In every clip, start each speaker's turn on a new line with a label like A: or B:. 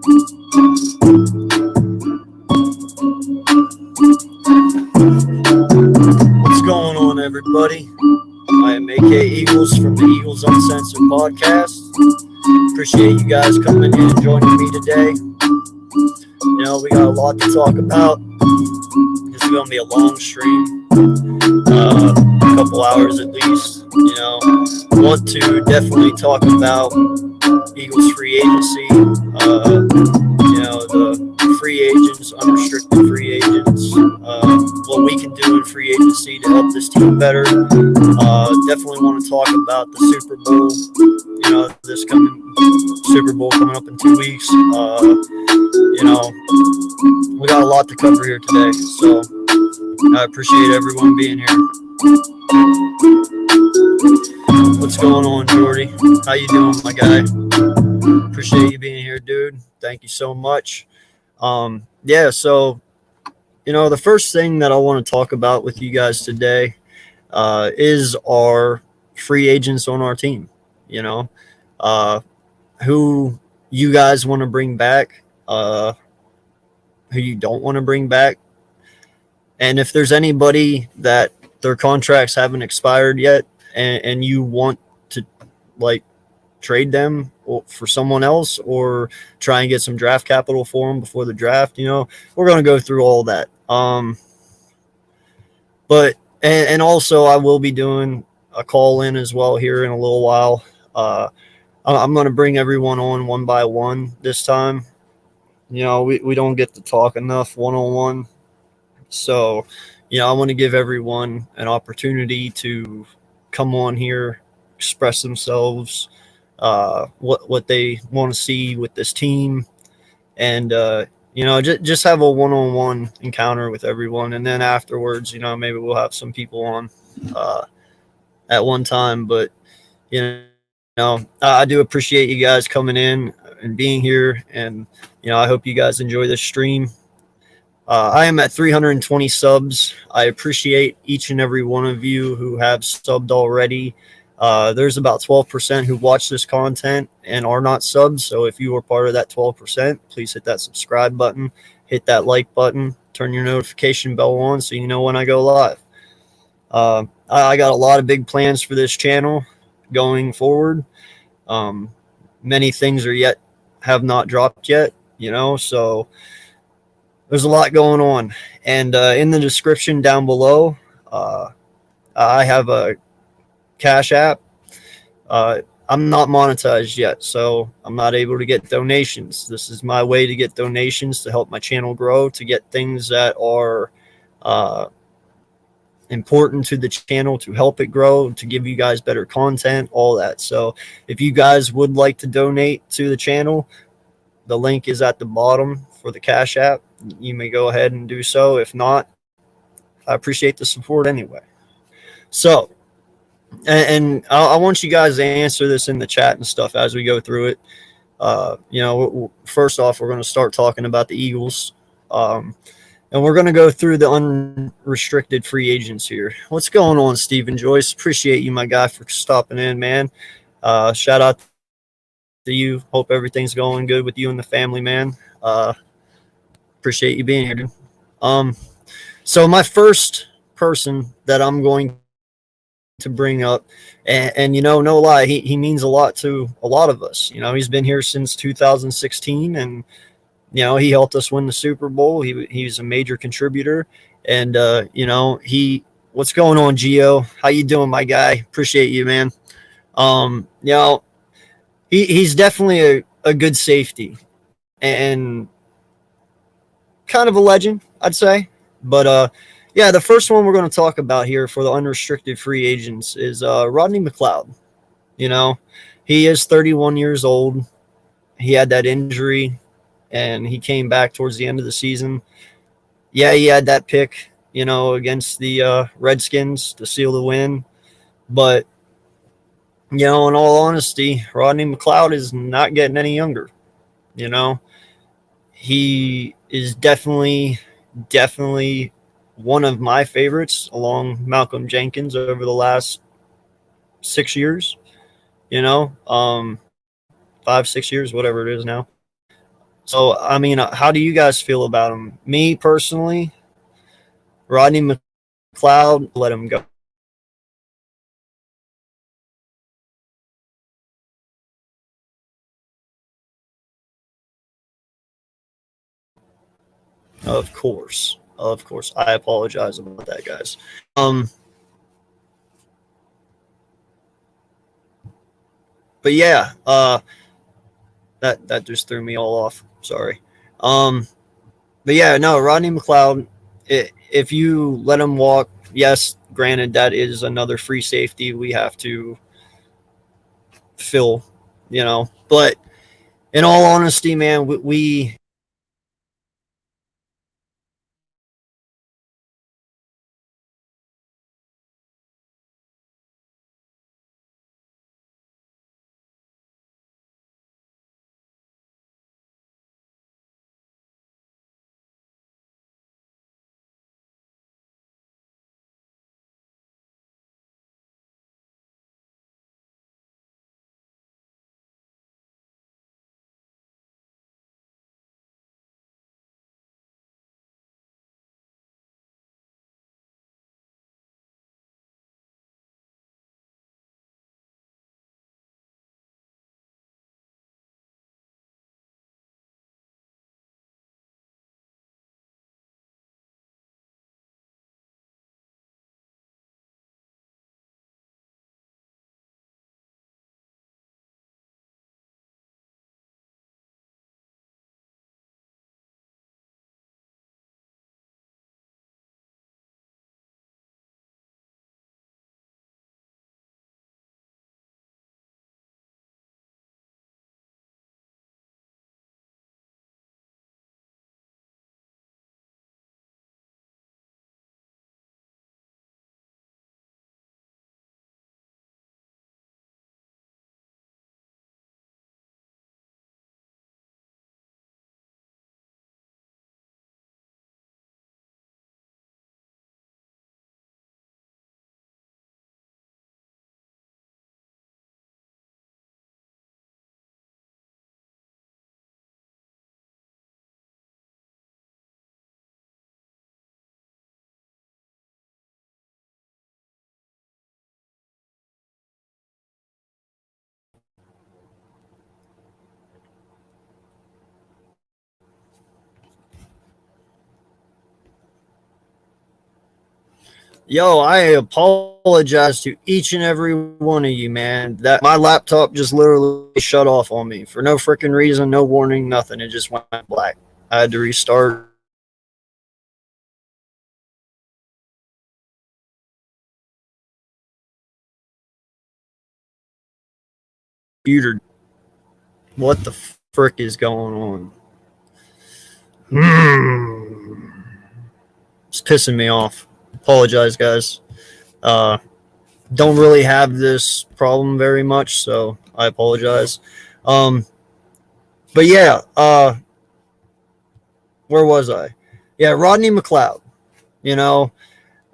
A: What's going on, everybody? I am AK Eagles from the Eagles Uncensored podcast. Appreciate you guys coming in and joining me today. You know, we got a lot to talk about. This is going to be a long stream, a couple hours at least. You know, want to definitely talk about Eagles free agency. You know, the free agents, unrestricted free agents, what we can do in free agency to help this team better. Definitely want to talk about the Super Bowl. You know, this coming Super Bowl coming up in 2 weeks. You know, we got a lot to cover here today, so I appreciate everyone being here. What's going on, Jordy? How you doing, my guy? Appreciate you being here, dude. Thank you so much. Yeah, so, you know, the first thing that I want to talk about with you guys today is our free agents on our team. You know, who you guys want to bring back, who you don't want to bring back. And if there's anybody that their contracts haven't expired yet and you want to, like, trade them for someone else or try and get some draft capital for them before the draft, you know, we're going to go through all that. But also I will be doing a call in as well here in a little while. I'm going to bring everyone on one by one this time. You know, we don't get to talk enough one-on-one. So, you know, I want to give everyone an opportunity to come on here, express themselves, what they want to see with this team, and you know, just have a one-on-one encounter with everyone, and then afterwards, you know, maybe we'll have some people on at one time. But you know, I do appreciate you guys coming in and being here, and you know, I hope you guys enjoy this stream. I am at 320 subs. I appreciate each and every one of you who have subbed already. There's about 12% who watch this content and are not subs. So if you are part of that 12%, please hit that subscribe button, hit that like button, turn your notification bell on so you know when I go live. I got a lot of big plans for this channel going forward. Many things have not dropped yet, you know, so there's a lot going on. And in the description down below, I have a Cash App. I'm not monetized yet, so I'm not able to get donations. This is my way to get donations to help my channel grow, to get things that are important to the channel, to help it grow, to give you guys better content, all that. So if you guys would like to donate to the channel, the link is at the bottom for the Cash App. You may go ahead and do so. If not, I appreciate the support anyway. So, and I want you guys to answer this in the chat and stuff as we go through it. You know, first off, we're going to start talking about the Eagles. And we're going to go through the unrestricted free agents here. What's going on, Stephen Joyce? Appreciate you, my guy, for stopping in, man. Shout out to you. Hope everything's going good with you and the family, man. Appreciate you being here, dude. So my first person that I'm going to bring up, and you know, no lie, he means a lot to a lot of us. You know, he's been here since 2016, and you know, he helped us win the Super Bowl. He's a major contributor, and you know, what's going on, Gio? How you doing, my guy? Appreciate you, man. You know, he's definitely a good safety and kind of a legend, I'd say. But yeah, the first one we're going to talk about here for the unrestricted free agents is Rodney Macleod. You know, he is 31 years old. He had that injury, and he came back towards the end of the season. Yeah, he had that pick, you know, against the Redskins to seal the win. But, you know, in all honesty, Rodney Macleod is not getting any younger. You know, he is definitely one of my favorites, along Malcolm Jenkins, over the last 6 years, you know, 5, 6 years, whatever it is now. So, I mean, how do you guys feel about him? Me personally, Rodney Macleod, let him go. Of course. Of course. I apologize about that, guys. But yeah, that just threw me all off. Sorry. But yeah, no, Rodney Macleod, if you let him walk, yes, granted, that is another free safety we have to fill, but in all honesty, man, we Yo, I apologize to each and every one of you, man. That my laptop just literally shut off on me for no freaking reason, no warning, nothing. It just went black. I had to restart. Computer. What the frick is going on? It's pissing me off. Apologize, guys. Uh, don't really have this problem very much, so I apologize. Um, but yeah, where was I? Yeah, Rodney Macleod. You know,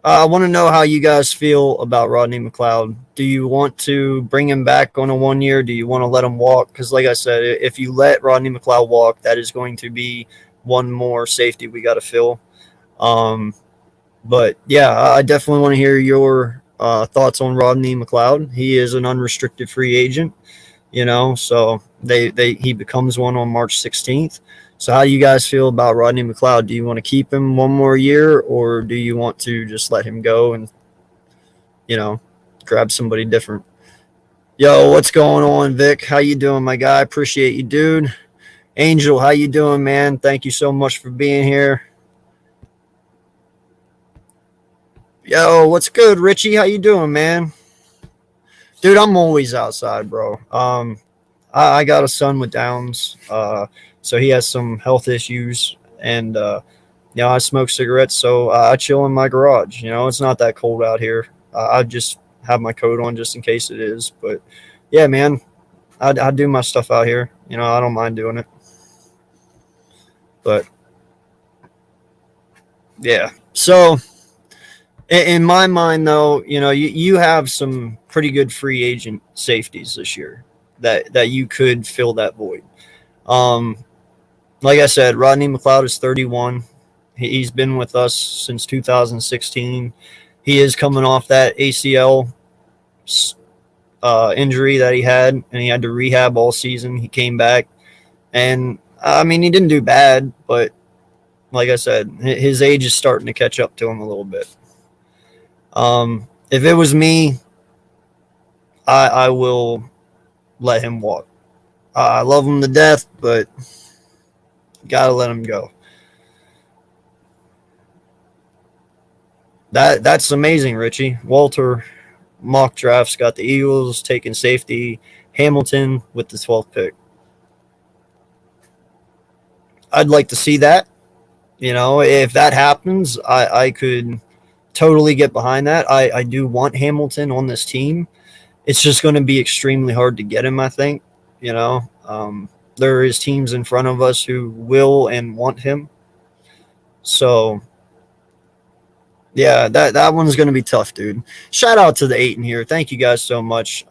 A: I want to know how you guys feel about Rodney Macleod. Do you want to bring him back on a 1 year? Do you want to let him walk? Because, like I said, if you let Rodney Macleod walk, that is going to be one more safety we got to fill. Um, but yeah, I definitely want to hear your thoughts on Rodney Macleod. He is an unrestricted free agent, so he becomes one on March 16th. So how do you guys feel about Rodney Macleod? Do you want to keep him one more year, or do you want to just let him go and you know grab somebody different? Yo, what's going on, Vic? How you doing, my guy? Appreciate you, dude. Angel, how you doing, man? Thank you so much for being here. Yo, what's good, Richie? How you doing, man? Dude, I'm always outside, bro. I got a son with Downs, so he has some health issues, and I smoke cigarettes, so I chill in my garage. It's not that cold out here. I just have my coat on just in case it is. But yeah, man, I do my stuff out here. I don't mind doing it. But yeah, so in my mind, though, you have some pretty good free agent safeties this year that you could fill that void. Um, Like I said, Rodney Macleod is 31. He's been with us since 2016. He is coming off that ACL injury that he had, and he had to rehab all season. He came back, and I mean, he didn't do bad, but like I said, his age is starting to catch up to him a little bit. If it was me, I will let him walk. I love him to death, but gotta let him go. That's amazing, Richie. Walter mock drafts got the Eagles taking safety Hamilton with the 12th pick. I'd like to see that. You know, if that happens, I could totally get behind that. I do want Hamilton on this team. It's just going to be extremely hard to get him, I think. You know, there is teams in front of us who will and want him. So, yeah, that one's going to be tough, dude. Shout out to the 8 in here. Thank you guys so much.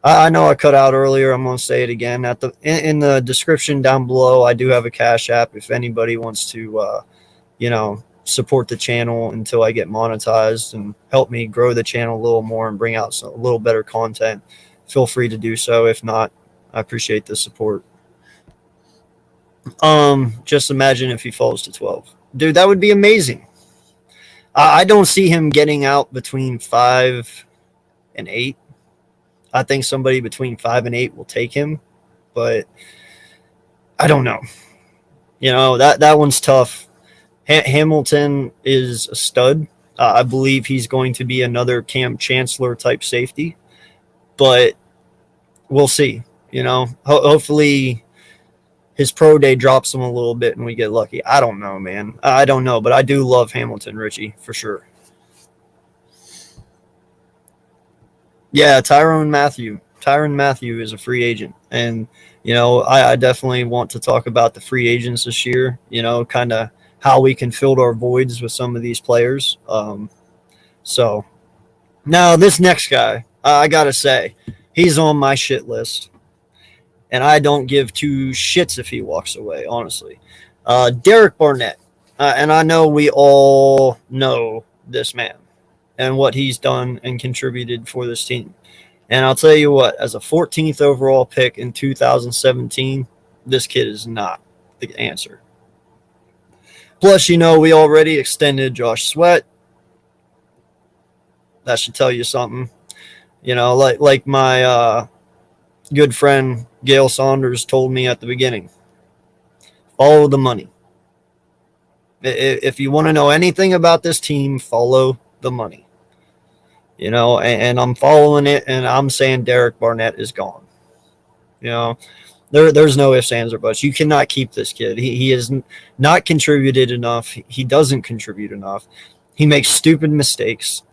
A: I know I cut out earlier. I'm going to say it again. In the description down below, I do have a Cash App if anybody wants to, support the channel until I get monetized and help me grow the channel a little more and bring out a little better content. Feel free to do so. If not, I appreciate the support. Just imagine if he falls to 12. Dude, that would be amazing. I don't see him getting out between 5 and 8. I think somebody between 5 and 8 will take him, but I don't know. You know, that one's tough. Hamilton is a stud. I believe he's going to be another Cam Chancellor type safety, but we'll see. You know, hopefully his pro day drops him a little bit and we get lucky. I don't know, man. I don't know, but I do love Hamilton, Richie, for sure. Yeah, Tyrann Mathieu is a free agent. And, you know, I definitely want to talk about the free agents this year, you know, kind of how we can fill our voids with some of these players. So now this next guy, I got to say, he's on my shit list. And I don't give two shits if he walks away, honestly. Derek Barnett. And I know we all know this man and what he's done and contributed for this team. And I'll tell you what, as a 14th overall pick in 2017, this kid is not the answer. Plus, you know, we already extended Josh Sweat. That should tell you something. You know, like my good friend Gail Saunders told me at the beginning, follow the money. If you want to know anything about this team, follow the money. You know, and I'm following it, and I'm saying Derek Barnett is gone. You know, there's no ifs, ands, or buts. You cannot keep this kid. He has not contributed enough. He doesn't contribute enough. He makes stupid mistakes,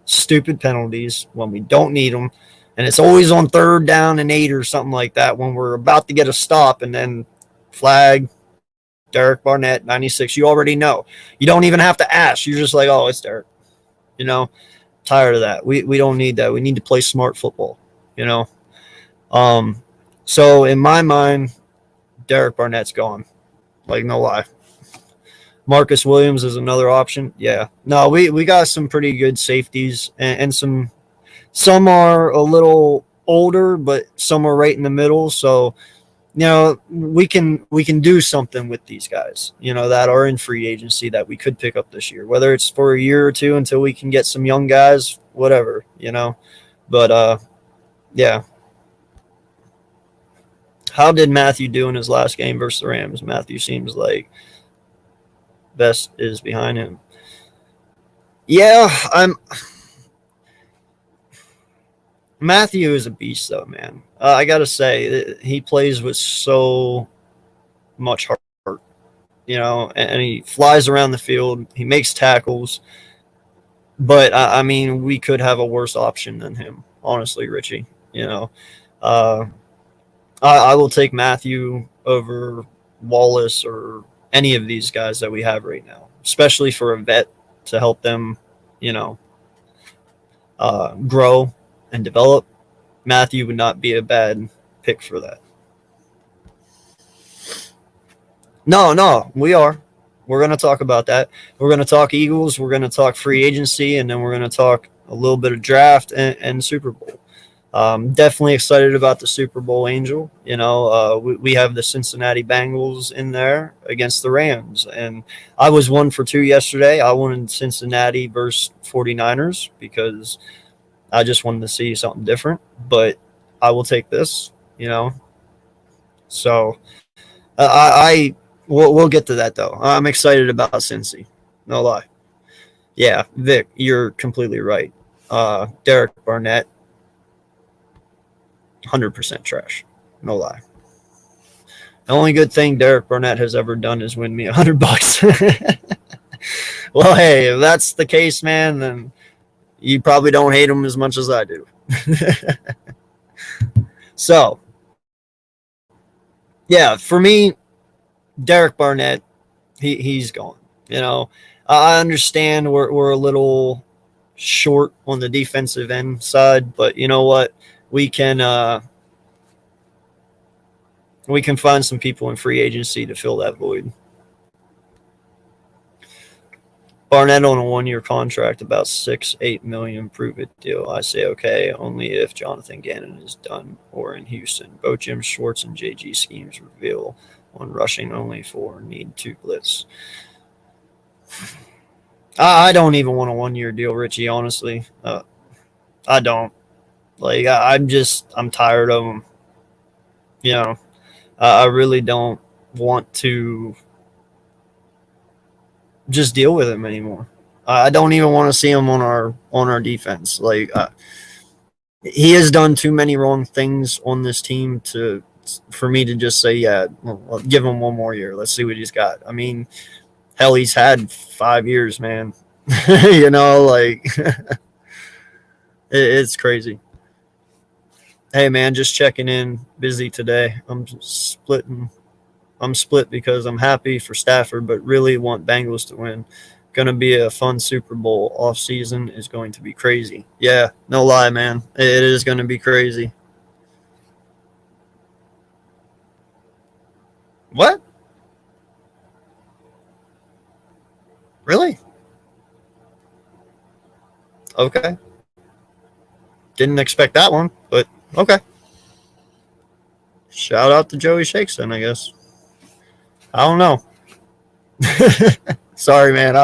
A: stupid penalties when we don't need them. And it's always on 3rd down and 8 or something like that when we're about to get a stop, and then flag, Derek Barnett, 96. You already know. You don't even have to ask. You're just like, oh, it's Derek. You know, tired of that. We don't need that. We need to play smart football, you know. So in my mind, Derek Barnett's gone. Like, no lie. Marcus Williams is another option. Yeah. No, we got some pretty good safeties and some are a little older, but some are right in the middle. So, you know, we can do something with these guys, you know, that are in free agency that we could pick up this year, whether it's for a year or two until we can get some young guys, whatever, you know. But, yeah. How did Matthew do in his last game versus the Rams? Matthew seems like best is behind him. Yeah, Matthew is a beast, though, man. I got to say, he plays with so much heart, you know, and he flies around the field. He makes tackles. But, I mean, we could have a worse option than him, honestly, Richie. You know, I will take Matthew over Wallace or any of these guys that we have right now, especially for a vet to help them, you know, grow and develop. Matthew would not be a bad pick for that. No, we are. We're going to talk about that. We're going to talk Eagles. We're going to talk free agency, and then we're going to talk a little bit of draft and Super Bowl. Definitely excited about the Super Bowl Angel. We have the Cincinnati Bengals in there against the Rams. And I was 1-for-2 yesterday. I wanted Cincinnati versus 49ers because I just wanted to see something different. But I will take this, So we'll get to that, though. I'm excited about Cincy. No lie. Yeah, Vic, you're completely right. Derek Barnett, 100% trash. No lie. The only good thing Derek Barnett has ever done is win me $100. Well, hey, if that's the case, man, then you probably don't hate him as much as I do. So, yeah, for me, Derek Barnett, he's gone. I understand we're a little short on the defensive end side, but you know what? We can find some people in free agency to fill that void. Barnett on a 1-year contract, about $6-8 million, prove it deal. I say okay, only if Jonathan Gannon is done or in Houston. Both Jim Schwartz and JG schemes reveal on rushing only for need to blitz. I don't even want a 1-year deal, Richie, honestly. I don't. I'm tired of them. I really don't want to just deal with him anymore. I don't even want to see him on our defense. He has done too many wrong things on this team for me to just say, yeah, well, give him 1 more year. Let's see what he's got. I mean, hell, he's had 5 years, man. It's crazy. Hey, man, just checking in. Busy today. I'm split because I'm happy for Stafford, but really want Bengals to win. Going to be a fun Super Bowl. Off season is going to be crazy. Yeah, no lie, man. It is going to be crazy. What? Really? Okay. Didn't expect that one, but okay. Shout out to Joey Shakes then, I guess. I don't know. Sorry, man.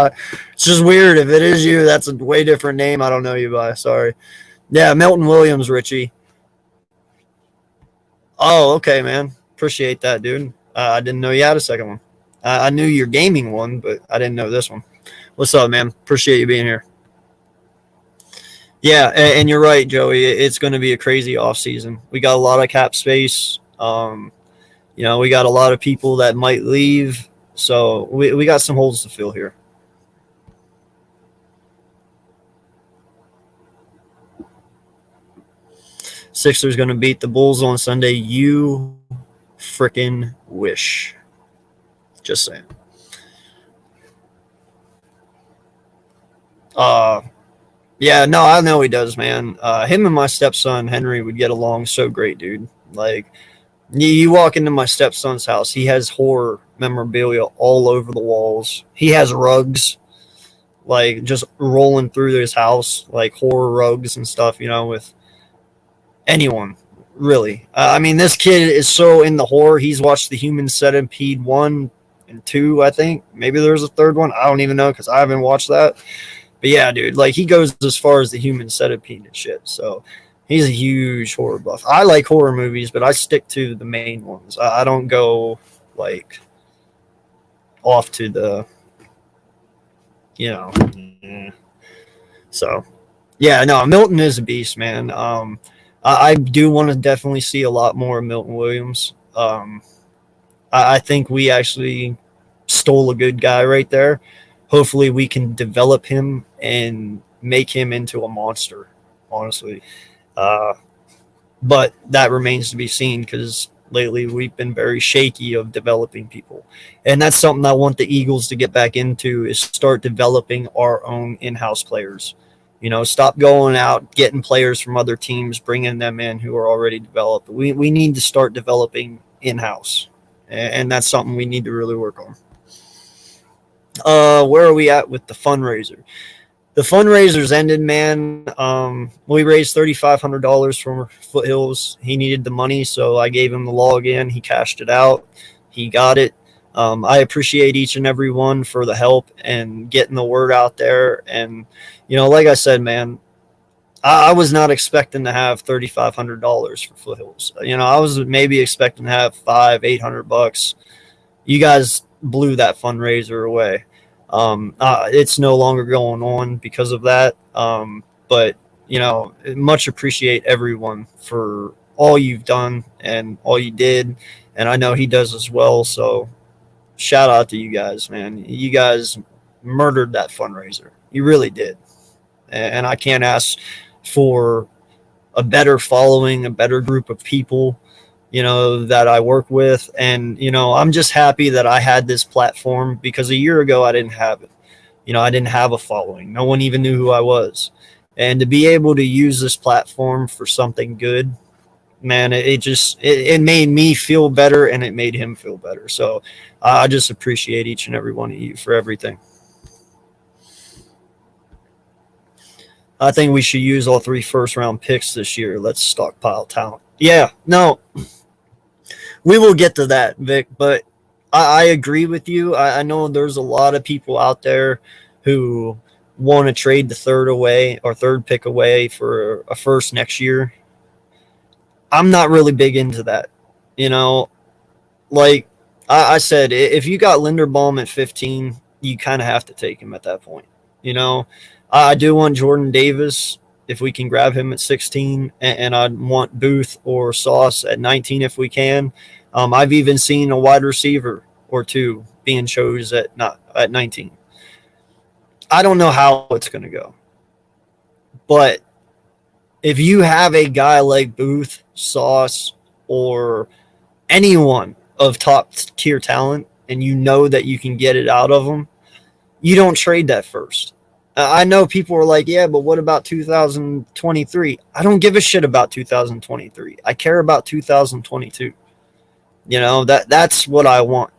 A: It's just weird. If it is you, that's a way different name I don't know you by. Sorry. Yeah, Milton Williams, Richie. Oh, okay, man. Appreciate that, dude. I didn't know you had a second one. I knew your gaming one, but I didn't know this one. What's up, man? Appreciate you being here. Yeah, and you're right, Joey. It's going to be a crazy offseason. We got a lot of cap space. We got a lot of people that might leave. So we got some holes to fill here. Sixers going to beat the Bulls on Sunday. You frickin' wish. Just saying. Yeah, no, I know he does, man. Him and my stepson, Henry, would get along so great, dude. You walk into my stepson's house, he has horror memorabilia all over the walls. He has rugs, just rolling through his house, horror rugs and stuff, with anyone, really. This kid is so in the horror. He's watched The Human Centipede 1 and 2, I think. Maybe there's a third one. I don't even know because I haven't watched that. But yeah, dude, he goes as far as The Human Centipede and shit. So he's a huge horror buff. I like horror movies, but I stick to the main ones. I don't go off to the, So yeah, no, Milton is a beast, man. I do want to definitely see a lot more of Milton Williams. I think we actually stole a good guy right there. Hopefully we can develop him and make him into a monster, honestly. But that remains to be seen because lately we've been very shaky of developing people. And that's something I want the Eagles to get back into is start developing our own in-house players. Stop going out, getting players from other teams, bringing them in who are already developed. We need to start developing in-house. and that's something we need to really work on. Where are we at with the fundraiser? The fundraiser's ended, man. We raised $3,500 from Foothills. He needed the money, so I gave him the login. He cashed it out. He got it. I appreciate each and every one for the help and getting the word out there. And, like I said, man, I was not expecting to have $3,500 for Foothills. I was maybe expecting to have $500-800. You guys blew that fundraiser away. It's no longer going on because of that. But much appreciate everyone for all you've done and all you did. And I know he does as well. So shout out to you guys, man. You guys murdered that fundraiser. You really did. And I can't ask for a better following, a better group of people, that I work with. And, I'm just happy that I had this platform, because a year ago I didn't have it. I didn't have a following. No one even knew who I was. And to be able to use this platform for something good, man, it made me feel better, and it made him feel better. So I just appreciate each and every one of you for everything. I think we should use all 3 first-round picks this year. Let's stockpile talent. Yeah, no, we will get to that, Vic, but I agree with you. I know there's a lot of people out there who want to trade the third pick away for a first next year. I'm not really big into that. Like I said, if you got Linderbaum at 15, you kind of have to take him at that point. I do want Jordan Davis if we can grab him at 16, and I want Booth or Sauce at 19 if we can. I've even seen a wide receiver or two being chosen at 19. I don't know how it's going to go, but if you have a guy like Booth, Sauce, or anyone of top tier talent, and you know that you can get it out of them, you don't trade that first. I know people are like, yeah, but what about 2023? I don't give a shit about 2023. I care about 2022. That's what I want.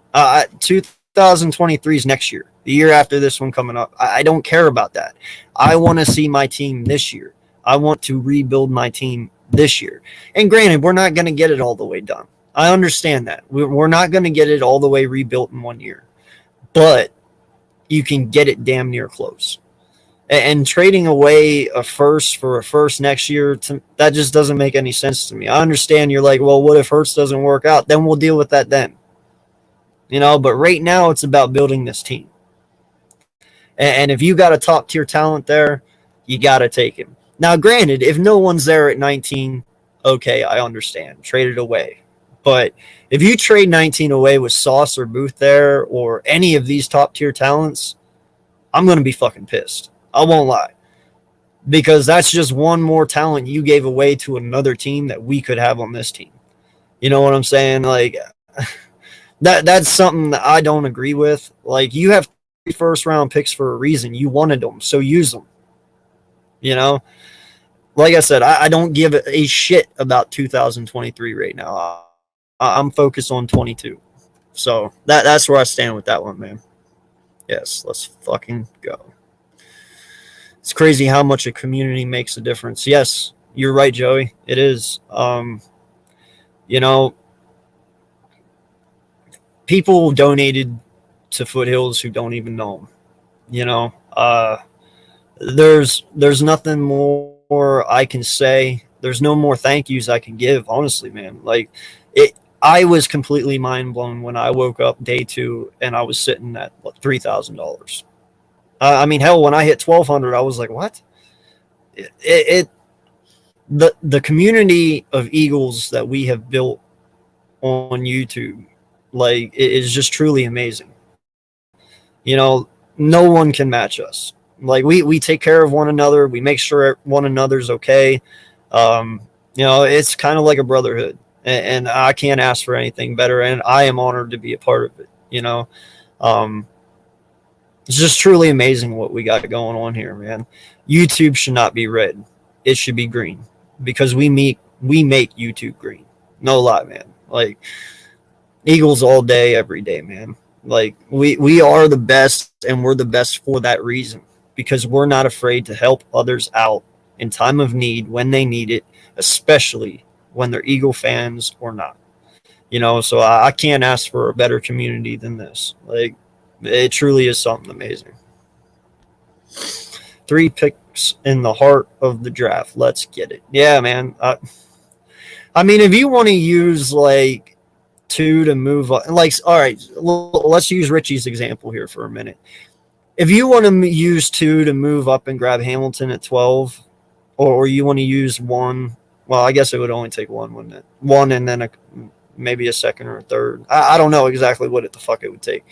A: 2023 is next year, the year after this one coming up. I don't care about that. I want to see my team this year. I want to rebuild my team this year. And granted, we're not going to get it all the way done. I understand that. We're not going to get it all the way rebuilt in 1 year. But you can get it damn near close. And trading away a first for a first next year, that just doesn't make any sense to me. I understand you're like, well, what if Hurts doesn't work out? Then we'll deal with that then. But right now it's about building this team. And if you got a top tier talent there, you got to take him. Now, granted, if no one's there at 19, okay, I understand. Trade it away. But if you trade 19 away with Sauce or Booth there or any of these top tier talents, I'm going to be fucking pissed. I won't lie. Because that's just one more talent you gave away to another team that we could have on this team. You know what I'm saying? Like, that's something that I don't agree with. Like, you have 3 first-round picks for a reason. You wanted them, so use them. Like I said, I don't give a shit about 2023 right now. I'm focused on 22. So that's where I stand with that one, man. Yes, let's fucking go. It's crazy how much a community makes a difference. Yes, you're right, Joey. It is. People donated to Foothills who don't even know them. There's nothing more I can say. There's no more thank yous I can give, honestly, man. Like, I was completely mind blown when I woke up day 2 and I was sitting at $3,000. Hell, when I hit 1,200, I was like, what? The community of Eagles that we have built on YouTube, like, it is just truly amazing. No one can match us. Like, we take care of one another. We make sure one another's okay. It's kind of like a brotherhood, and I can't ask for anything better. And I am honored to be a part of it. It's just truly amazing what we got going on here, man. YouTube should not be red. It should be green, because we make YouTube green. No lie, man. Like, Eagles all day, every day, man. Like we are the best, and we're the best for that reason, because we're not afraid to help others out in time of need when they need it, especially when they're Eagle fans or not. So I can't ask for a better community than this. Like, it truly is something amazing. 3 picks in the heart of the draft. Let's get it. Yeah, man. I mean, if you want to use like 2 to move up, like, all right, let's use Richie's example here for a minute. If you want to use 2 to move up and grab Hamilton at 12, or you want to use 1, well, I guess it would only take 1, wouldn't it? 1 and then maybe a second or a third. I don't know exactly what the fuck it would take,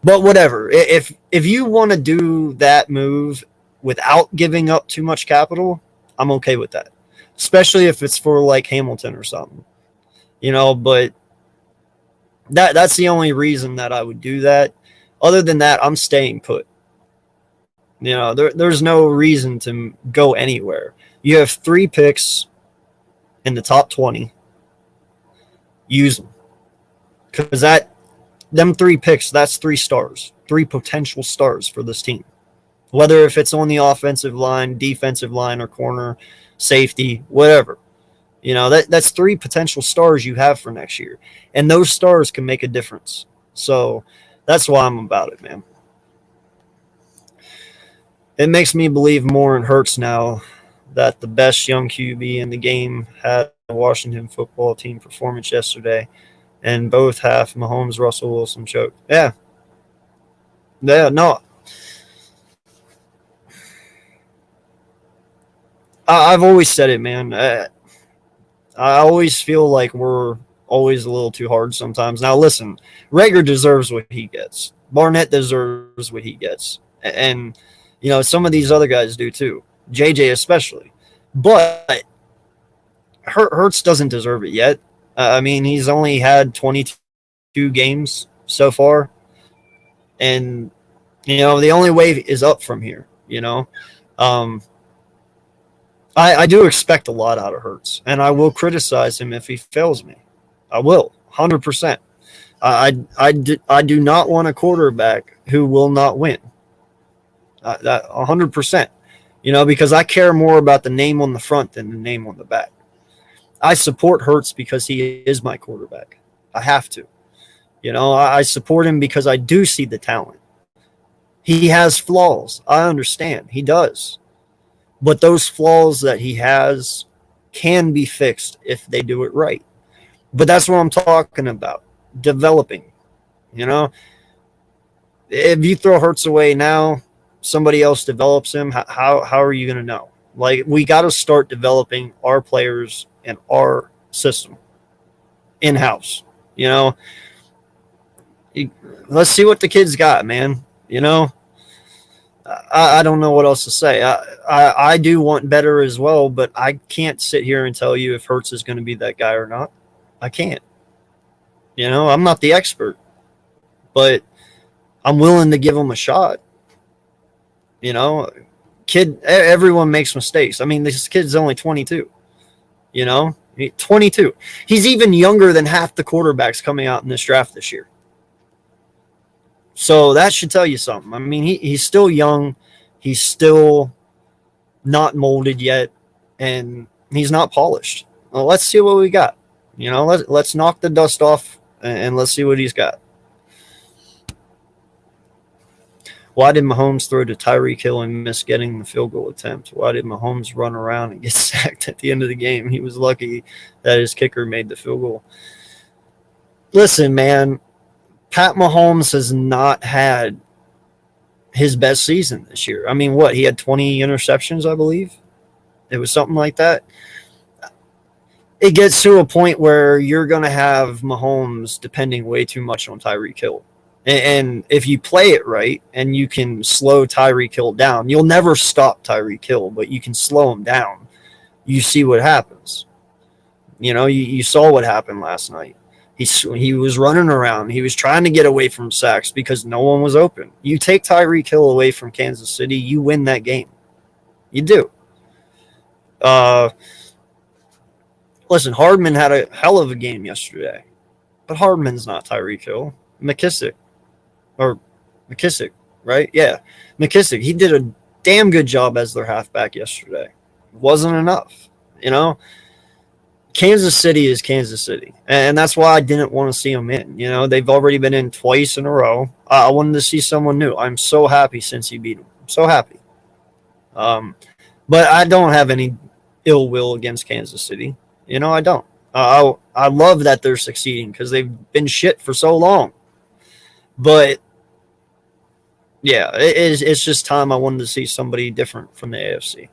A: but whatever. If you want to do that move without giving up too much capital, I'm okay with that, especially if it's for like Hamilton or something, but that's the only reason that I would do that. Other than that, I'm staying put. There's no reason to go anywhere. You have 3 picks in the top 20. Use them, because them 3 picks, that's 3 stars, 3 potential stars for this team. Whether if it's on the offensive line, defensive line, or corner, safety, whatever. That's 3 potential stars you have for next year, and those stars can make a difference. So that's why I'm about it, man. It makes me believe more in Hurts now that the best young QB in the game had a Washington football team performance yesterday, and both half Mahomes, Russell Wilson choked. Yeah, no. I've always said it, man. I always feel like we're always a little too hard sometimes. Now, listen, Rager deserves what he gets. Barnett deserves what he gets. And, some of these other guys do too. JJ especially. But Hurts doesn't deserve it yet. I mean, he's only had 22 games so far. And, the only way is up from here, I do expect a lot out of Hurts, and I will criticize him if he fails me. I will, 100%. I do not want a quarterback who will not win. That 100%. Because I care more about the name on the front than the name on the back. I support Hurts because he is my quarterback. I have to. I support him because I do see the talent. He has flaws. I understand. He does. But those flaws that he has can be fixed if they do it right. But that's what I'm talking about. Developing. If you throw Hurts away now, somebody else develops him, how are you going to know? Like, we got to start developing our players and our system in-house. Let's see what the kids got, man. I don't know what else to say. I do want better as well, but I can't sit here and tell you if Hurts is going to be that guy or not. I can't. I'm not the expert, but I'm willing to give him a shot. Everyone makes mistakes. I mean, this kid's only 22. 22. He's even younger than half the quarterbacks coming out in this draft this year. So that should tell you something. I mean, he's still young. He's still not molded yet, and he's not polished. Well, let's see what we got. Let's knock the dust off, and let's see what he's got. Why did Mahomes throw to Tyreek Hill and miss getting the field goal attempt? Why did Mahomes run around and get sacked at the end of the game? He was lucky that his kicker made the field goal. Listen, man, Pat Mahomes has not had his best season this year. I mean, he had 20 interceptions, I believe. It was something like that. It gets to a point where you're going to have Mahomes depending way too much on Tyreek Hill. And if you play it right and you can slow Tyreek Hill down, you'll never stop Tyreek Hill, but you can slow him down. You see what happens. You saw what happened last night. He was running around. He was trying to get away from sacks because no one was open. You take Tyreek Hill away from Kansas City, you win that game. You do. Listen, Hardman had a hell of a game yesterday. But Hardman's not Tyreek Hill. McKissick, right? Yeah, McKissick. He did a damn good job as their halfback yesterday. Wasn't enough, you know. Kansas City is Kansas City, and that's why I didn't want to see them in. You know, they've already been in twice in a row. I wanted to see someone new. I'm so happy since he beat them. I'm so happy. But I don't have any ill will against Kansas City. You know, I don't. I love that they're succeeding because they've been shit for so long. But yeah, it's just time I wanted to see somebody different from the AFC.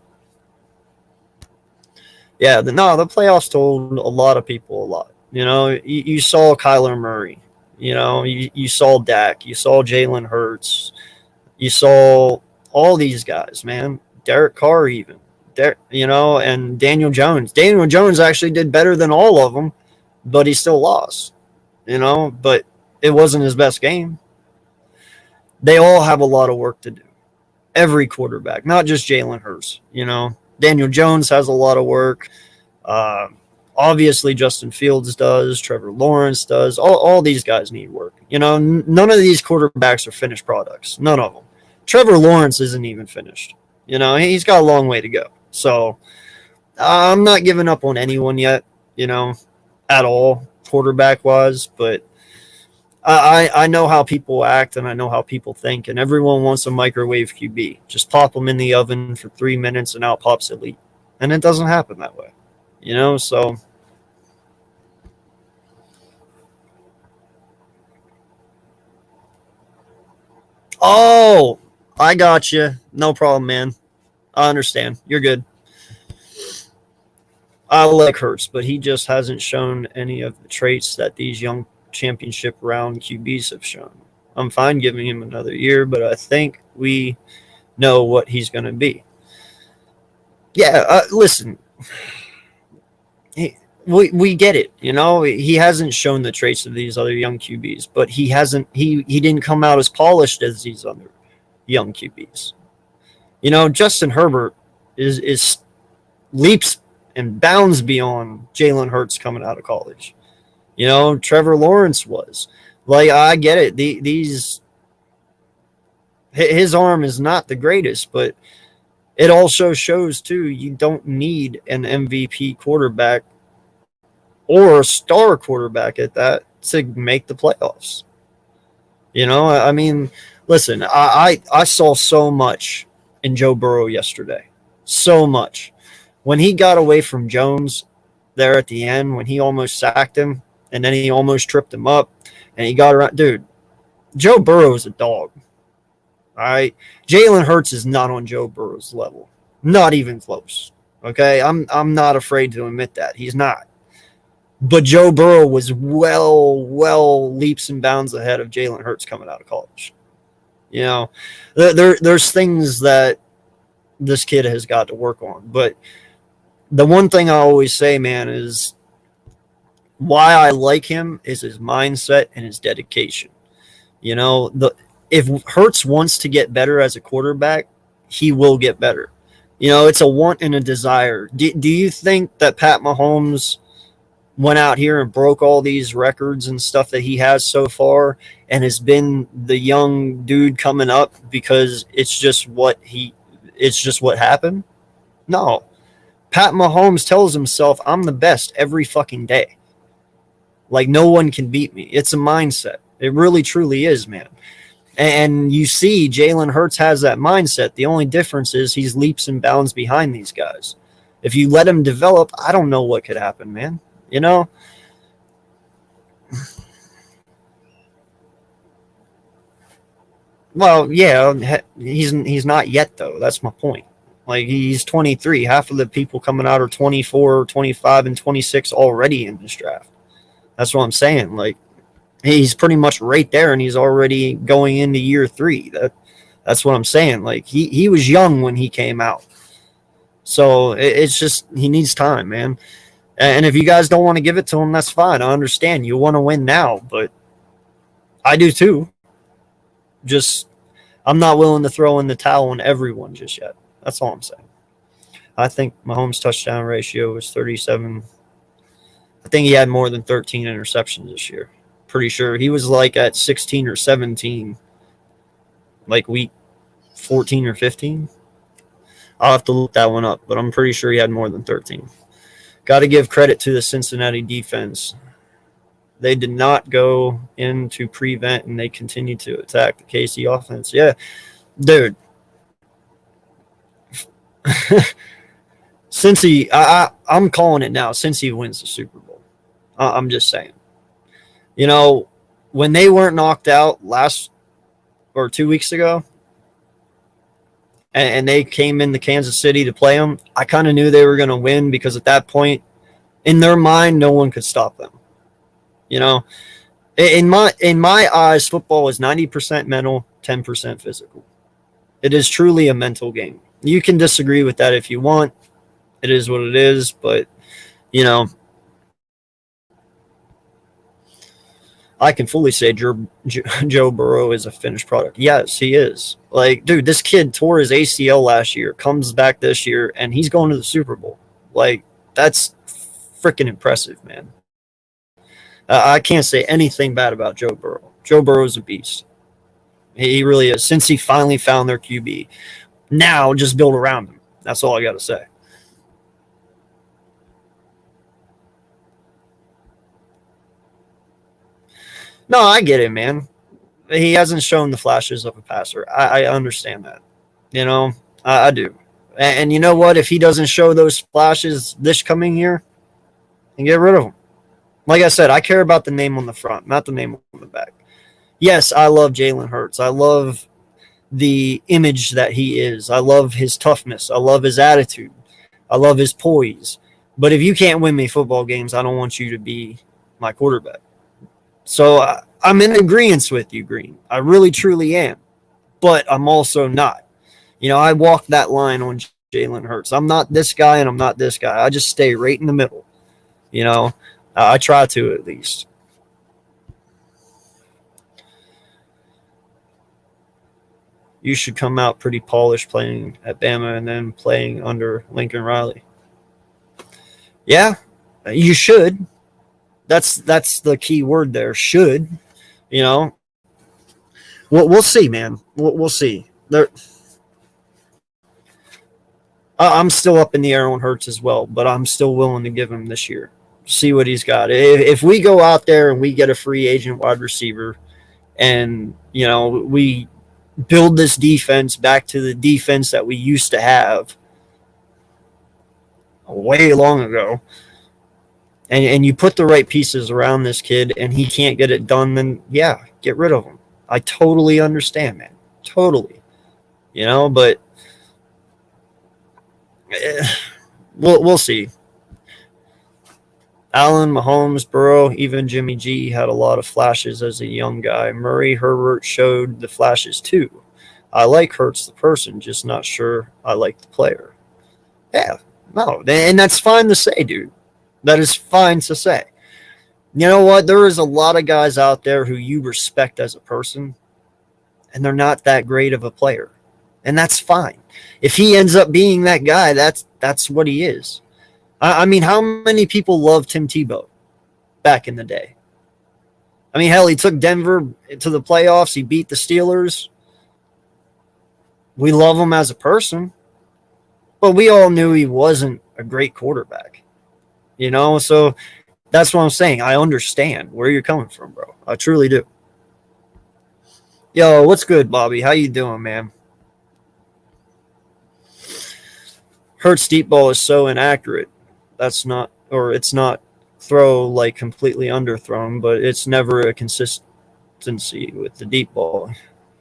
A: Yeah, the playoffs told a lot of people a lot. You know, you saw Kyler Murray. You know, you saw Dak. You saw Jalen Hurts. You saw all these guys, man. Derek Carr even. You know, and Daniel Jones. Daniel Jones actually did better than all of them, but he still lost. You know, but it wasn't his best game. They all have a lot of work to do. Every quarterback, not just Jalen Hurts. You know, Daniel Jones has a lot of work. Obviously, Justin Fields does. Trevor Lawrence does. All these guys need work. You know, none of these quarterbacks are finished products. None of them. Trevor Lawrence isn't even finished. You know, he's got a long way to go. So I'm not giving up on anyone yet, you know, at all, quarterback-wise. But I know how people act and I know how people think, and everyone wants a microwave QB. Just pop them in the oven for 3 minutes and out pops elite. And it doesn't happen that way, you know, so. Oh, I got you. No problem, man. I understand. You're good. I like Hurts, but he just hasn't shown any of the traits that these young championship round QBs have shown. I'm fine giving him another year, but I think we know what he's going to be. Yeah, listen, we get it. You know, he hasn't shown the traits of these other young QBs, but he didn't come out as polished as these other young QBs. You know, Justin Herbert is leaps and bounds beyond Jalen Hurts coming out of college. You know, Trevor Lawrence was. Like, I get it. His arm is not the greatest, but it also shows, too, you don't need an MVP quarterback or a star quarterback at that to make the playoffs. You know, I mean, listen, I saw so much in Joe Burrow yesterday. So much. When he got away from Jones there at the end, when he almost sacked him, and then he almost tripped him up, and he got around. Dude, Joe Burrow is a dog. All right? Jalen Hurts is not on Joe Burrow's level. Not even close. Okay? I'm not afraid to admit that. He's not. But Joe Burrow was well leaps and bounds ahead of Jalen Hurts coming out of college. You know, there's things that this kid has got to work on. But the one thing I always say, man, is why I like him is his mindset and his dedication. You know, if Hurts wants to get better as a quarterback, he will get better. You know, it's a want and a desire. Do you think that Pat Mahomes went out here and broke all these records and stuff that he has so far and has been the young dude coming up because it's just what happened? No. Pat Mahomes tells himself, I'm the best every fucking day. Like, no one can beat me. It's a mindset. It really, truly is, man. And you see Jalen Hurts has that mindset. The only difference is he's leaps and bounds behind these guys. If you let him develop, I don't know what could happen, man. You know? Well, yeah, he's not yet, though. That's my point. Like, he's 23. Half of the people coming out are 24, 25, and 26 already in this draft. That's what I'm saying. Like, he's pretty much right there, and he's already going into year 3. That's what I'm saying. Like, he was young when he came out. So it's just he needs time, man. And if you guys don't want to give it to him, that's fine. I understand. You want to win now, but I do too. Just I'm not willing to throw in the towel on everyone just yet. That's all I'm saying. I think Mahomes' touchdown ratio was 37. I think he had more than 13 interceptions this year. Pretty sure he was like at 16 or 17, like week 14 or 15. I'll have to look that one up, but I'm pretty sure he had more than 13. Got to give credit to the Cincinnati defense. They did not go in to prevent, and they continued to attack the KC offense. Yeah, dude. Cincy, I'm calling it now. Cincy wins the Super Bowl. I'm just saying. You know, when they weren't knocked out last or 2 weeks ago, and they came into Kansas City to play them, I kind of knew they were going to win because at that point, in their mind, no one could stop them. You know, in my eyes, football is 90% mental, 10% physical. It is truly a mental game. You can disagree with that if you want. It is what it is, but, you know, I can fully say Joe Burrow is a finished product. Yes, he is. Like, dude, this kid tore his ACL last year, comes back this year, and he's going to the Super Bowl. Like, that's freaking impressive, man. I can't say anything bad about Joe Burrow. Joe Burrow is a beast. He really is. Since he finally found their QB, now just build around him. That's all I got to say. No, I get it, man. He hasn't shown the flashes of a passer. I understand that. You know, I do. And you know what? If he doesn't show those flashes this coming year, then get rid of him. Like I said, I care about the name on the front, not the name on the back. Yes, I love Jalen Hurts. I love the image that he is. I love his toughness. I love his attitude. I love his poise. But if you can't win me football games, I don't want you to be my quarterback. So I'm in agreement with you, Green. I really, truly am. But I'm also not. You know, I walk that line on Jalen Hurts. I'm not this guy and I'm not this guy. I just stay right in the middle. You know, I try to at least. You should come out pretty polished playing at Bama and then playing under Lincoln Riley. Yeah, you should. That's the key word there. Should, you know. We'll see, man. We'll see. I'm still up in the air on Hurts as well, but I'm still willing to give him this year. See what he's got. If we go out there and we get a free agent wide receiver, and you know we build this defense back to the defense that we used to have way long ago, and you put the right pieces around this kid and he can't get it done, then yeah, get rid of him. I totally understand, man. Totally. You know, but we'll see. Allen, Mahomes, Burrow, even Jimmy G had a lot of flashes as a young guy. Murray, Herbert showed the flashes too. I like Hurts the person, just not sure I like the player. Yeah, no, and that's fine to say, dude. That is fine to say. You know what? There is a lot of guys out there who you respect as a person, and they're not that great of a player. And that's fine. If he ends up being that guy, that's what he is. I mean, how many people loved Tim Tebow back in the day? I mean, hell, he took Denver to the playoffs. He beat the Steelers. We love him as a person, but we all knew he wasn't a great quarterback. You know, so that's what I'm saying. I understand where you're coming from, bro. I truly do. Yo, what's good, Bobby? How you doing, man? Hurts deep ball is so inaccurate. It's not throw like completely underthrown, but it's never a consistency with the deep ball.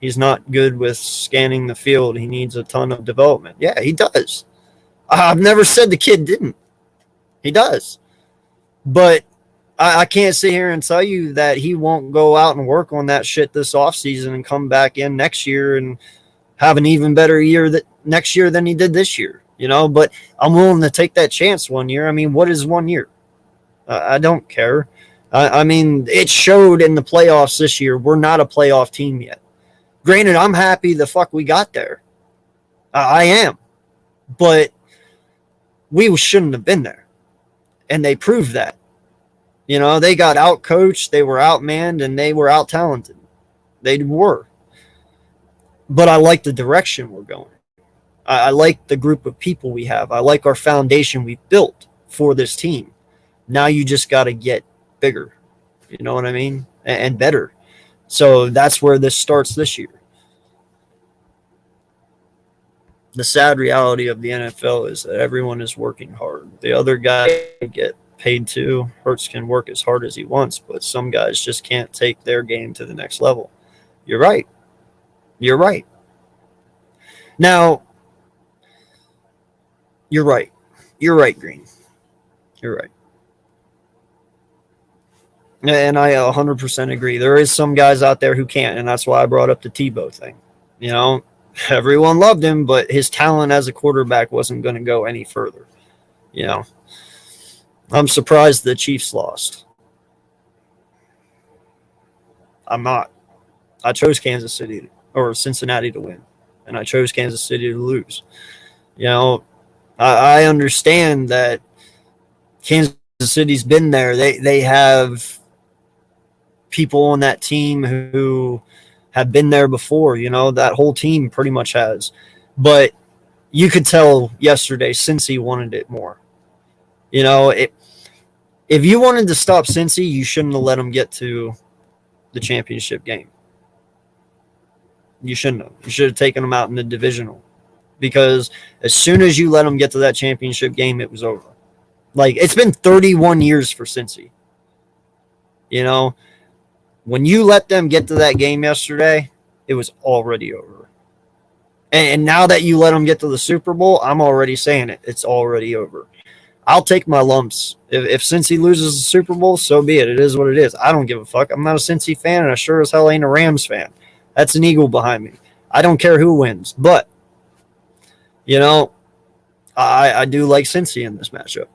A: He's not good with scanning the field. He needs a ton of development. Yeah, he does. I've never said the kid didn't. He does. But I can't sit here and tell you that he won't go out and work on that shit this offseason and come back in next year and have an even better year next year than he did this year. You know, but I'm willing to take that chance 1 year. I mean, what is 1 year? I don't care. I mean, it showed in the playoffs this year. We're not a playoff team yet. Granted, I'm happy the fuck we got there. I am. But we shouldn't have been there. And they proved that. You know, they got out coached, they were outmanned, and they were out talented. They were. But I like the direction we're going. I like the group of people we have. I like our foundation we've built for this team. Now you just got to get bigger. You know what I mean? And better. So that's where this starts this year. The sad reality of the NFL is that everyone is working hard. The other guys get paid too. Hurts can work as hard as he wants, but some guys just can't take their game to the next level. You're right. You're right. Now, you're right. You're right, Green. You're right. And I 100% agree. There is some guys out there who can't, and that's why I brought up the Tebow thing. You know, everyone loved him, but his talent as a quarterback wasn't going to go any further. You know, I'm surprised the Chiefs lost. I'm not. I chose Kansas City or Cincinnati to win, and I chose Kansas City to lose. You know, I understand that Kansas City's been there. They have people on that team who have been there before. You know, that whole team pretty much has. But you could tell yesterday Cincy wanted it more. You know, if you wanted to stop Cincy, you shouldn't have let them get to the championship game. You shouldn't have. You should have taken them out in the divisional. Because as soon as you let them get to that championship game, it was over. Like, it's been 31 years for Cincy. You know, when you let them get to that game yesterday, it was already over. And now that you let them get to the Super Bowl, I'm already saying it. It's already over. I'll take my lumps. If Cincy loses the Super Bowl, so be it. It is what it is. I don't give a fuck. I'm not a Cincy fan, and I sure as hell ain't a Rams fan. That's an Eagle behind me. I don't care who wins. But, you know, I do like Cincy in this matchup.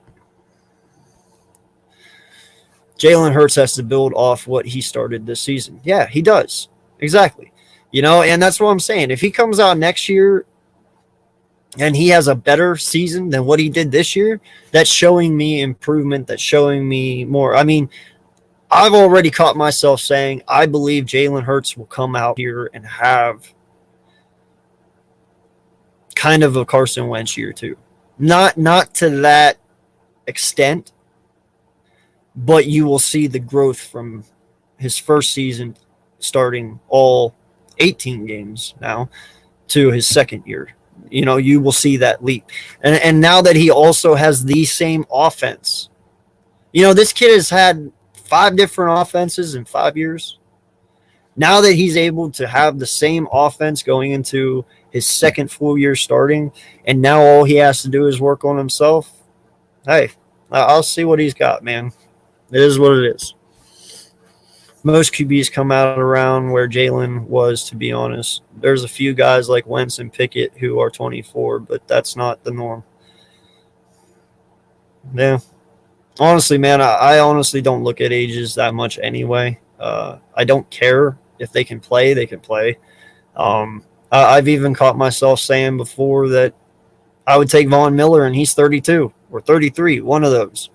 A: Jalen Hurts has to build off what he started this season. Yeah, he does. Exactly. You know, and that's what I'm saying. If he comes out next year and he has a better season than what he did this year, that's showing me improvement. That's showing me more. I mean, I've already caught myself saying I believe Jalen Hurts will come out here and have kind of a Carson Wentz year too. Not to that extent, but you will see the growth from his first season starting all 18 games now to his second year. You know, you will see that leap. And now that he also has the same offense, you know, this kid has had 5 different offenses in 5 years. Now that he's able to have the same offense going into his second full year starting, and now all he has to do is work on himself, hey, I'll see what he's got, man. It is what it is. Most QBs come out around where Jalen was, to be honest. There's a few guys like Wentz and Pickett who are 24, but that's not the norm. Yeah. Honestly, man, I honestly don't look at ages that much anyway. I don't care. If they can play, they can play. I've even caught myself saying before that I would take Von Miller, and he's 32 or 33, one of those.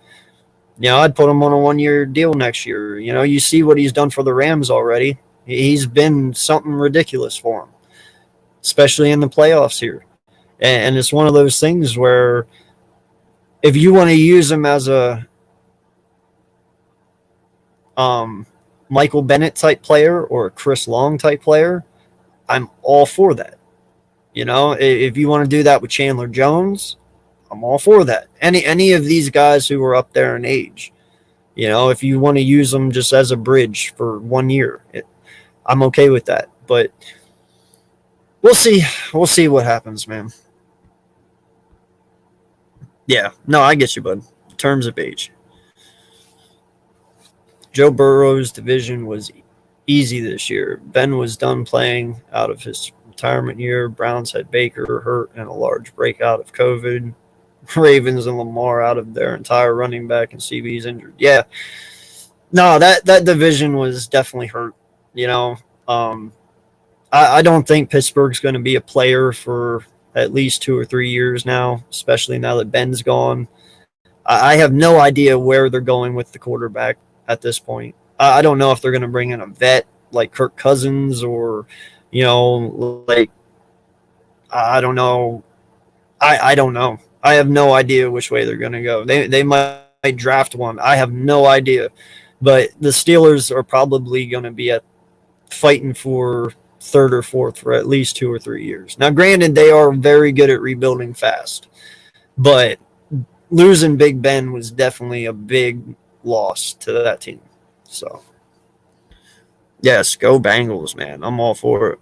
A: You know, I'd put him on a 1-year deal next year. You know, you see what he's done for the Rams already. He's been something ridiculous for him, especially in the playoffs here. And it's one of those things where if you want to use him as a Michael Bennett type player or a Chris Long type player, I'm all for that. You know, if you want to do that with Chandler Jones, I'm all for that. Any of these guys who are up there in age, you know, if you want to use them just as a bridge for 1 year, I'm okay with that. But we'll see. We'll see what happens, man. Yeah, no, I get you, bud. In terms of age. Joe Burrow's division was easy this year. Ben was done playing out of his retirement year. Browns had Baker hurt and a large breakout of COVID. Ravens and Lamar out of their entire running back, and CB's injured. Yeah. No, that division was definitely hurt. You know, I don't think Pittsburgh's going to be a player for at least 2 or 3 years now, especially now that Ben's gone. I have no idea where they're going with the quarterback at this point. I don't know if they're going to bring in a vet like Kirk Cousins or, like, I don't know. I don't know. I have no idea which way they're going to go. They might draft one. I have no idea. But the Steelers are probably going to be fighting for third or fourth for at least 2 or 3 years. Now, granted, they are very good at rebuilding fast. But losing Big Ben was definitely a big loss to that team. So, yes, go Bengals, man. I'm all for it.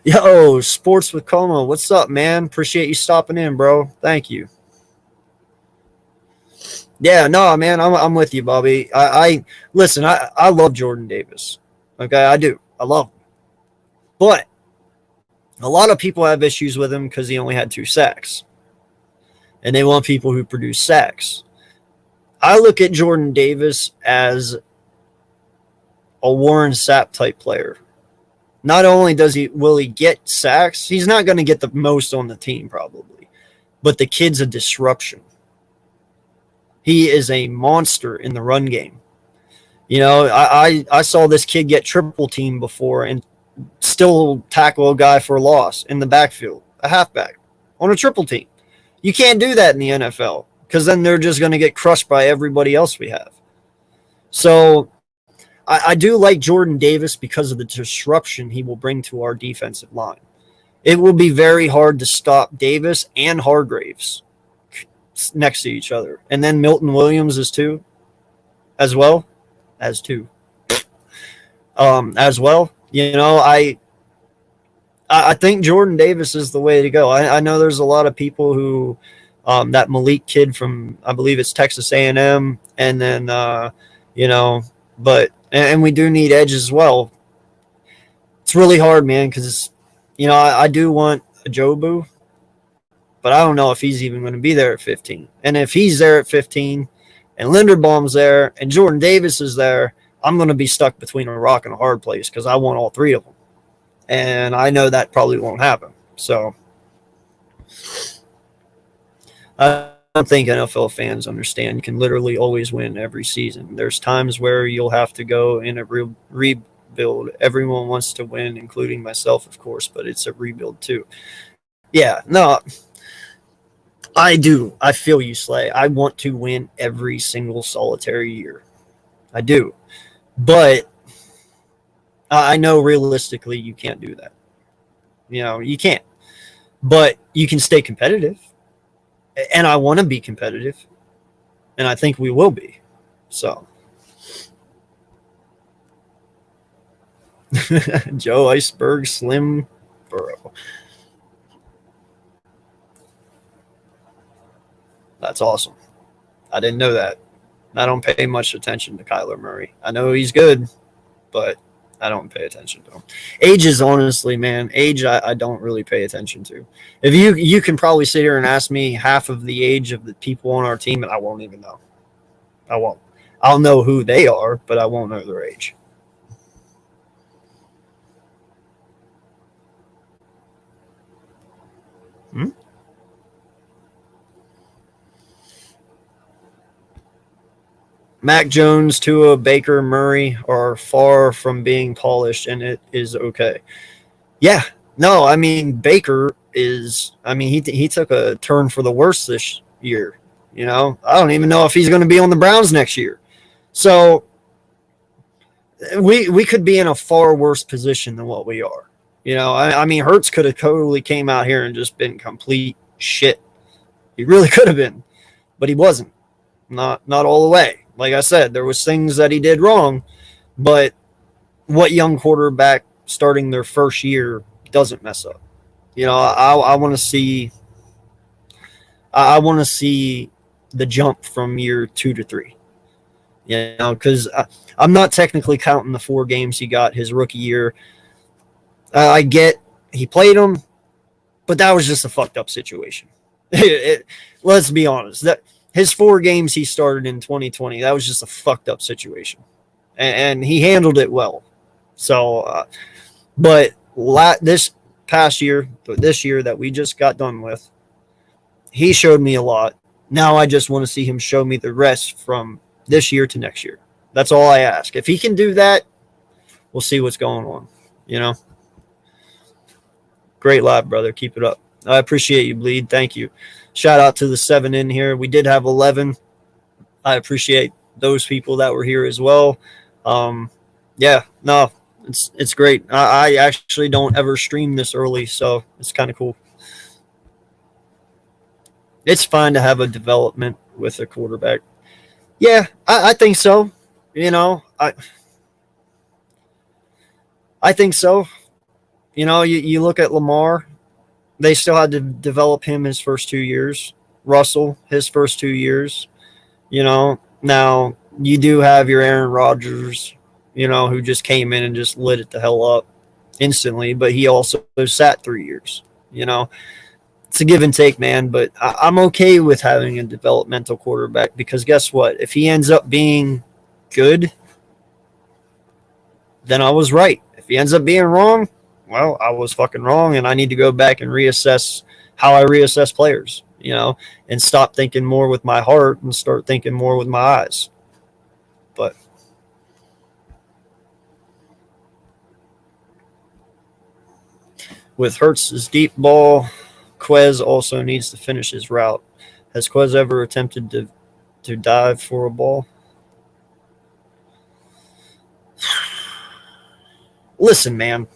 A: Yo, Sports with Como, what's up, man? Appreciate you stopping in, bro. Thank you. Yeah, no, man, I'm with you, Bobby. Listen, I love Jordan Davis. Okay, I do. I love him. But a lot of people have issues with him because he only had 2 sacks. And they want people who produce sacks. I look at Jordan Davis as a Warren Sapp type player. Not only will he get sacks, he's not going to get the most on the team probably, but the kid's a disruption. He is a monster in the run game. I saw this kid get triple teamed before and still tackle a guy for a loss in the backfield, a halfback, on a triple team. You can't do that in the NFL because then they're just going to get crushed by everybody else we have. So I do like Jordan Davis because of the disruption he will bring to our defensive line. It will be very hard to stop Davis and Hargraves next to each other. And then Milton Williams is two as well. As well. I think Jordan Davis is the way to go. I know there's a lot of people who that Malik kid from, I believe it's Texas A&M, and then but and we do need edge as well. It's really hard, man, because I do want a Jobu, but I don't know if he's even going to be there at 15. And if he's there at 15 and Linderbaum's there and Jordan Davis is there, I'm going to be stuck between a rock and a hard place because I want all 3 of them. And I know that probably won't happen. So I don't think NFL fans understand you can literally always win every season. There's times where you'll have to go in a rebuild. Everyone wants to win, including myself, of course, but it's a rebuild too. Yeah, no, I do. I feel you, Slay. I want to win every single solitary year. I do. But I know realistically you can't do that. You can't. But you can stay competitive. And I want to be competitive. And I think we will be. So. Joe Iceberg, Slim Burrow. That's awesome. I didn't know that. I don't pay much attention to Kyler Murray. I know he's good, but I don't pay attention to him. Age is honestly, man, I don't really pay attention to. If you can probably sit here and ask me half of the age of the people on our team, and I won't even know. I won't. I'll know who they are, but I won't know their age. Mac Jones, Tua, Baker, Murray are far from being polished, and it is okay. Yeah, no, I mean, Baker is, he took a turn for the worse this year. I don't even know if he's going to be on the Browns next year. So we could be in a far worse position than what we are. Hurts could have totally came out here and just been complete shit. He really could have been, but he wasn't. Not all the way. Like I said, there was things that he did wrong, but what young quarterback starting their first year doesn't mess up? I want to see. I want to see the jump from year 2 to 3. Because I'm not technically counting the 4 games he got his rookie year. I get he played them, but that was just a fucked up situation. Let's be honest. That his 4 games he started in 2020, that was just a fucked up situation. And he handled it well. So, but this past year, this year that we just got done with, he showed me a lot. Now I just want to see him show me the rest from this year to next year. That's all I ask. If he can do that, we'll see what's going on, you know? Great live, brother. Keep it up. I appreciate you, Bleed. Thank you. Shout out to the 7 in here. We did have 11. I appreciate those people that were here as well. Yeah, no, it's great. I actually don't ever stream this early, so it's kind of cool. It's fine to have a development with a quarterback. Yeah, I think so. You know, I think so. You know, you look at Lamar, they still had to develop him his first 2 years. Russell, his first 2 years. You know, now you do have your Aaron Rodgers, you know, who just came in and just lit it the hell up instantly, but he also sat 3 years. You know, it's a give and take, man, but I'm okay with having a developmental quarterback because guess what? If he ends up being good, then I was right. If he ends up being wrong, well, I was fucking wrong, and I need to go back and reassess how I reassess players, you know, and stop thinking more with my heart and start thinking more with my eyes. But with Hurts' deep ball, Quez also needs to finish his route. Has Quez ever attempted to dive for a ball? Listen, man.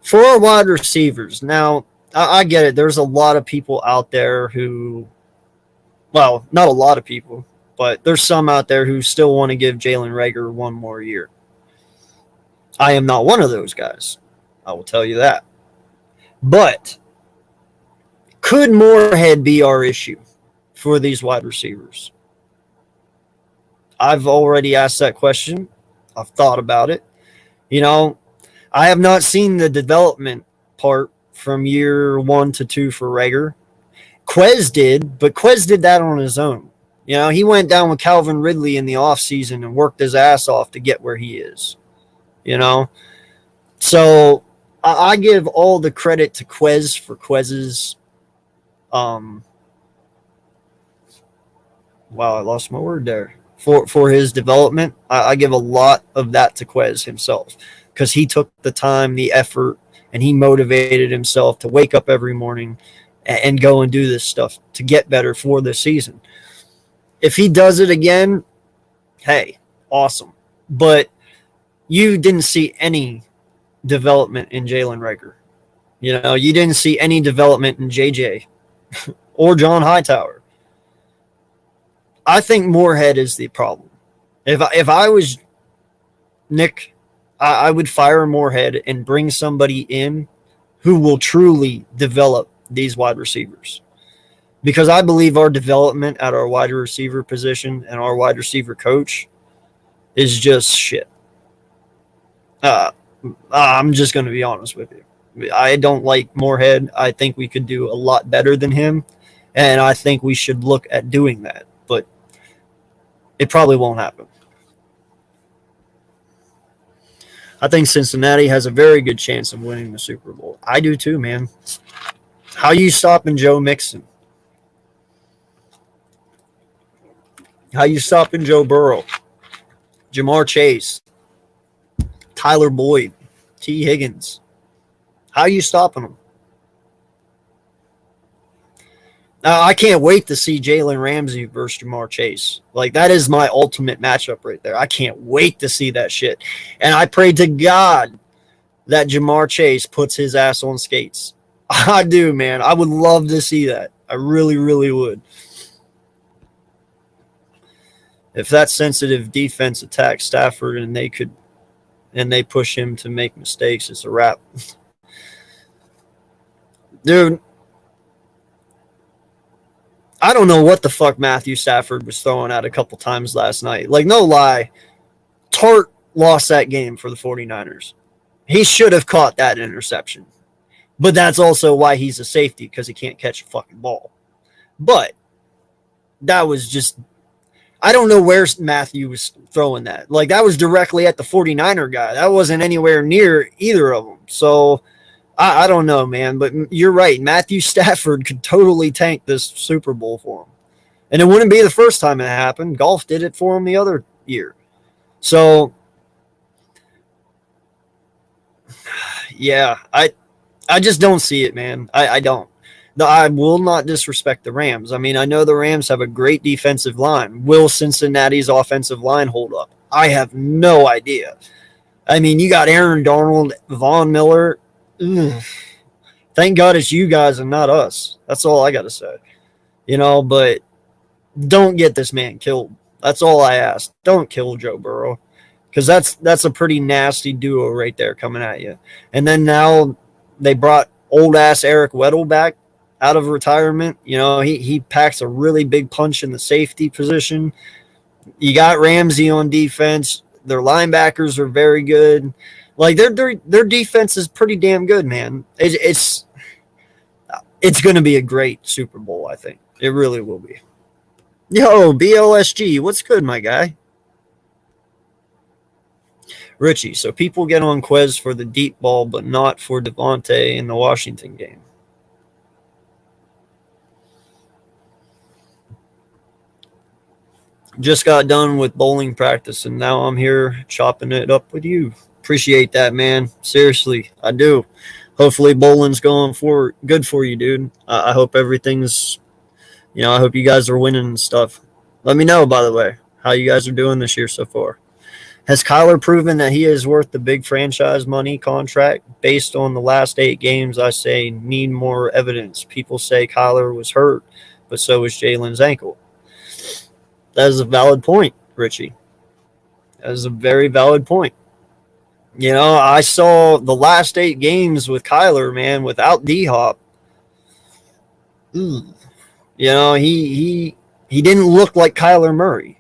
A: For our wide receivers, now, I get it. There's a lot of people out there who, well, not a lot of people, but there's some out there who still want to give Jalen Reagor one more year. I am not one of those guys. I will tell you that. But could Moorhead be our issue for these wide receivers? I've already asked that question. I've thought about it. You know, I have not seen the development part from year 1 to 2 for Reagor. Quez did, but Quez did that on his own. You know, he went down with Calvin Ridley in the offseason and worked his ass off to get where he is. You know? So I give all the credit to Quez for Quez's wow, I lost my word there. For his development, I give a lot of that to Quez himself because he took the time, the effort, and he motivated himself to wake up every morning and go and do this stuff to get better for this season. If he does it again, hey, awesome. But you didn't see any development in Jalen Reagor. You know, you didn't see any development in JJ or John Hightower. I think Moorhead is the problem. If I was Nick, I would fire Moorhead and bring somebody in who will truly develop these wide receivers. Because I believe our development at our wide receiver position and our wide receiver coach is just shit. I'm just going to be honest with you. I don't like Moorhead. I think we could do a lot better than him, and I think we should look at doing that. But it probably won't happen. I think Cincinnati has a very good chance of winning the Super Bowl. I do too, man. How you stopping Joe Mixon? How you stopping Joe Burrow? Jamar Chase? Tyler Boyd? T. Higgins? How you stopping them? I can't wait to see Jalen Ramsey versus Jamar Chase. Like, that is my ultimate matchup right there. I can't wait to see that shit. And I pray to God that Jamar Chase puts his ass on skates. I do, man. I would love to see that. I really, really would. If that sensitive defense attacks Stafford and they push him to make mistakes, it's a wrap. Dude, I don't know what the fuck Matthew Stafford was throwing at a couple times last night. Like, no lie, Tart lost that game for the 49ers. He should have caught that interception. But that's also why he's a safety, because he can't catch a fucking ball. But that was just, I don't know where Matthew was throwing that. Like, that was directly at the 49er guy. That wasn't anywhere near either of them. So I don't know, man, but you're right. Matthew Stafford could totally tank this Super Bowl for him. And it wouldn't be the first time it happened. Golf did it for him the other year. So, yeah, I just don't see it, man. I don't. No, I will not disrespect the Rams. I mean, I know the Rams have a great defensive line. Will Cincinnati's offensive line hold up? I have no idea. I mean, you got Aaron Donald, Von Miller. Ugh. Thank God it's you guys and not us. That's all I got to say. But don't get this man killed. That's all I ask. Don't kill Joe Burrow, because that's a pretty nasty duo right there coming at you. And then now they brought old ass Eric Weddle back out of retirement. He packs a really big punch in the safety position. You got Ramsey on defense. Their linebackers are very good. Like their defense is pretty damn good, man. It's going to be a great Super Bowl, I think. It really will be. Yo, BLSG, what's good, my guy? Richie, so people get on Quez for the deep ball, but not for Devontae in the Washington game. Just got done with bowling practice, and now I'm here chopping it up with you. Appreciate that, man. Seriously, I do. Hopefully bowling's going for good for you, dude. I hope everything's, I hope you guys are winning and stuff. Let me know, by the way, how you guys are doing this year so far. Has Kyler proven that he is worth the big franchise money contract? Based on the last 8 games, I say need more evidence. People say Kyler was hurt, but so was Jalen's ankle. That is a valid point, Richie. That is a very valid point. I saw the last 8 games with Kyler, man, without D-Hop. He didn't look like Kyler Murray.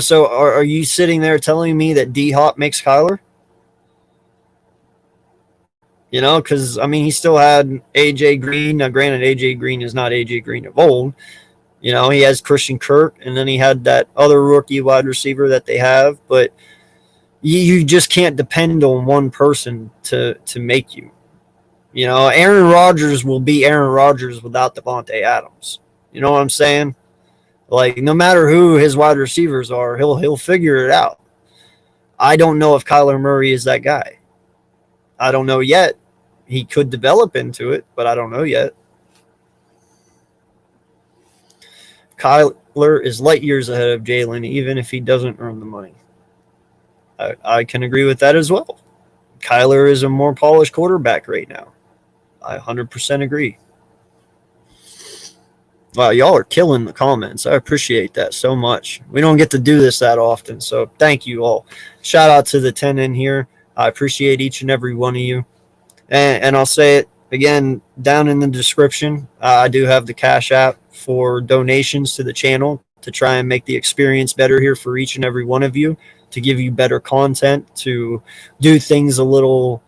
A: So are you sitting there telling me that D-Hop makes Kyler? Because, he still had A.J. Green. Now, granted, A.J. Green is not A.J. Green of old. He has Christian Kirk, and then he had that other rookie wide receiver that they have. But you just can't depend on one person to make you. Aaron Rodgers will be Aaron Rodgers without Devontae Adams. You know what I'm saying? Like, no matter who his wide receivers are, he'll figure it out. I don't know if Kyler Murray is that guy. I don't know yet. He could develop into it, but I don't know yet. Kyler is light years ahead of Jalen, even if he doesn't earn the money. I can agree with that as well. Kyler is a more polished quarterback right now. I 100% agree. Wow, y'all are killing the comments. I appreciate that so much. We don't get to do this that often, so thank you all. Shout out to the 10 in here. I appreciate each and every one of you. And I'll say it again down in the description. I do have the Cash App for donations to the channel to try and make the experience better here for each and every one of you, to give you better content, to do things a little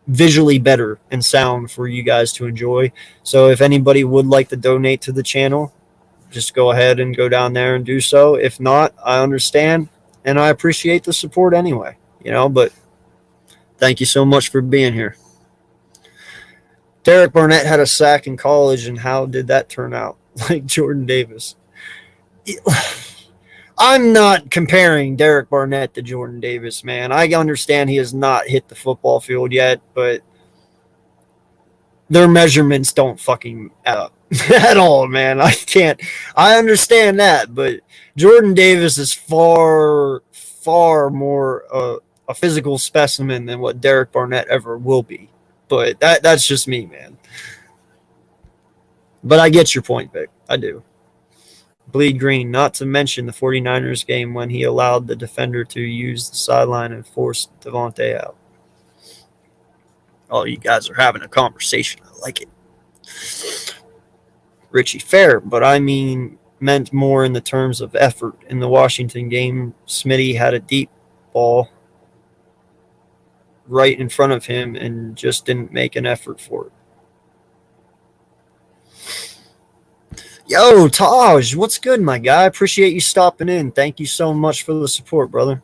A: visually better and sound for you guys to enjoy. So if anybody would like to donate to the channel, just go ahead and go down there and do so. If not, I understand, and I appreciate the support anyway, but thank you so much for being here. Derek Barnett had a sack in college, and how did that turn out? Like Jordan Davis. I'm not comparing Derek Barnett to Jordan Davis, man. I understand he has not hit the football field yet, but their measurements don't fucking add up at all, man. I understand that, but Jordan Davis is far, far more a physical specimen than what Derek Barnett ever will be. But that's just me, man. But I get your point, Vic. I do. Bleed green, not to mention the 49ers game when he allowed the defender to use the sideline and forced Devontae out. Oh, you guys are having a conversation. I like it. Richie, fair, but I meant more in the terms of effort. In the Washington game, Smitty had a deep ball right in front of him and just didn't make an effort for it. Yo, Taj, what's good, my guy? Appreciate you stopping in. Thank you so much for the support, brother.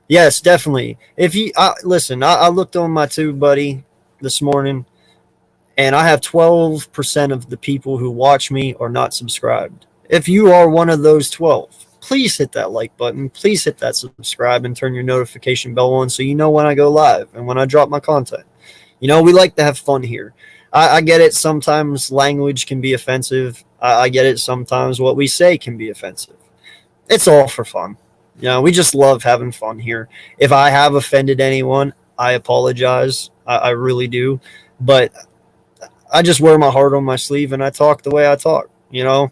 A: Yes, definitely. If you listen, I looked on my tube, buddy, this morning, and I have 12% of the people who watch me are not subscribed. If you are one of those 12, please hit that like button. Please hit that subscribe and turn your notification bell on so you know when I go live and when I drop my content. You know, we like to have fun here. I get it. Sometimes language can be offensive. I get it. Sometimes what we say can be offensive. It's all for fun. You know, we just love having fun here. If I have offended anyone, I apologize. I really do. But I just wear my heart on my sleeve and I talk the way I talk. You know,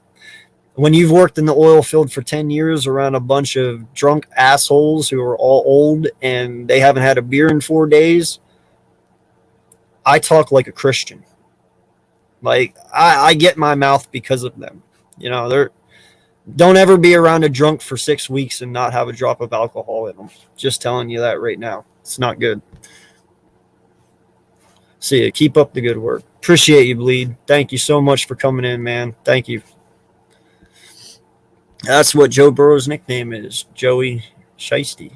A: when you've worked in the oil field for 10 years around a bunch of drunk assholes who are all old and they haven't had a beer in 4 days, I talk like a Christian. Like, I get my mouth because of them. You know, don't ever be around a drunk for 6 weeks and not have a drop of alcohol in them. Just telling you that right now. It's not good. See ya. Keep up the good work. Appreciate you, Bleed. Thank you so much for coming in, man. Thank you. That's what Joe Burrow's nickname is. Joey Shiesty.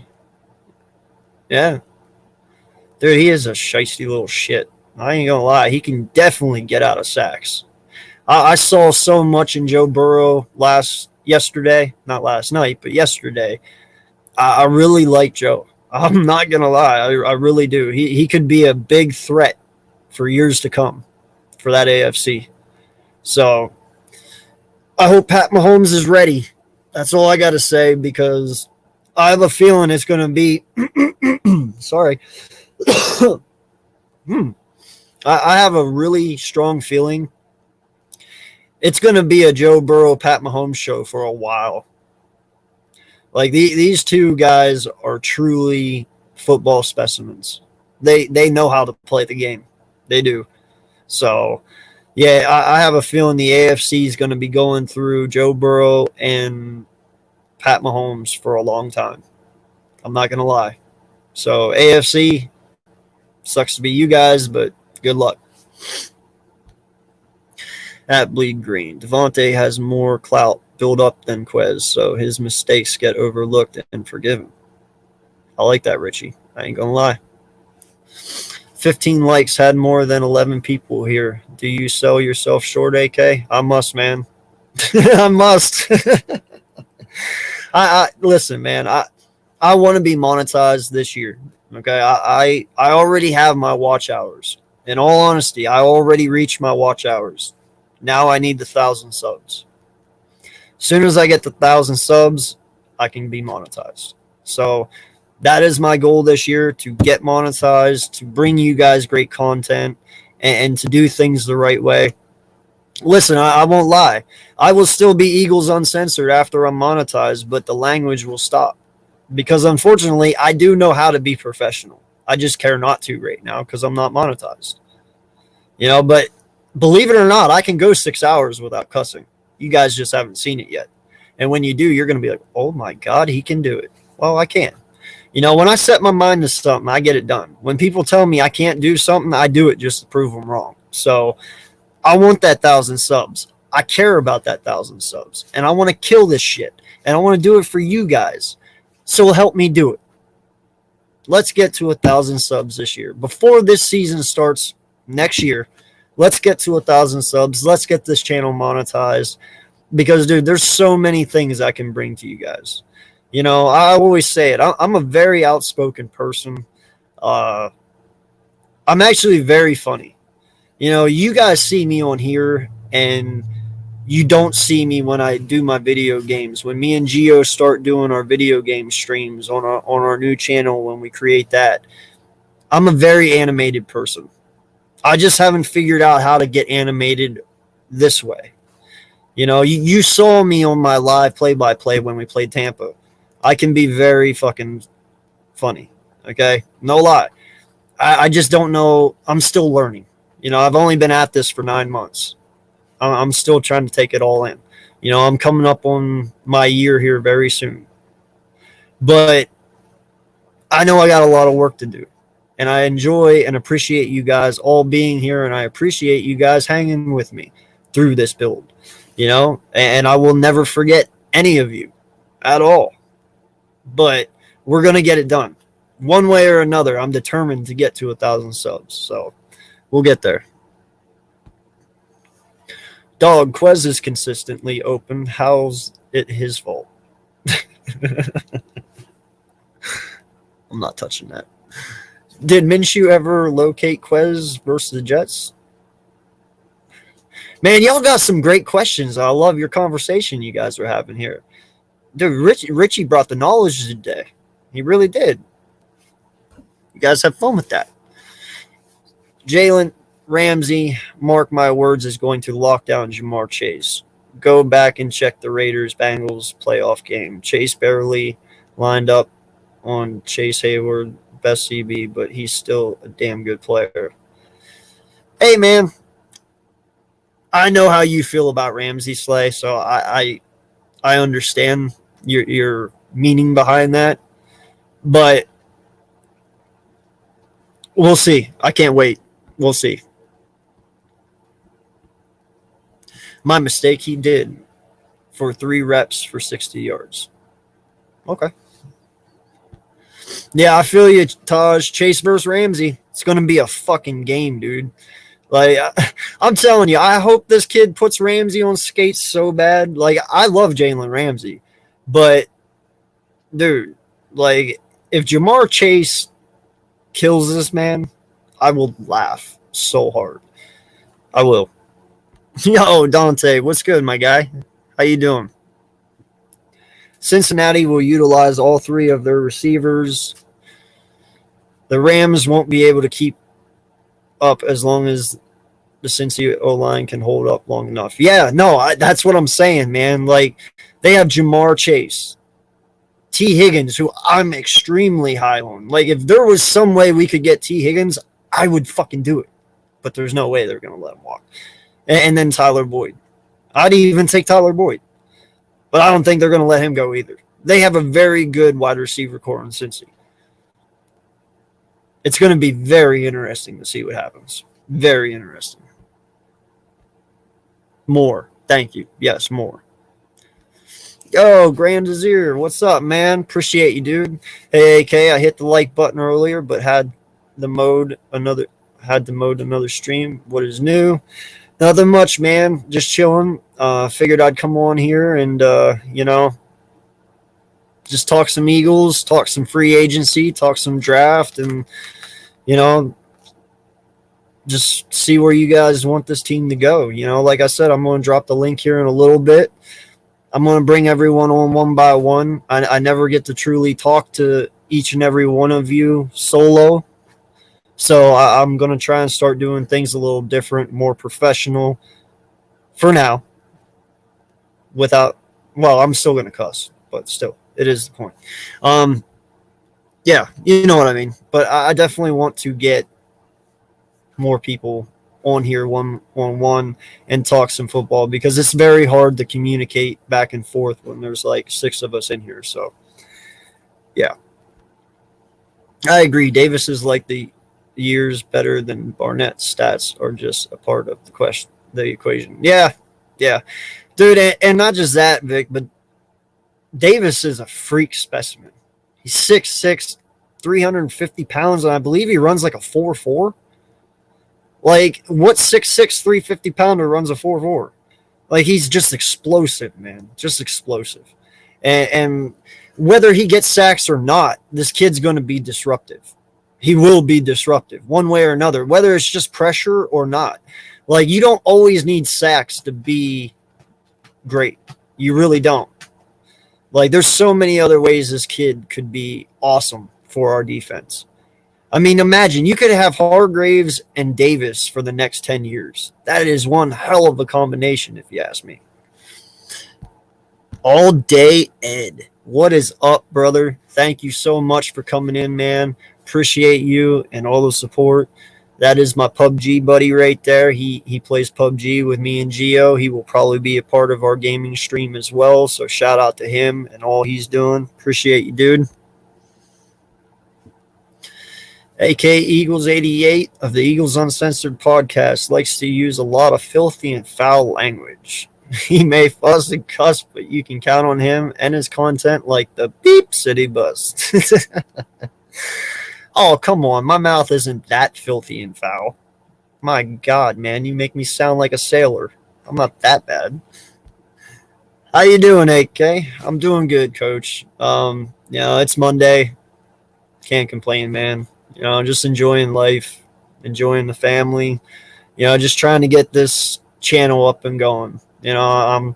A: Yeah. Dude, he is a shiesty little shit. I ain't gonna lie. He can definitely get out of sacks. I saw so much in Joe Burrow yesterday. Not last night, but yesterday. I really like Joe. I'm not gonna lie. I really do. He could be a big threat for years to come for that AFC. So I hope Pat Mahomes is ready. That's all I got to say, because I have a feeling it's going to be sorry. I have a really strong feeling it's going to be a Joe Burrow, Pat Mahomes show for a while. Like, these two guys are truly football specimens. They know how to play the game. They do. So, yeah, I have a feeling the AFC is going to be going through Joe Burrow and Pat Mahomes for a long time. I'm not going to lie. So, AFC, sucks to be you guys, but good luck. At Bleed Green, Devontae has more clout build up than Quez, so his mistakes get overlooked and forgiven. I like that, Richie. I ain't going to lie. 15 likes, had more than 11 people here. Do you sell yourself short, AK? I must, man. I must. I listen, man. I want to be monetized this year. Okay, I already have my watch hours. In all honesty, I already reached my watch hours. Now I need the 1,000 subs. As soon as I get the 1,000 subs, I can be monetized. So that is my goal this year, to get monetized, to bring you guys great content, and to do things the right way. Listen, I won't lie. I will still be Eagles Uncensored after I'm monetized, but the language will stop. Because unfortunately, I do know how to be professional. I just care not to right now because I'm not monetized. You know, but believe it or not, I can go 6 hours without cussing. You guys just haven't seen it yet. And when you do, you're going to be like, oh my God, he can do it. Well, I can. You know, when I set my mind to something, I get it done. When people tell me I can't do something, I do it just to prove them wrong. So I want that 1,000 subs. I care about that 1,000 subs. And I want to kill this shit. And I want to do it for you guys. So help me do it. Let's get to 1,000 subs this year. Before this season starts next year, let's get to 1,000 subs. Let's get this channel monetized. Because, dude, there's so many things I can bring to you guys. You know, I always say it. I'm a very outspoken person. I'm actually very funny. You know, you guys see me on here, and you don't see me when I do my video games. When me and Gio start doing our video game streams on our new channel, when we create that, I'm a very animated person. I just haven't figured out how to get animated this way. You know, you saw me on my live play-by-play when we played Tampa. I can be very fucking funny, okay? No lie. I just don't know. I'm still learning. You know, I've only been at this for 9 months. I'm still trying to take it all in. You know, I'm coming up on my year here very soon. But I know I got a lot of work to do. And I enjoy and appreciate you guys all being here, and I appreciate you guys hanging with me through this build. You know, and I will never forget any of you at all. But we're going to get it done. One way or another, I'm determined to get to 1,000 subs. So we'll get there. Dog, Quez is consistently open. How's it his fault? I'm not touching that. Did Minshew ever locate Quez versus the Jets? Man, y'all got some great questions. I love your conversation you guys are having here. Dude, Richie brought the knowledge today. He really did. You guys have fun with that. Jalen Ramsey, mark my words, is going to lock down Jamar Chase. Go back and check the Raiders-Bengals playoff game. Chase barely lined up on Chase Hayward, best CB, but he's still a damn good player. Hey, man, I know how you feel about Ramsey, Slay, so I understand your meaning behind that, but we'll see. I can't wait. We'll see. My mistake, he did for 3 reps for 60 yards. Okay. Yeah, I feel you, Taj. Chase versus Ramsey. It's going to be a fucking game, dude. Like, I'm telling you, I hope this kid puts Ramsey on skates so bad. Like, I love Jalen Ramsey. But, dude, like, if Jamar Chase kills this man, I will laugh so hard. I will. Yo, Dante, what's good, my guy? How you doing? Cincinnati will utilize all 3 of their receivers. The Rams won't be able to keep up as long as the Cincy O-line can hold up long enough. Yeah, no, that's what I'm saying, man. Like, they have Jamar Chase, T. Higgins, who I'm extremely high on. Like, if there was some way we could get T. Higgins, I would fucking do it. But there's no way they're going to let him walk. And then Tyler Boyd. I'd even take Tyler Boyd. But I don't think they're going to let him go either. They have a very good wide receiver core in Cincy. It's going to be very interesting to see what happens. Very interesting. More. Thank you. Yes, more. Yo, Grand Azir, what's up, man? Appreciate you, dude. Hey, AK, I hit the like button earlier, but had to mode another stream. What is new? Nothing much, man. Just chilling. Figured I'd come on here and just talk some Eagles, talk some free agency, talk some draft, and just see where you guys want this team to go. Like I said, I'm going to drop the link here in a little bit. I'm going to bring everyone on one by one. I never get to truly talk to each and every one of you solo. So I'm going to try and start doing things a little different, more professional for now. I'm still going to cuss, but still, it is the point. Yeah, you know what I mean. But I definitely want to get more people on here one-on-one and talk some football because it's very hard to communicate back and forth when there's like 6 of us in here. So, yeah. I agree. Davis is like the years better than Barnett. Stats are just a part of the equation. Yeah, dude, and not just that, Vic, but Davis is a freak specimen. He's 6'6", 350 pounds, and I believe he runs like a 4.4. Like, what 6'6", 350 pounder runs a 4.4? Like, he's just explosive, man. Just explosive. And whether he gets sacks or not, this kid's going to be disruptive. He will be disruptive one way or another, whether it's just pressure or not. Like, you don't always need sacks to be great. You really don't. Like, there's so many other ways this kid could be awesome for our defense. I mean, imagine you could have Hargraves and Davis for the next 10 years. That is one hell of a combination, if you ask me. All day, Ed. What is up, brother? Thank you so much for coming in, man. Appreciate you and all the support. That is my PUBG buddy right there. He plays PUBG with me and Gio. He will probably be a part of our gaming stream as well. So shout out to him and all he's doing. Appreciate you, dude. AK Eagles 88 of the Eagles Uncensored podcast likes to use a lot of filthy and foul language. He may fuss and cuss, but you can count on him and his content like the Beep City Bus. Oh, come on. My mouth isn't that filthy and foul. My God, man, you make me sound like a sailor. I'm not that bad. How you doing, AK? I'm doing good, Coach. It's Monday. Can't complain, man. Just enjoying life, enjoying the family. Just trying to get this channel up and going. I'm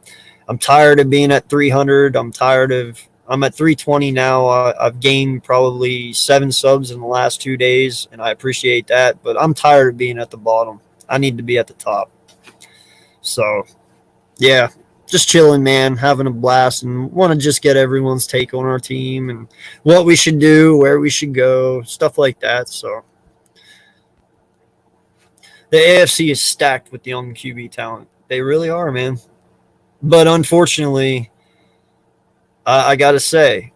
A: tired of being at 300. I'm at 320 now. I've gained probably 7 subs in the last 2 days, and I appreciate that. But I'm tired of being at the bottom. I need to be at the top. So, yeah, just chilling, man, having a blast, and want to just get everyone's take on our team and what we should do, where we should go, stuff like that. So, the AFC is stacked with young QB talent. They really are, man. But unfortunately, I got to say,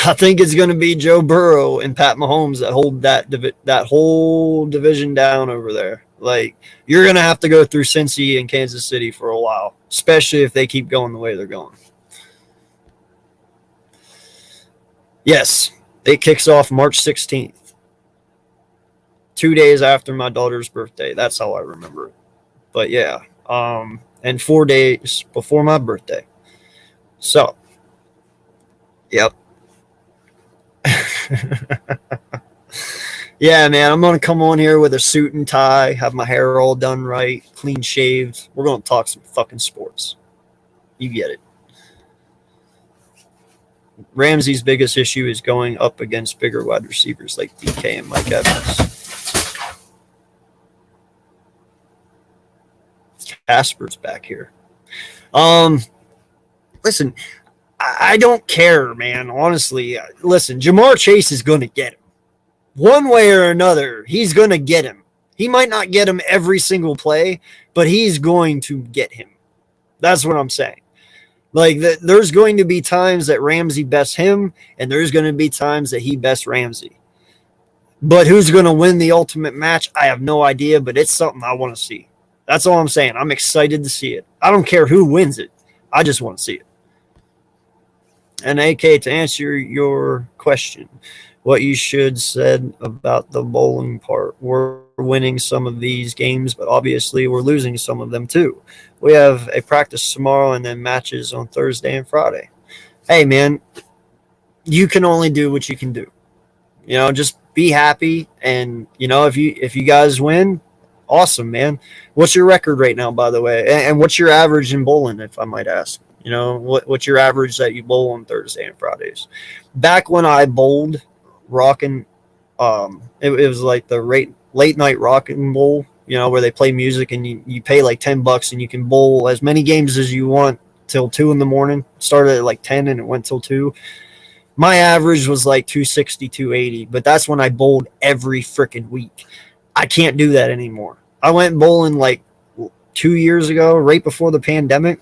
A: I think it's going to be Joe Burrow and Pat Mahomes that hold that whole division down over there. Like, you're going to have to go through Cincy and Kansas City for a while, especially if they keep going the way they're going. Yes, it kicks off March 16th, 2 days after my daughter's birthday. That's how I remember it. But, yeah, and 4 days before my birthday. So, yep. Yeah, man, I'm going to come on here with a suit and tie, have my hair all done right, clean shaved. We're going to talk some fucking sports. You get it. Ramsey's biggest issue is going up against bigger wide receivers like DK and Mike Evans. Casper's back here. Listen, I don't care, man, honestly. Listen, Jamar Chase is going to get him. One way or another, he's going to get him. He might not get him every single play, but he's going to get him. That's what I'm saying. Like, there's going to be times that Ramsey bests him, and there's going to be times that he bests Ramsey. But who's going to win the ultimate match, I have no idea, but it's something I want to see. That's all I'm saying. I'm excited to see it. I don't care who wins it. I just want to see it. And AK, to answer your question, what you should said about the bowling part. We're winning some of these games, but obviously we're losing some of them too. We have a practice tomorrow and then matches on Thursday and Friday. Hey, man, you can only do what you can do. Just be happy. And, if you guys win, awesome, man. What's your record right now, by the way? And what's your average in bowling, if I might ask? What's your average that you bowl on Thursday and Fridays? Back when I bowled, rocking, it was like the late night rocking bowl, where they play music and you pay like $10 and you can bowl as many games as you want till 2 a.m. Started at like 10 and it went till 2. My average was like 260, 280, but that's when I bowled every freaking week. I can't do that anymore. I went bowling like 2 years ago, right before the pandemic.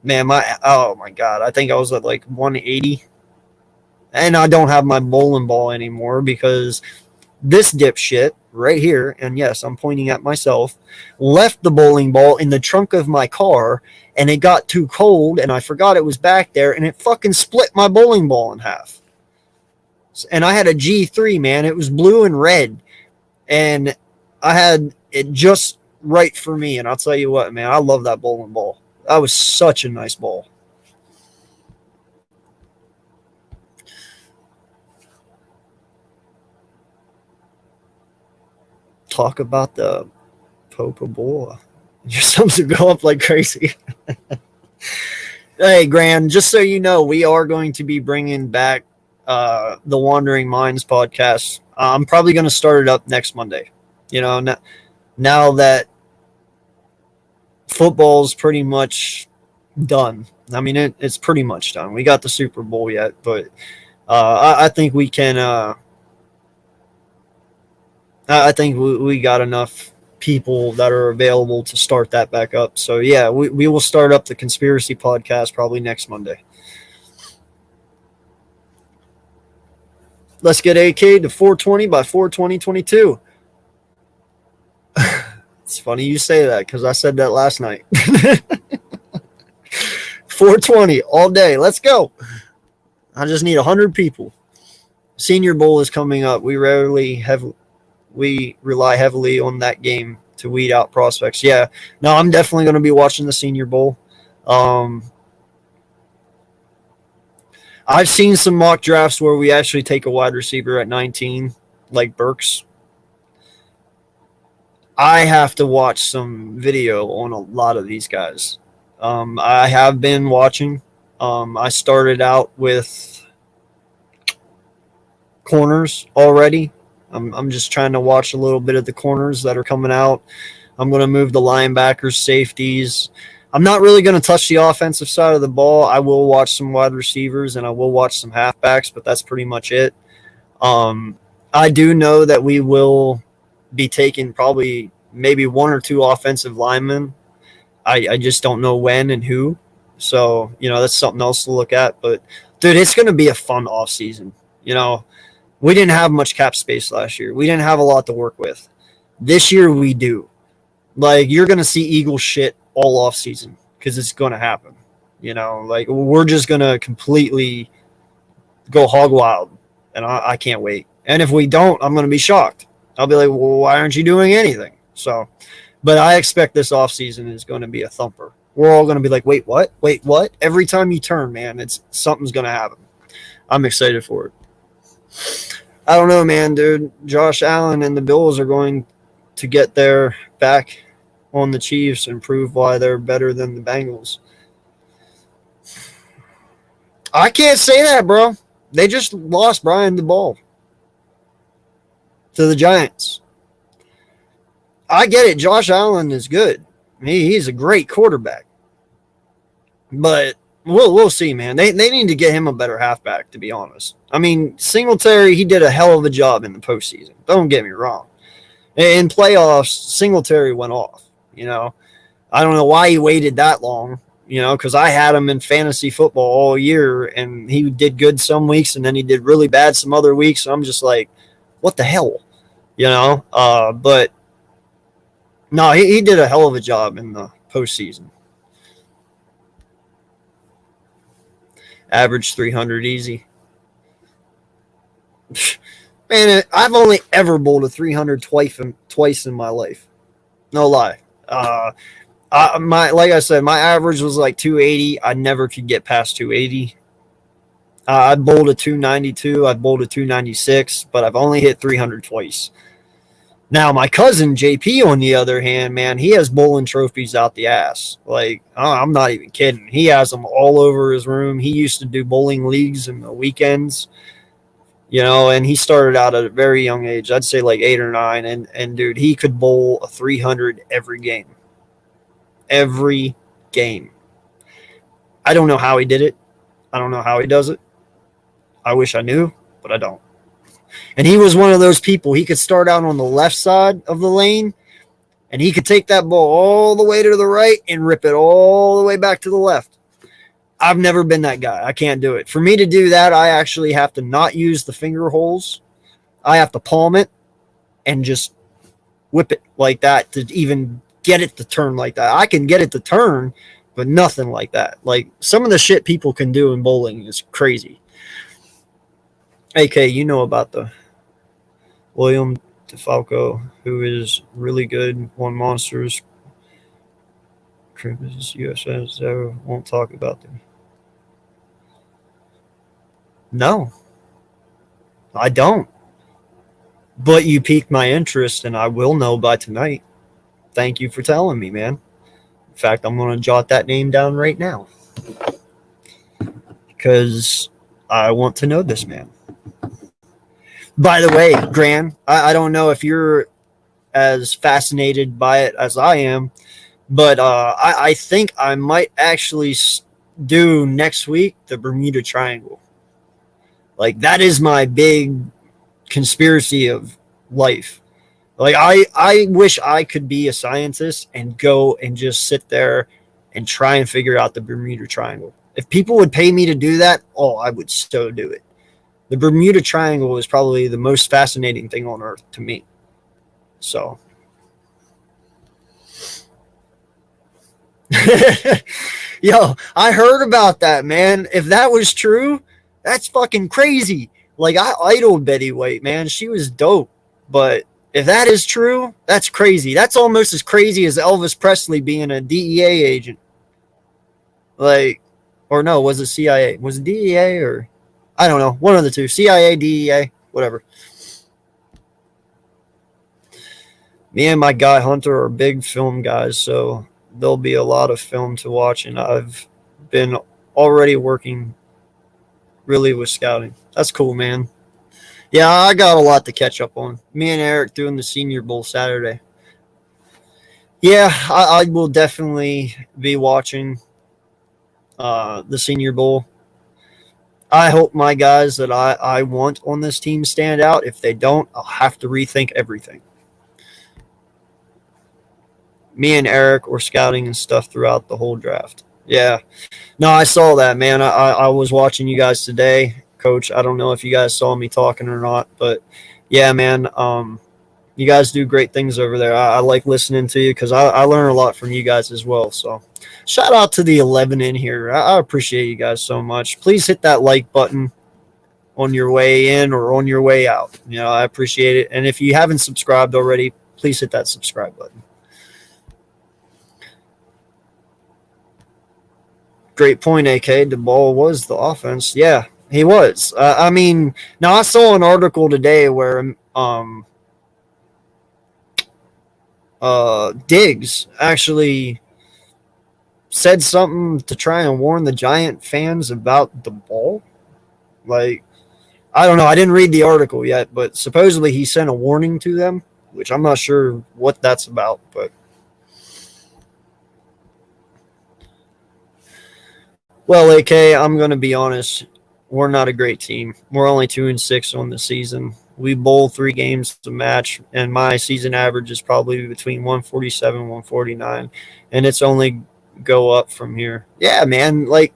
A: Man, oh my God, I think I was at like 180. And I don't have my bowling ball anymore because this dipshit right here, and yes, I'm pointing at myself, left the bowling ball in the trunk of my car, and it got too cold, and I forgot it was back there, and it fucking split my bowling ball in half. And I had a G3, man. It was blue and red, and I had it just right for me, and I'll tell you what, man, I love that bowling ball. That was such a nice ball. Talk about the Popa. Your subs will go up like crazy. Hey, Gran, just so you know, we are going to be bringing back the Wandering Minds podcast. I'm probably going to start it up next Monday. Now that football's pretty much done. I mean, it's pretty much done. We got the Super Bowl yet, but I think we can. I think we got enough people that are available to start that back up. So, yeah, we will start up the Conspiracy podcast probably next Monday. Let's get AK to 420 by 420-22. It's funny you say that because I said that last night. 420 all day. Let's go. I just need 100 people. Senior Bowl is coming up. We rely heavily on that game to weed out prospects. Yeah, no, I'm definitely going to be watching the Senior Bowl. I've seen some mock drafts where we actually take a wide receiver at 19, like Burks. I have to watch some video on a lot of these guys. I have been watching. I started out with corners already. I'm just trying to watch a little bit of the corners that are coming out. I'm going to move the linebackers, safeties. I'm not really going to touch the offensive side of the ball. I will watch some wide receivers and I will watch some halfbacks, but that's pretty much it. I do know that we will be taking probably maybe one or two offensive linemen. I just don't know when and who. So, that's something else to look at. But, dude, it's going to be a fun offseason. We didn't have much cap space last year. We didn't have a lot to work with. This year we do. Like, you're going to see Eagle shit all off season because it's going to happen. Like, we're just going to completely go hog wild, and I can't wait. And if we don't, I'm going to be shocked. I'll be like, well, why aren't you doing anything? So, but I expect this off season is going to be a thumper. We're all going to be like, wait, what? Wait, what? Every time you turn, man, something's going to happen. I'm excited for it. I don't know, man, dude. Josh Allen and the Bills are going to get their back on the Chiefs and prove why they're better than the Bengals. I can't say that, bro. They just lost Brian DeBall to the Giants. I get it. Josh Allen is good. He's a great quarterback. But we'll see, man. They need to get him a better halfback, to be honest. I mean, Singletary, he did a hell of a job in the postseason. Don't get me wrong. In playoffs, Singletary went off. I don't know why he waited that long, because I had him in fantasy football all year, and he did good some weeks, and then he did really bad some other weeks. So I'm just like, what the hell? But no, he did a hell of a job in the postseason. Average 300 easy. Man, I've only ever bowled a 300 twice in my life. No lie. Like I said, my average was like 280. I never could get past 280. I bowled a 292. I bowled a 296, but I've only hit 300 twice. Now, my cousin JP, on the other hand, man, he has bowling trophies out the ass. Like, I'm not even kidding. He has them all over his room. He used to do bowling leagues in the weekends, and he started out at a very young age. I'd say like 8 or 9. And dude, he could bowl a 300 every game. Every game. I don't know how he did it. I don't know how he does it. I wish I knew, but I don't. And he was one of those people. He could start out on the left side of the lane, and he could take that ball all the way to the right and rip it all the way back to the left. I've never been that guy. I can't do it. For me to do that, I actually have to not use the finger holes. I have to palm it and just whip it like that to even get it to turn like that. I can get it to turn, but nothing like that. Like, some of the shit people can do in bowling is crazy. AK, about the William DeFalco, who is really good, won Monsters, USS, so won't talk about them. No, I don't. But you piqued my interest, and I will know by tonight. Thank you for telling me, man. In fact, I'm going to jot that name down right now because I want to know this man. By the way, Gran, I don't know if you're as fascinated by it as I am, but I think I might actually do next week the Bermuda Triangle. Like, that is my big conspiracy of life. Like, I wish I could be a scientist and go and just sit there and try and figure out the Bermuda Triangle. If people would pay me to do that, I would so do it. The Bermuda Triangle is probably the most fascinating thing on earth to me. So. Yo, I heard about that, man. If that was true, that's fucking crazy. Like, I idoled Betty White, man. She was dope. But if that is true, that's crazy. That's almost as crazy as Elvis Presley being a DEA agent. Like, or no, was it CIA? Was it DEA or I don't know, one of the two, CIA, DEA, whatever. Me and my guy Hunter are big film guys, so there'll be a lot of film to watch, and I've been already working really with scouting. That's cool, man. Yeah, I got a lot to catch up on. Me and Eric doing the Senior Bowl Saturday. Yeah, I will definitely be watching the Senior Bowl. I hope my guys that I want on this team stand out. If they don't, I'll have to rethink everything. Me and Eric were scouting and stuff throughout the whole draft. Yeah. No, I saw that, man. I was watching you guys today, Coach. I don't know if you guys saw me talking or not, but yeah, man. You guys do great things over there. I like listening to you because I learn a lot from you guys as well. So shout out to the 11 in here. I appreciate you guys so much. Please hit that like button on your way in or on your way out. You know, I appreciate it. And if you haven't subscribed already, please hit that subscribe button. Great point, AK. The ball was the offense. Yeah, he was. I mean, now I saw an article today where Diggs actually said something to try and warn the Giant fans about the ball. Like, I don't know. I didn't read the article yet, but supposedly he sent a warning to them, which I'm not sure what that's about, but. Well, AK, I'm going to be honest. We're not a great team. We're only 2-6 on the season. We bowl 3 games a match, and my season average is probably between 147 and 149, and it's only go up from here. Yeah, man. Like,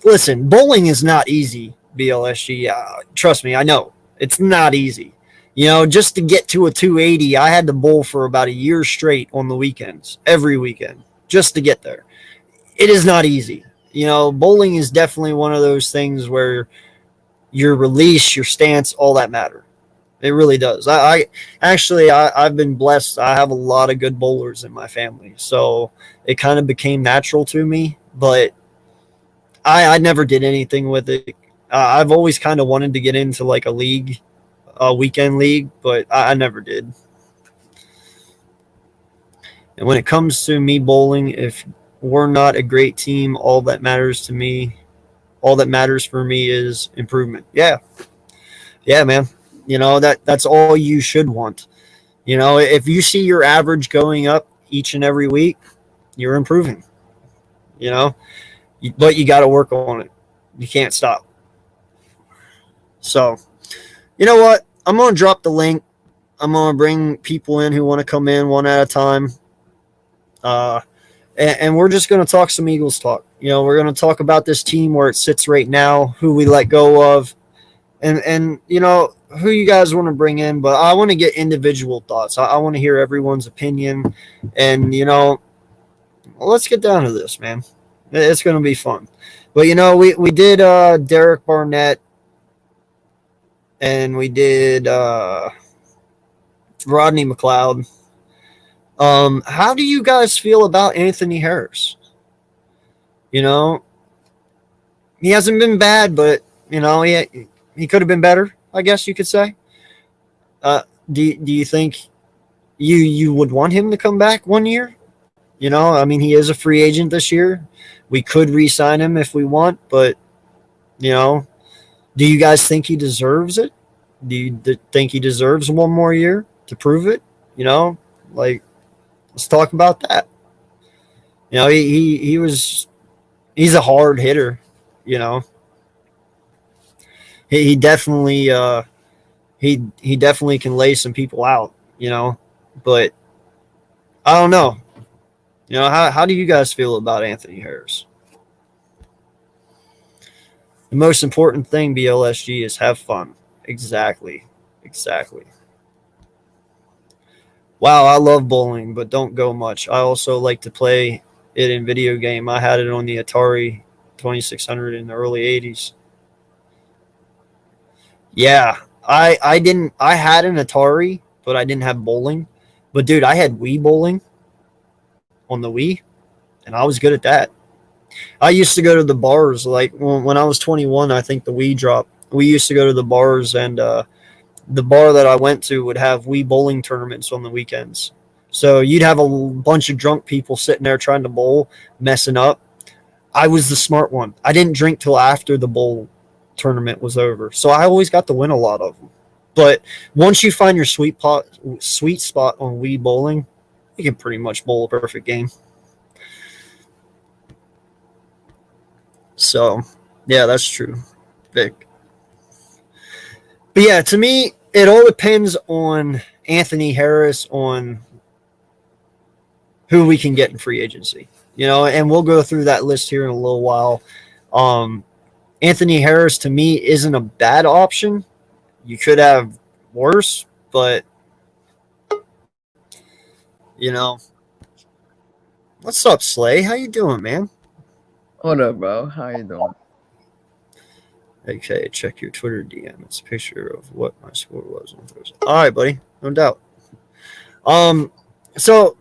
A: listen, bowling is not easy, BLSG. Trust me, I know. It's not easy. You know, just to get to a 280, I had to bowl for about a year straight on the weekends, every weekend, just to get there. It is not easy. You know, bowling is definitely one of those things where your release, your stance, all that matter. It really does. I've been blessed. I have a lot of good bowlers in my family, so it kind of became natural to me. But I never did anything with it. I've always kind of wanted to get into like a league, a weekend league, but I never did. And when it comes to me bowling, if we're not a great team, all that matters for me is improvement. Yeah, man. You know, that's all you should want. You know, if you see your average going up each and every week, you're improving. You know, but you got to work on it. You can't stop. So, you know what? I'm going to drop the link. I'm going to bring people in who want to come in one at a time. And we're just going to talk some Eagles talk. You know, we're going to talk about this team where it sits right now, who we let go of, and you know, who you guys want to bring in. But I want to get individual thoughts. I want to hear everyone's opinion. And, you know, let's get down to this, man. It's going to be fun. But, you know, we did Derek Barnett, and we did Rodney Macleod. How do you guys feel about Anthony Harris? You know, he hasn't been bad, but you know he could have been better, I guess you could say. Do you think you would want him to come back 1 year? You know, I mean, he is a free agent this year. We could re-sign him if we want, but you know, do you guys think he deserves it? Do you think he deserves 1 more year to prove it? You know, like. Let's talk about that. You know, he's a hard hitter. You know, he definitely he definitely can lay some people out. You know, but I don't know. You know, how do you guys feel about Anthony Harris? The most important thing, BLSG, is have fun. Exactly. Wow, I love bowling, but don't go much. I also like to play it in video game. I had it on the Atari 2600 in the early 80s. Yeah, I had an Atari, but I didn't have bowling. But dude, I had Wii bowling on the Wii, and I was good at that. I used to go to the bars like when I was 21. I think the Wii dropped. We used to go to the bars, and the bar that I went to would have Wii bowling tournaments on the weekends. So you'd have a bunch of drunk people sitting there trying to bowl, messing up. I was the smart one. I didn't drink till after the bowl tournament was over, so I always got to win a lot of them. But once you find your sweet spot on Wii bowling, you can pretty much bowl a perfect game. So, yeah, that's true, Vic. But yeah, to me, it all depends on Anthony Harris, on who we can get in free agency. And we'll go through that list here in a little while. Anthony Harris, to me, isn't a bad option. You could have worse, but, what's up, Slay? How you doing, man?
B: What up, bro? How you doing?
A: Okay, check your Twitter DM. It's a picture of what my score was on Thursday. All right, buddy. No doubt. So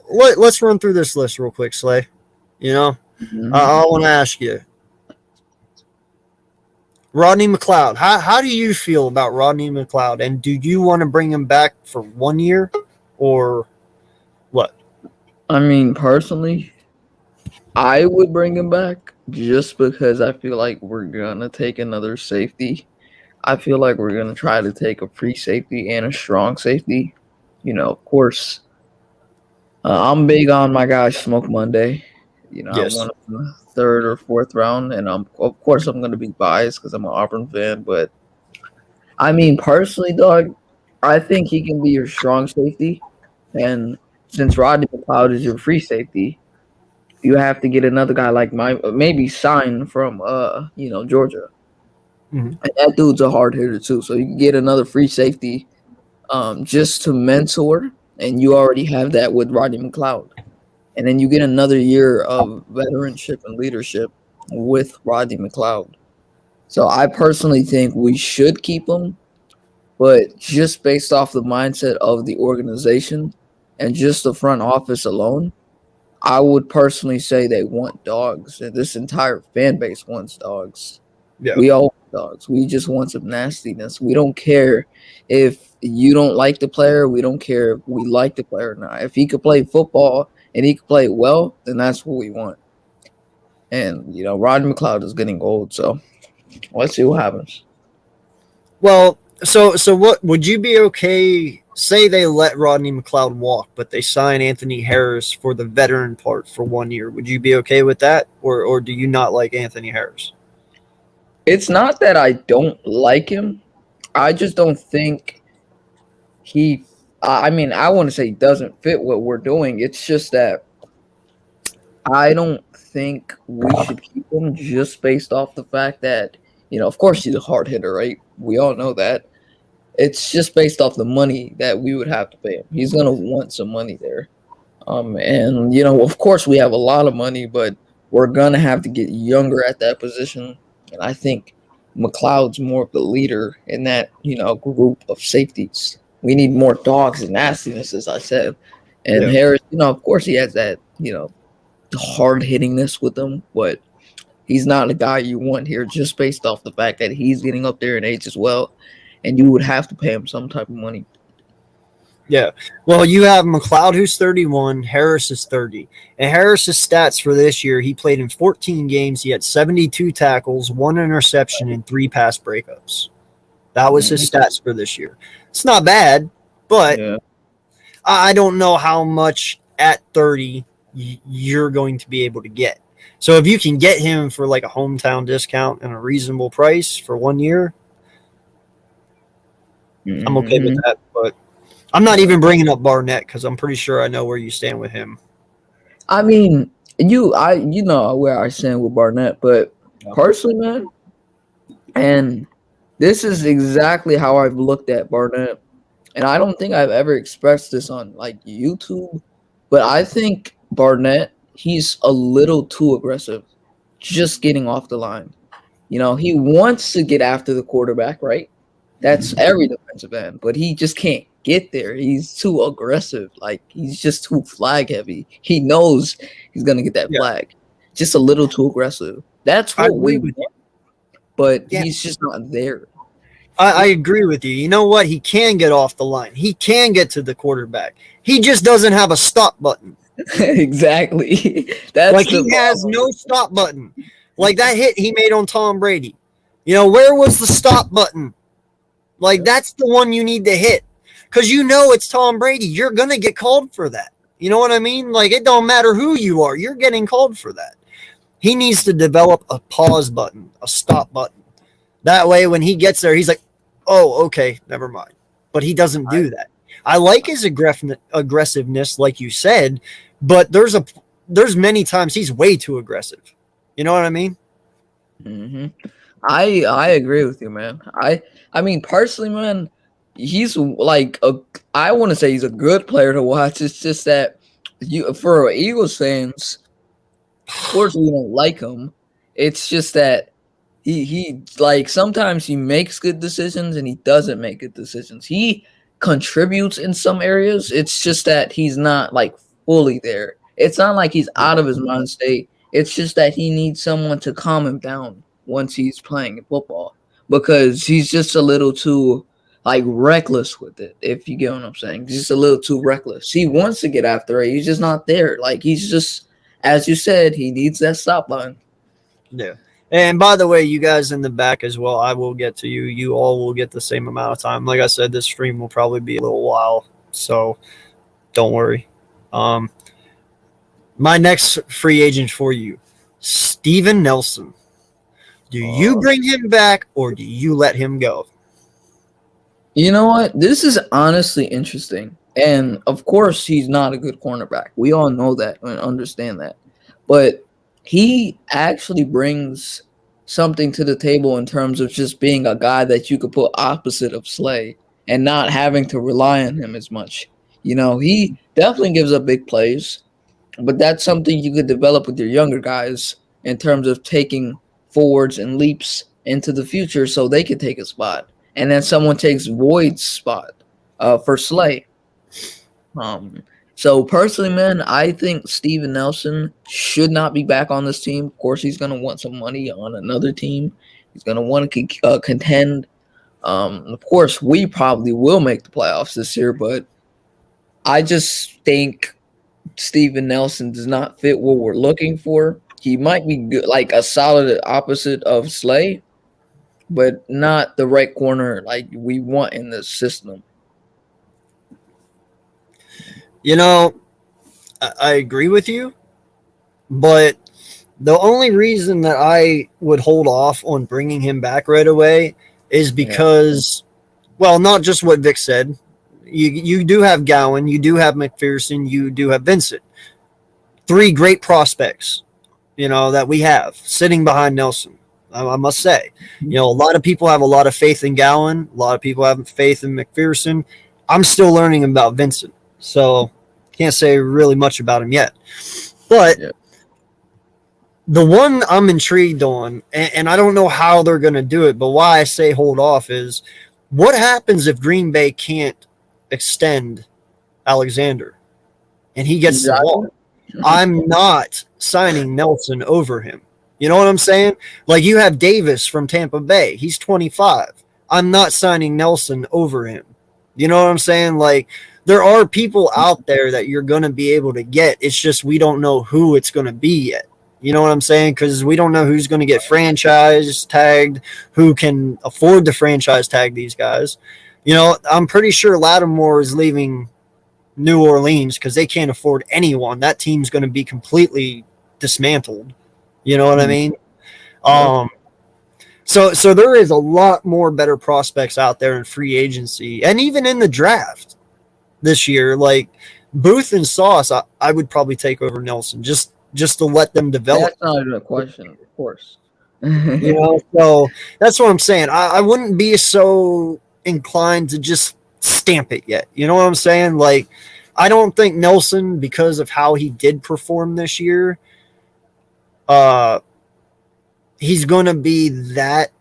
A: let's run through this list real quick, Slay. I want to ask you, Rodney Macleod. How do you feel about Rodney Macleod, and do you want to bring him back for 1 year or what?
B: I mean, personally, I would bring him back just because I feel like we're gonna take another safety. I feel like we're gonna try to take a free safety and a strong safety. Of course, I'm big on my guy Smoke Monday.
A: Yes.
B: I want him in the third or fourth round, and of course I'm gonna be biased because I'm an Auburn fan. But I mean, personally, dog, I think he can be your strong safety, and since Rodney Mcleod is your free safety, you have to get another guy like maybe sign from Georgia.
A: Mm-hmm.
B: And that dude's a hard hitter too. So you can get another free safety just to mentor, and you already have that with Rodney Mcleod. And then you get another year of veteranship and leadership with Rodney Mcleod. So I personally think we should keep him, but just based off the mindset of the organization and just the front office alone, I would personally say they want dogs, and this entire fan base wants dogs.
A: Yeah.
B: We all want dogs. We just want some nastiness. We don't care if you don't like the player. We don't care if we like the player or not. If he could play football and he could play it well, then that's what we want. And, Rodney Mcleod is getting old, so let's see what happens.
A: Well, so what would you be okay? Say they let Rodney Macleod walk, but they sign Anthony Harris for the veteran part for 1 year. Would you be okay with that, or do you not like Anthony Harris?
B: It's not that I don't like him. I just don't think he – I mean, I want to say he doesn't fit what we're doing. It's just that I don't think we should keep him just based off the fact that, of course he's a hard hitter, right? We all know that. It's just based off the money that we would have to pay him. He's going to want some money there. And, of course we have a lot of money, but we're going to have to get younger at that position. And I think Mcleod's more of the leader in that, group of safeties. We need more dogs and nastiness, as I said. And yeah. Harris, of course he has that, hard-hittingness with him, but he's not a guy you want here just based off the fact that he's getting up there in age as well. And you would have to pay him some type of money.
A: Yeah. Well, you have Macleod, who's 31. Harris is 30. And Harris's stats for this year, he played in 14 games. He had 72 tackles, 1 interception, and 3 pass breakups. That was his stats for this year. It's not bad, but yeah. I don't know how much at 30 you're going to be able to get. So if you can get him for like a hometown discount and a reasonable price for 1 year, I'm okay with that, but I'm not even bringing up Barnett because I'm pretty sure I know where you stand with him.
B: I mean, you know where I stand with Barnett, but personally, man, and this is exactly how I've looked at Barnett, and I don't think I've ever expressed this on like YouTube, but I think Barnett, he's a little too aggressive, just getting off the line. He wants to get after the quarterback, right? That's every defensive end, but he just can't get there. He's too aggressive. Like, he's just too flag heavy. He knows he's going to get that flag. just a little too aggressive. That's
A: I
B: what we
A: agree with you.
B: want, but
A: Yeah.
B: he's just not there.
A: I agree with you. You know what? He can get off the line. He can get to the quarterback. He just doesn't have a stop button.
B: Exactly. That's
A: Like he has no stop button. Like that hit he made on Tom Brady. You know, where was the stop button? Like that's the one you need to hit. Because you know it's Tom Brady. You're going to get called for that. You know what I mean? Like it don't matter who you are. You're getting called for that. He needs to develop a pause button, a stop button. That way when he gets there, he's like, oh, okay, never mind. But he doesn't do that. I like his aggressiveness, like you said, but there's many times he's way too aggressive. You know what I mean?
B: Mm-hmm. I agree with you, man. I mean, personally, man, he's like I want to say he's a good player to watch. It's just that for Eagles fans, of course we don't like him. It's just that he like sometimes he makes good decisions and he doesn't make good decisions. He contributes in some areas. It's just that he's not like fully there. It's not like he's out of his mind state. It's just that he needs someone to calm him down once he's playing football because he's just a little too like reckless with it. If you get what I'm saying, he's just a little too reckless. He wants to get after it. He's just not there. Like he's just, as you said, he needs that stop line.
A: Yeah. And by the way, you guys in the back as well, I will get to you. You all will get the same amount of time. Like I said, this stream will probably be a little while, so don't worry. My next free agent for you, Steven Nelson. Do you bring him back or do you let him go?
B: You know what? This is honestly interesting. And of course, he's not a good cornerback. We all know that and understand that. But he actually brings something to the table in terms of just being a guy that you could put opposite of Slay and not having to rely on him as much. You know, he definitely gives up big plays, but that's something you could develop with your younger guys in terms of taking forwards and leaps into the future so they could take a spot. And then someone takes Void's spot for Slay. So personally, man, I think Steven Nelson should not be back on this team. Of course, he's going to want some money on another team. He's going to want to contend. Of course, we probably will make the playoffs this year, but I just think Steven Nelson does not fit what we're looking for. He might be good, like a solid opposite of Slay, but not the right corner like we want in the system.
A: You know, I agree with you, but the only reason that I would hold off on bringing him back right away is because, well, not just what Vic said. You do have Gowan, you do have McPherson, you do have Vincent. 3 great prospects, you know, that we have sitting behind Nelson. I must say, you know, a lot of people have a lot of faith in Gowan. A lot of people have faith in McPherson. I'm still learning about Vincent, so can't say really much about him yet. But the one I'm intrigued on, and I don't know how they're going to do it, but why I say hold off is what happens if Green Bay can't extend Alexander and he gets the ball? I'm not signing Nelson over him. You know what I'm saying? Like you have Davis from Tampa Bay. He's 25. I'm not signing Nelson over him. You know what I'm saying? Like there are people out there that you're going to be able to get. It's just we don't know who it's going to be yet. You know what I'm saying? Because we don't know who's going to get franchise tagged, who can afford to franchise tag these guys. You know, I'm pretty sure Lattimore is leaving New Orleans because they can't afford anyone. That team's going to be completely dismantled. You know what I mean? So there is a lot more better prospects out there in free agency and even in the draft this year. Like Booth and Sauce, I would probably take over Nelson just to let them develop.
B: That's not even a question, of course.
A: You know, so that's what I'm saying. I wouldn't be so inclined to just stamp it yet. You know what I'm saying? Like, I don't think Nelson, because of how he did perform this year, he's going to be that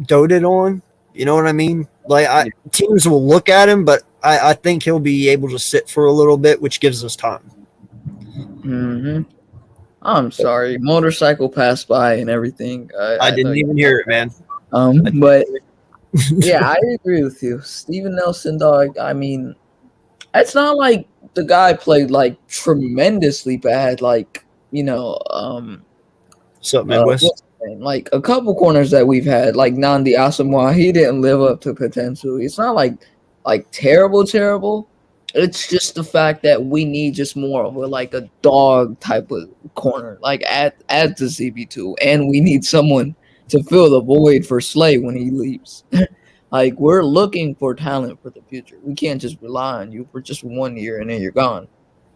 A: doted on. You know what I mean? Like, teams will look at him, but I think he'll be able to sit for a little bit, which gives us time.
B: Mm-hmm. I'm sorry. Motorcycle passed by and everything.
A: I
B: I know
A: didn't
B: you.
A: even hear it, man.
B: But yeah, I agree with you. Steven Nelson, dog. I mean, it's not like the guy played like tremendously bad. Like,
A: What's up, Midwest?
B: what's his name? Like a couple corners that we've had, like Nandi Asamoah, he didn't live up to potential. It's not like terrible. It's just the fact that we need just more of a dog type of corner, like at the CB2, and we need someone to fill the void for Slay when he leaves. Like we're looking for talent for the future. We can't just rely on you for just 1 year and then you're gone.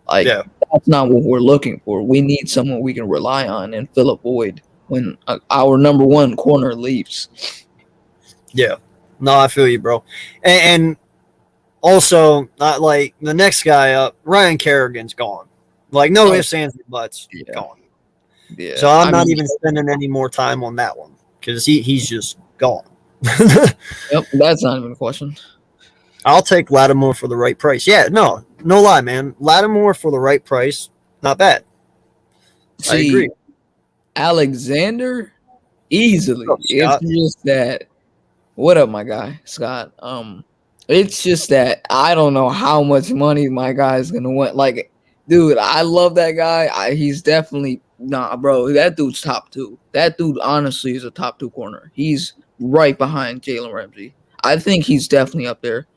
B: Like that's not what we're looking for. We need someone we can rely on and fill a void when our number one corner leaves.
A: Yeah, no, I feel you, bro. And also, not like the next guy up, Ryan Kerrigan's gone. Like no ifs, ands, and buts, gone.
B: Yeah.
A: So I'm not even spending any more time on that one because he's just gone.
B: Yep, that's not even a question.
A: I'll take Lattimore for the right price. Yeah, no lie, man. Lattimore for the right price, not bad. I agree.
B: Alexander, easily.
A: Up,
B: it's just that. What up, my guy, Scott? It's just that I don't know how much money my guy is gonna want. Like, dude, I love that guy. He's definitely bro. That dude's top 2. That dude honestly is a top 2 corner. He's right behind Jalen Ramsey. I think he's definitely up there.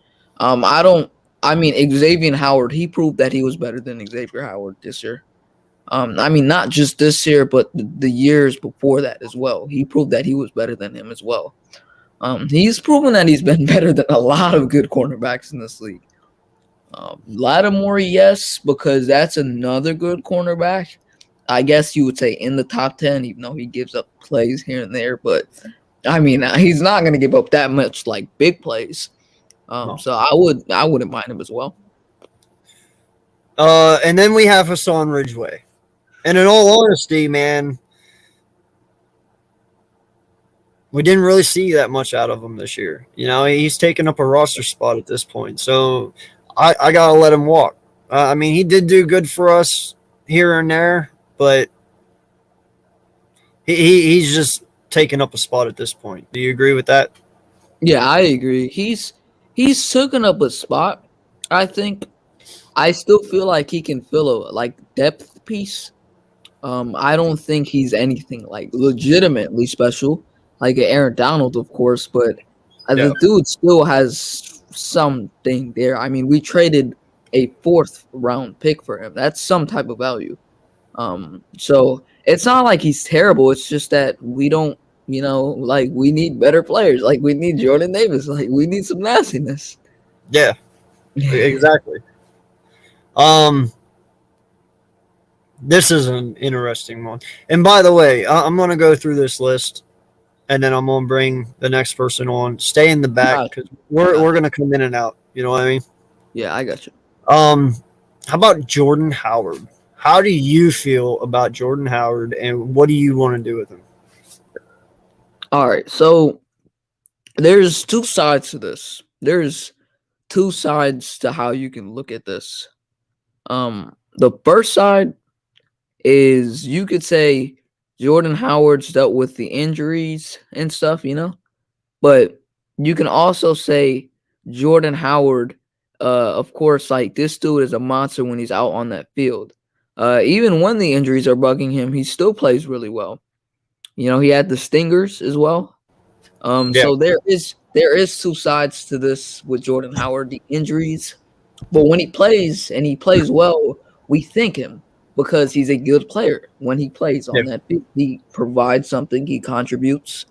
B: Xavier Howard, he proved that he was better than Xavier Howard this year. Not just this year, but the years before that as well. He proved that he was better than him as well. He's proven that he's been better than a lot of good cornerbacks in this league. Lattimore, yes, because that's another good cornerback. I guess you would say in the top 10, even though he gives up plays here and there. But, he's not going to give up that much, like, big plays. No. So I wouldn't mind him as well.
A: And then we have Hassan Ridgeway. And in all honesty, man, we didn't really see that much out of him this year. He's taken up a roster spot at this point. So I got to let him walk. He did do good for us here and there, but he's just taken up a spot at this point. Do you agree with that?
B: Yeah, I agree. He's taken up a spot. I think I still feel like he can fill a depth piece. I don't think he's anything like legitimately special, like Aaron Donald, of course, but the dude still has something there. We traded a 4th round pick for him. That's some type of value. So it's not like he's terrible. It's just that we don't, we need better players. Like we need Jordan Davis. Like we need some nastiness.
A: Yeah, exactly. This is an interesting one. And by the way, I'm going to go through this list and then I'm going to bring the next person on. Stay in the back because we're going to come in and out. You know what I mean?
B: Yeah, I got you.
A: How about Jordan Howard? How do you feel about Jordan Howard and what do you want to do with him?
B: All right. So there's 2 sides to this. There's 2 sides to how you can look at this. The first side is you could say Jordan Howard's dealt with the injuries and stuff, but you can also say Jordan Howard, of course, like this dude is a monster when he's out on that field. Even when the injuries are bugging him, he still plays really well. He had the stingers as well. So there is 2 sides to this with Jordan Howard, the injuries. But when he plays and he plays well, we thank him because he's a good player. When he plays on that field, he provides something, he contributes.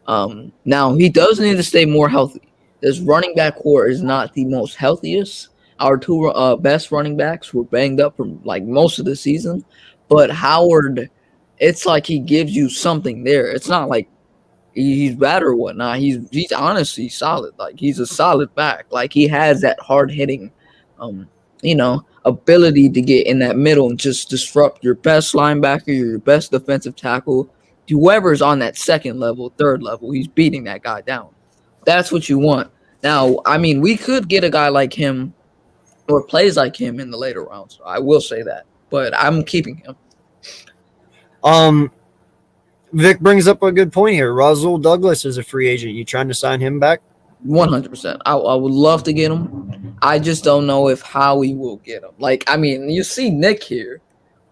B: Now, he does need to stay more healthy. This running back core is not the most healthiest. Our 2 best running backs were banged up for most of the season. But Howard, it's like he gives you something there. It's not like he's bad or whatnot. He's honestly solid. Like he's a solid back. Like he has that hard hitting, ability to get in that middle and just disrupt your best linebacker, your best defensive tackle, whoever's on that 2nd level, 3rd level. He's beating that guy down. That's what you want. Now, we could get a guy like him or plays like him in the later rounds. I will say that, but I'm keeping him.
A: Vic brings up a good point here. Rasul Douglas is a free agent. You trying to sign him back?
B: 100%. I would love to get him. I just don't know if Howie will get him. Like, I mean, you see Nick here,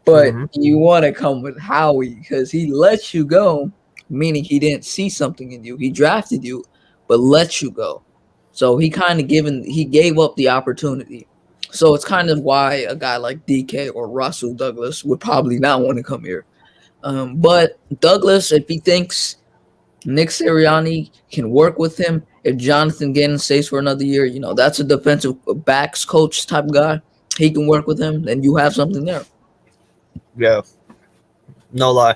B: but you want to come with Howie because he lets you go, meaning he didn't see something in you. He drafted you, but let you go. So he gave up the opportunity. So it's kind of why a guy like DK or Russell Douglas would probably not want to come here. But Douglas, if he thinks Nick Sirianni can work with him, if Jonathan Gannon stays for another year, that's a defensive backs coach type guy. He can work with him, then you have something there.
A: Yeah. No lie.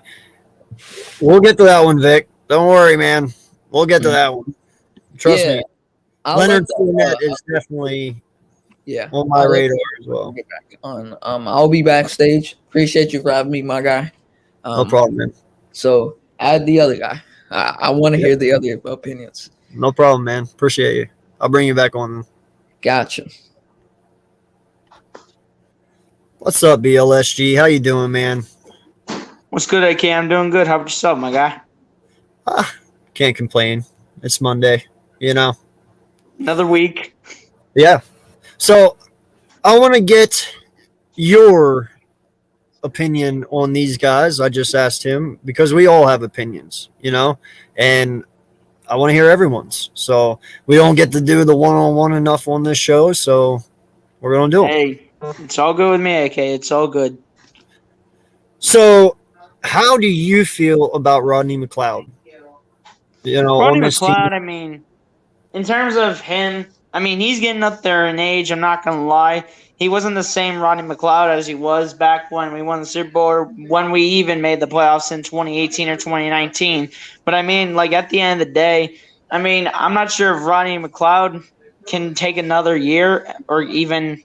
A: We'll get to that one, Vic. Don't worry, man. We'll get to that one. Trust me. Leonard Fournette is definitely on my radar as well.
B: I'll be backstage. Appreciate you for having me, my guy.
A: No problem, man.
B: So add the other guy. I want to hear the other opinions.
A: No problem, man. Appreciate you. I'll bring you back on.
B: Gotcha.
A: What's up, BLSG? How you doing, man?
C: What's good, AK? I'm doing good. How about yourself, my guy?
A: Can't complain. It's Monday,
C: Another week.
A: Yeah. So I want to get your opinion on these guys. I just asked him because we all have opinions, and I want to hear everyone's. So we don't get to do the one-on-one enough on this show, so we're going to do it.
C: Hey, it's all good with me, AK. It's all good.
A: So how do you feel about Rodney Macleod?
C: Rodney Macleod, I mean, in terms of him, I mean, he's getting up there in age. I'm not going to lie. He wasn't the same Rodney Macleod as he was back when we won the Super Bowl, or when we even made the playoffs in 2018 or 2019. But, I mean, at the end of the day, I mean, I'm not sure if Rodney Macleod can take another year or even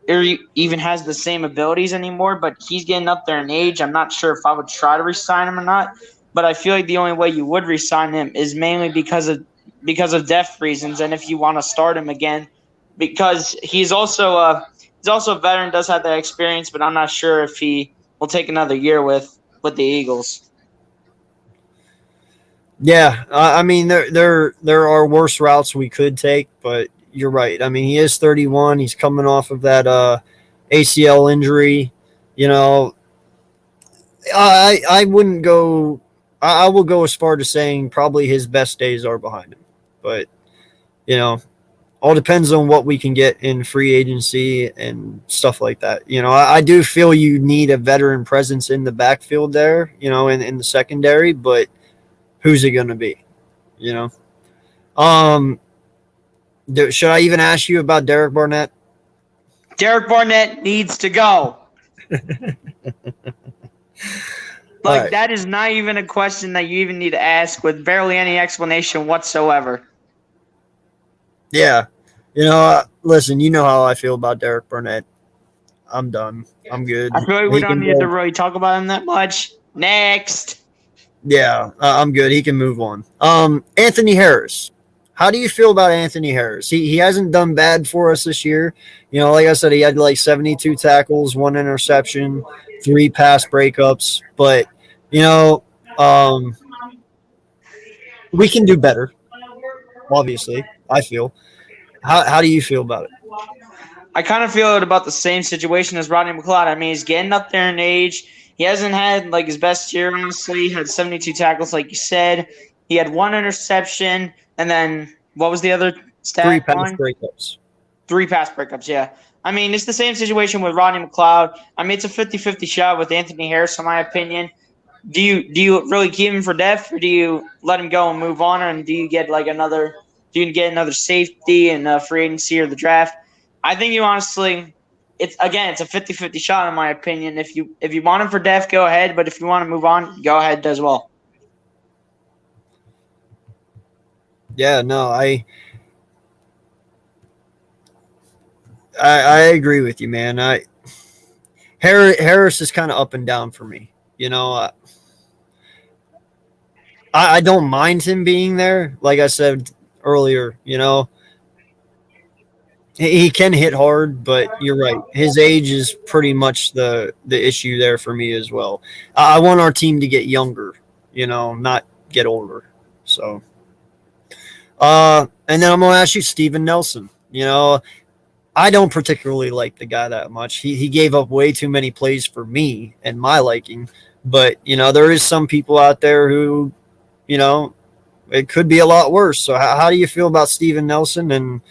C: has the same abilities anymore, but he's getting up there in age. I'm not sure if I would try to re-sign him or not, but I feel like the only way you would re-sign him is mainly because of depth reasons, and if you want to start him again, because he's also a veteran, does have that experience, but I'm not sure if he will take another year with the Eagles.
A: Yeah, I mean there are worse routes we could take, but you're right. I mean, he is 31. He's coming off of that ACL injury. I wouldn't go. I will go as far to saying probably his best days are behind him. But all depends on what we can get in free agency and stuff like that. I do feel you need a veteran presence in the backfield there. In the secondary, but who's it going to be? Should I even ask you about Derek Barnett?
C: Derek Barnett needs to go.
A: Right.
C: That is not even a question that you even need to ask with barely any explanation whatsoever.
A: Yeah. Listen, you know how I feel about Derek Barnett. I'm done. I'm good.
C: I feel like we don't need to really talk about him that much. Next.
A: Yeah, I'm good. He can move on. Anthony Harris. How do you feel about Anthony Harris? He hasn't done bad for us this year. Like I said, he had 72 tackles, 1 interception, 3 pass breakups. But, we can do better, obviously, I feel. How do you feel about it?
C: I kind of feel it about the same situation as Rodney Macleod. I mean, he's getting up there in age. He hasn't had his best year, honestly. He had 72 tackles, like you said. He had 1 interception, and then what was the other stat?
A: 3 pass breakups.
C: 3 pass breakups, yeah. I mean, it's the same situation with Rodney Macleod. I mean, it's a 50-50 shot with Anthony Harris, in my opinion. Do you really keep him for depth, or do you let him go and move on, and do you get another safety in free agency or the draft? I think you honestly, it's a 50-50 shot, in my opinion. If you want him for depth, go ahead, but if you want to move on, go ahead as well.
A: Yeah, no, I agree with you, man. Harris is kind of up and down for me. I don't mind him being there. Like I said earlier, He can hit hard, but you're right. His age is pretty much the issue there for me as well. I want our team to get younger, not get older. So, and then I'm gonna ask you, Steven Nelson. I don't particularly like the guy that much. He gave up way too many plays for me and my liking. But there is some people out there who, it could be a lot worse. So how do you feel about Steven Nelson? And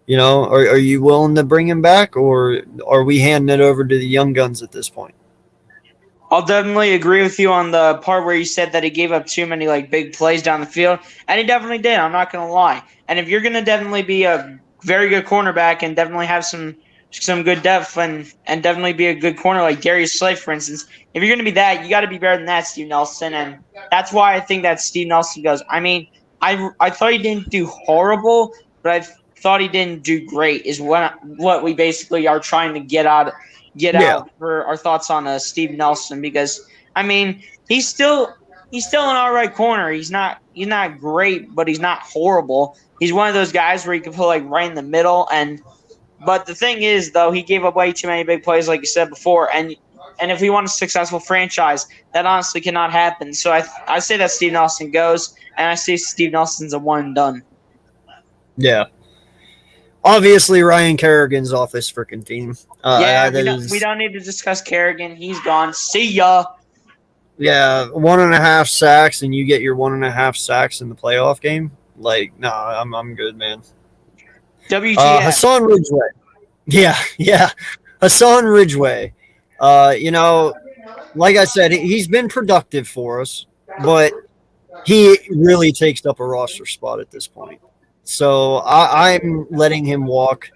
A: are you willing to bring him back, or are we handing it over to the young guns at this point?
C: I'll definitely agree with you on the part where you said that he gave up too many big plays down the field, and he definitely did. I'm not going to lie. And if you're going to definitely be a very good cornerback and definitely have some good depth and definitely be a good corner like Darius Slay, for instance, if you're going to be that, you got to be better than that, Steve Nelson, and that's why I think that Steve Nelson goes. I mean, I thought he didn't do horrible, but I thought he didn't do great is what we basically are trying to get out for our thoughts on Steve Nelson, because I mean he's still an all right corner. He's not great, but he's not horrible. He's one of those guys where you can put right in the middle. But the thing is, though, he gave up way too many big plays, like you said before, and if we want a successful franchise, that honestly cannot happen. So I say that Steve Nelson goes, and I say Steve Nelson's a one and done.
A: Yeah. Obviously, Ryan Kerrigan's off this freaking team.
C: We don't need to discuss Kerrigan. He's gone. See ya.
A: Yeah, 1.5 sacks, and you get your 1.5 sacks in the playoff game. I'm good, man.
C: WTF.
A: Hassan Ridgeway. Yeah. Hassan Ridgeway. Like I said, he's been productive for us, but he really takes up a roster spot at this point. So I'm letting him walk.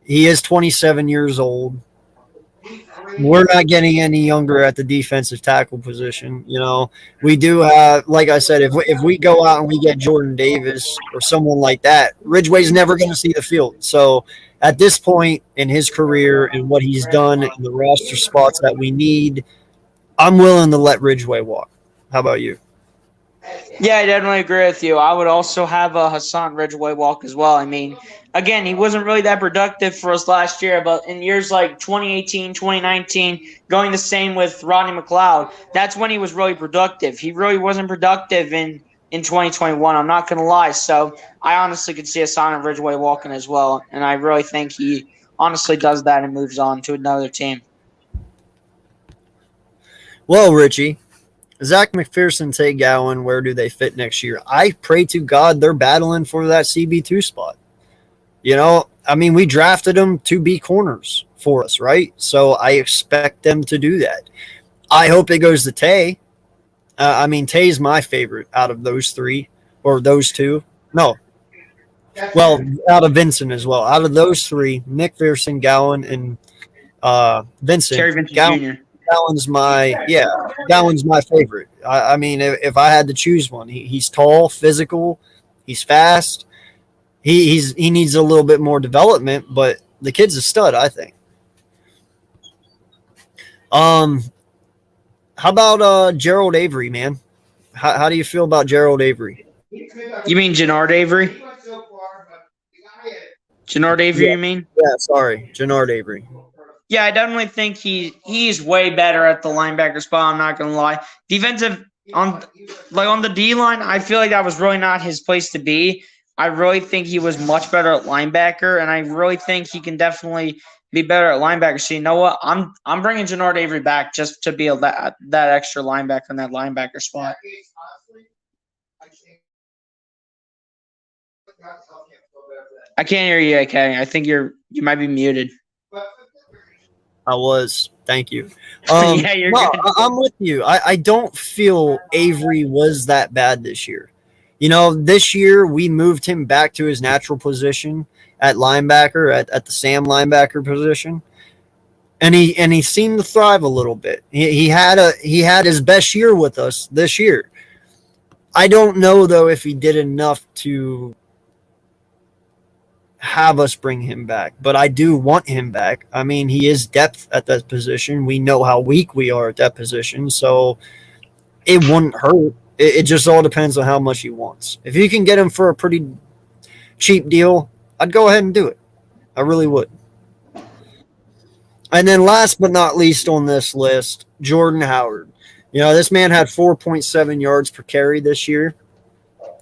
A: He is 27 years old. We're not getting any younger at the defensive tackle position. We do have, like I said, if we go out and we get Jordan Davis or someone like that, Ridgeway's never going to see the field. So at this point in his career and what he's done in the roster spots that we need, I'm willing to let Ridgeway walk. How about you?
C: Yeah, I definitely agree with you. I would also have Hassan Ridgeway walk as well. I mean, again, he wasn't really that productive for us last year, but in years like 2018, 2019, going the same with Rodney Macleod, that's when he was really productive. He really wasn't productive in 2021, I'm not going to lie. So I honestly could see Hassan Ridgeway walking as well, and I really think he honestly does that and moves on to another team.
A: Well, Richie, Zach McPherson, Tay Gowan, where do they fit next year? I pray to God they're battling for that CB2 spot. We drafted them to be corners for us, right? So I expect them to do that. I hope it goes to Tay. Tay's my favorite out of those three or those two. No. Well, out of Vincent as well. Out of those three, McPherson, Gowan, and Vincent.
C: Terry Vincent Jr.
A: Gowan's my favorite. If I had to choose one, he's tall, physical, he's fast. He needs a little bit more development, but the kid's a stud, I think. How about Gerald Avery, man? How do you feel about Gerald Avery?
C: You mean Jannard Avery? Jannard Avery, you mean?
A: Yeah, sorry. Jannard Avery.
C: Yeah, I definitely think he's way better at the linebacker spot. I'm not going to lie. Defensive on the D line, I feel like that was really not his place to be. I really think he was much better at linebacker, and I really think he can definitely be better at linebacker. So you know what? I'm bringing Jannard Avery back just to be that extra linebacker in that linebacker spot. I can't hear you, AK. I think you might be muted.
A: I was. Thank you.
C: Yeah, you're good.
A: I'm with you. I don't feel Avery was that bad this year. This year we moved him back to his natural position at linebacker, at the Sam linebacker position. And he seemed to thrive a little bit. He had his best year with us this year. I don't know though if he did enough to have us bring him back, but I do want him back. He is depth at that position. We know how weak we are at that position, so it wouldn't hurt. It just all depends on how much he wants. If you can get him for a pretty cheap deal, I'd go ahead and do it. I really would. And then last but not least on this list, Jordan Howard. This man had 4.7 yards per carry this year.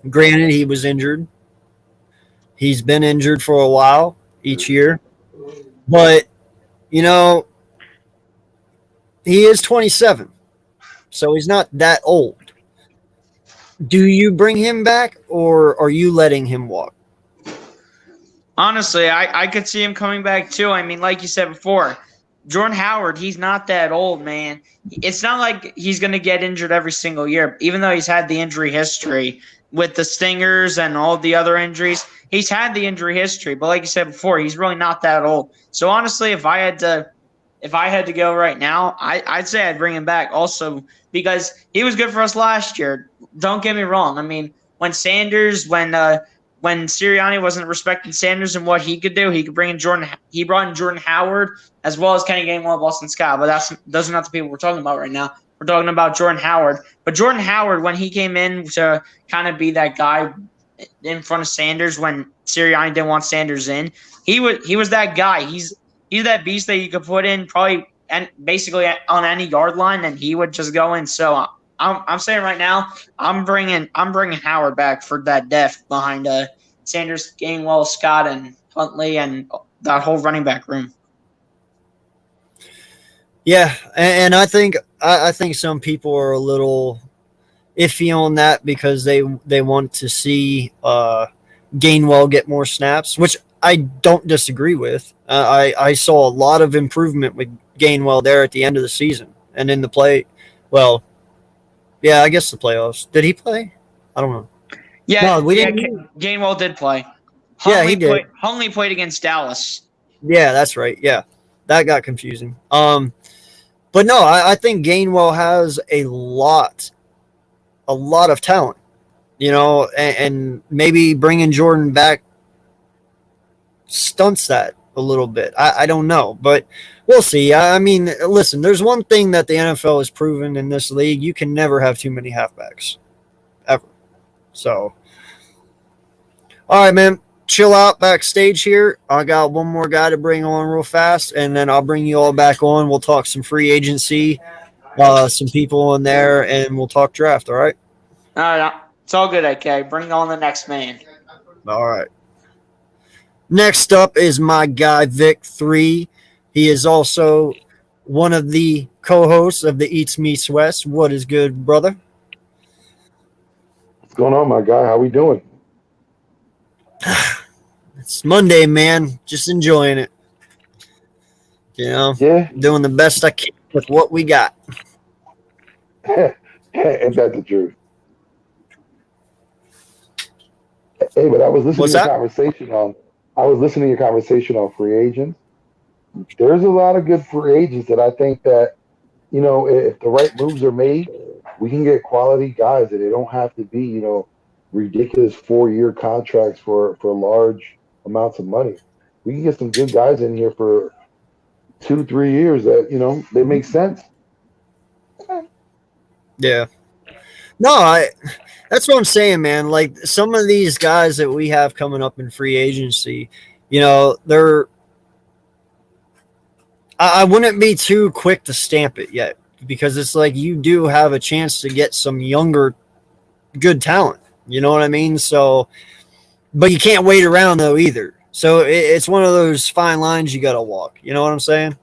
A: Granted, he was injured. He's been injured for a while each year. But, he is 27. So he's not that old. Do you bring him back or are you letting him walk?
C: Honestly, I could see him coming back too. I mean, like you said before, Jordan Howard, he's not that old, man. It's not like he's going to get injured every single year, even though he's had the injury history with the stingers and all the other injuries. He's had the injury history, but like you said before, he's really not that old. So honestly, if I had to go right now, I'd say I'd bring him back also because he was good for us last year. Don't get me wrong. I mean, when Sirianni wasn't respecting Sanders and what he could do, he could bring in Jordan. He brought in Jordan Howard as well as Kenny Gainwell, Boston Scott. But those are not the people we're talking about right now. We're talking about Jordan Howard. But Jordan Howard, when he came in to kind of be that guy in front of Sanders when Sirianni didn't want Sanders in, he was that guy. He's that beast that you could put in probably and basically on any yard line, and he would just go in. So I'm saying right now, I'm bringing Howard back for that depth behind Sanders, Gainwell, Scott, and Huntley, and that whole running back room.
A: Yeah, and I think some people are a little iffy on that because they want to see Gainwell get more snaps, which I don't disagree with. I saw a lot of improvement with Gainwell there at the end of the season and in the play. Well, yeah, I guess the playoffs. Did he play? I don't know.
C: Yeah, no, Gainwell did play.
A: He did.
C: Huntley played against Dallas.
A: Yeah, that's right. Yeah, that got confusing. But no, I think Gainwell has a lot of talent, and maybe bringing Jordan back stunts that a little bit. I don't know, but we'll see. I mean, listen, there's one thing that the NFL has proven in this league. You can never have too many halfbacks, ever. So, all right, man, chill out backstage here. I got one more guy to bring on real fast, and then I'll bring you all back on. We'll talk some free agency, some people in there, and we'll talk draft, all right?
C: All right, it's all good, okay. Bring on the next man.
A: All right. Next up is my guy, Vic3. He is also one of the co-hosts of the Eats Meets West. What is good, brother?
D: What's going on, my guy? How we doing?
A: It's Monday, man. Just enjoying it.
D: Yeah.
A: Doing the best I can with what we got.
D: Ain't that the truth? Hey, but I was listening to your conversation on free agents. There's a lot of good free agents that I think that, if the right moves are made, we can get quality guys that they don't have to be, ridiculous 4-year contracts for large amounts of money. We can get some good guys in here for 2-3 years that, they make sense.
A: Yeah. No, that's what I'm saying, man. Like some of these guys that we have coming up in free agency, I wouldn't be too quick to stamp it yet because it's like you do have a chance to get some younger, good talent. You know what I mean? So, but you can't wait around though either. So it's one of those fine lines you got to walk. You know what I'm saying?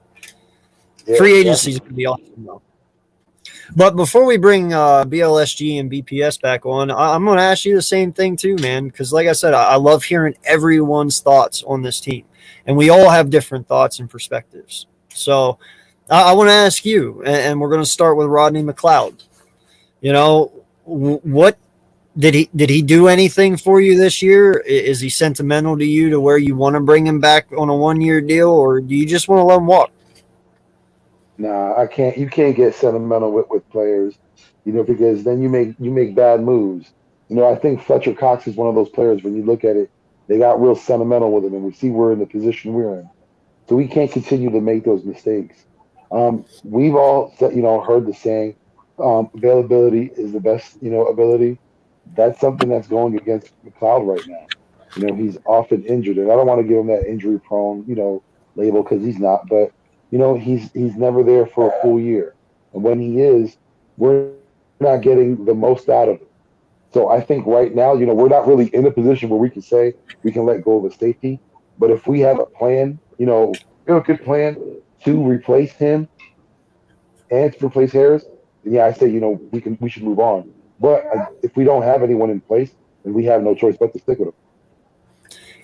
A: Yeah, free agency is going to be awesome though. But before we bring BLSG and BPS back on, I'm going to ask you the same thing too, man, because like I said, I love hearing everyone's thoughts on this team. And we all have different thoughts and perspectives. So I want to ask you, and we're going to start with Rodney Macleod. What did he do anything for you this year? Is he sentimental to you to where you want to bring him back on a 1-year deal, or do you just want to let him walk?
D: Nah, I can't. You can't get sentimental with players, because then you make bad moves. I think Fletcher Cox is one of those players. When you look at it, they got real sentimental with him, and we see we're in the position we're in. So we can't continue to make those mistakes. We've all heard the saying, availability is the best ability. That's something that's going against McLeod right now. He's often injured, and I don't want to give him that injury prone, label because he's not. But he's never there for a full year, and when he is, we're not getting the most out of him. So I think right now, we're not really in a position where we can say we can let go of a safety. But if we have a plan, we have a good plan to replace him and to replace Harris, then yeah, I say, we should move on. But if we don't have anyone in place, then we have no choice but to stick with him.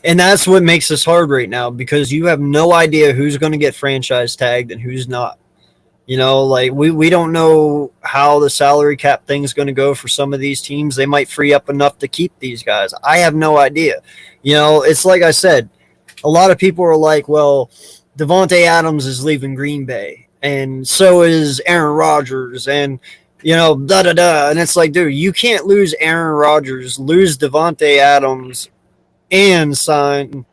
A: And that's what makes this hard right now, because you have no idea who's going to get franchise tagged and who's not. Like we don't know how the salary cap thing is going to go for some of these teams. They might free up enough to keep these guys. I have no idea. It's like I said, a lot of people are like, well, Davante Adams is leaving Green Bay, and so is Aaron Rodgers, and da-da-da. And it's like, dude, you can't lose Aaron Rodgers, lose Davante Adams, and sign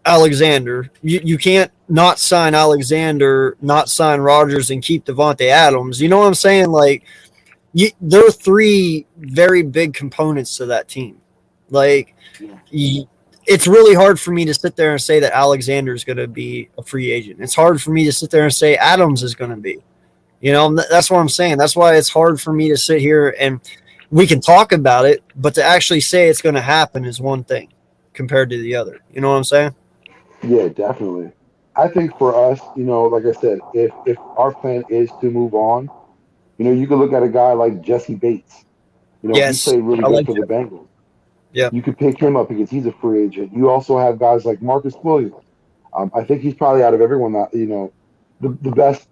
A: Alexander. You can't not sign Alexander, not sign Rodgers, and keep Davante Adams. You know what I'm saying? Like, there are three very big components to that team. Like, it's really hard for me to sit there and say that Alexander is going to be a free agent. It's hard for me to sit there and say Adams is going to be. That's what I'm saying. That's why it's hard for me to sit here and we can talk about it, but to actually say it's going to happen is one thing compared to the other. You know what I'm saying?
D: Yeah, definitely. I think for us, like I said, if our plan is to move on, you could look at a guy like Jesse Bates.
A: Yes,
D: he played really good for the Bengals.
A: Yeah,
D: you could pick him up because he's a free agent. You also have guys like Marcus Williams. I think he's probably out of everyone that the best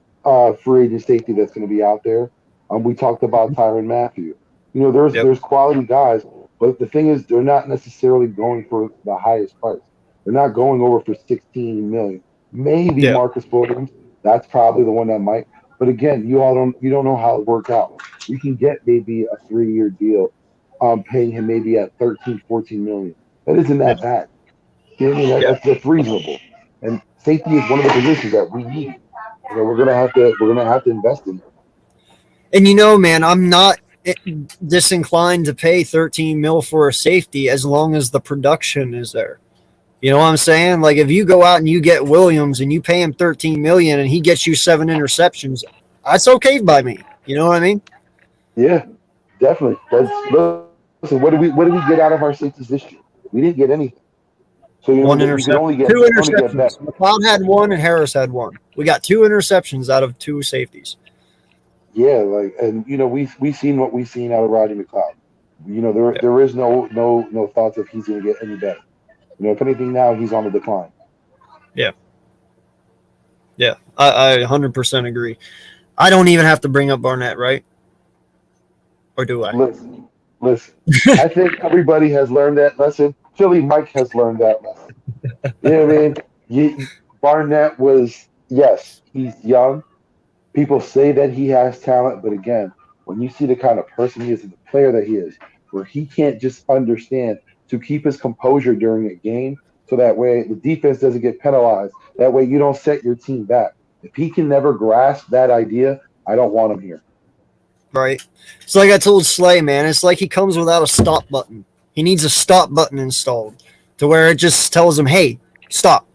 D: free agent safety that's going to be out there. We talked about Tyrann Mathieu. There's quality guys, but the thing is, they're not necessarily going for the highest price. They're not going over for $16 million. Maybe Marcus Williams. That's probably the one that might. But again, you don't know how it worked out. We can get maybe a 3-year deal, paying him maybe at $13-14 million. That isn't that bad. You know what I mean? That's reasonable. And safety is one of the positions that we need. We're gonna have to invest in.
A: And man, I'm not disinclined to pay $13 million for a safety as long as the production is there. You know what I'm saying? Like, if you go out and you get Williams and you pay him $13 million and he gets you 7 interceptions, that's okay by me. You know what I mean?
D: Yeah, definitely. Listen, what did we get out of our safeties this year? We didn't get anything. So
A: one interception, 2 interceptions. McLeod had 1 and Harris had 1. We got 2 interceptions out of 2 safeties.
D: Yeah, we've seen what we've seen out of Rodney Macleod. There is no thoughts if he's going to get any better. If anything, now he's on the decline.
A: Yeah. Yeah, I 100% agree. I don't even have to bring up Barnett, right? Or do I?
D: Listen. I think everybody has learned that lesson. Philly Mike has learned that lesson. You know what I mean? Barnett was, yes, he's young. People say that he has talent, but again, when you see the kind of person he is and the player that he is, where he can't just understand to keep his composure during a game so that way the defense doesn't get penalized. That way you don't set your team back. If he can never grasp that idea, I don't want him here.
A: Right. It's like I told Slay, man. It's like he comes without a stop button. He needs a stop button installed to where it just tells him, hey, stop.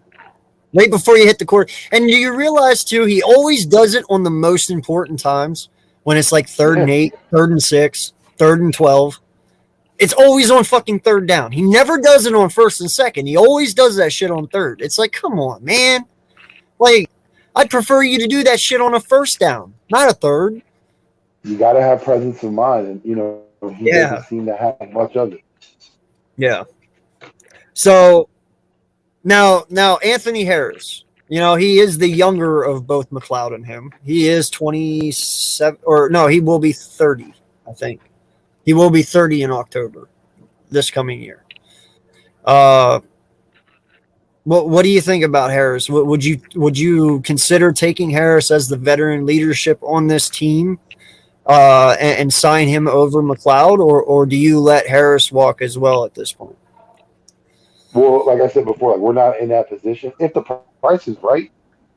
A: Right before you hit the court. And you realize, too, he always does it on the most important times when it's like 3rd and 8, 3rd and 6, 3rd and 12. It's always on fucking 3rd down. He never does it on 1st and 2nd. He always does that shit on 3rd. It's like, come on, man. Like, I'd prefer you to do that shit on a 1st down, not a 3rd.
D: You got to have presence of mind. And, he doesn't seem to have much of it.
A: Yeah. So, now Anthony Harris, he is the younger of both McLeod and him. He is 27, or no, he will be 30, I think. He will be 30 in October this coming year. What do you think about Harris? Would you consider taking Harris as the veteran leadership on this team and sign him over McLeod, or do you let Harris walk as well at this point?
D: Well, like I said before, we're not in that position. If the price is right,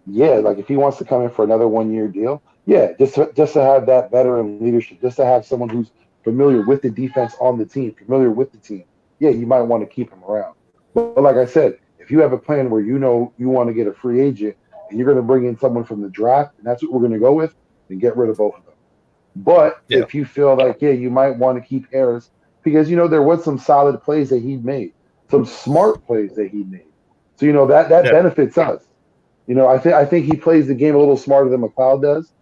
D: yeah, if he wants to come in for another 1-year deal, yeah, just to have that veteran leadership, just to have someone who's familiar with the defense on the team, familiar with the team. yeah, you might want to keep him around. But like I said, if you have a plan where you know you want to get a free agent and you're going to bring in someone from the draft, and that's what we're going to go with, then get rid of both of them. But if you feel like, yeah, you might want to keep Harris because, there was some solid plays that he made, some smart plays that he made. So, that benefits us. I think he plays the game a little smarter than McLeod does.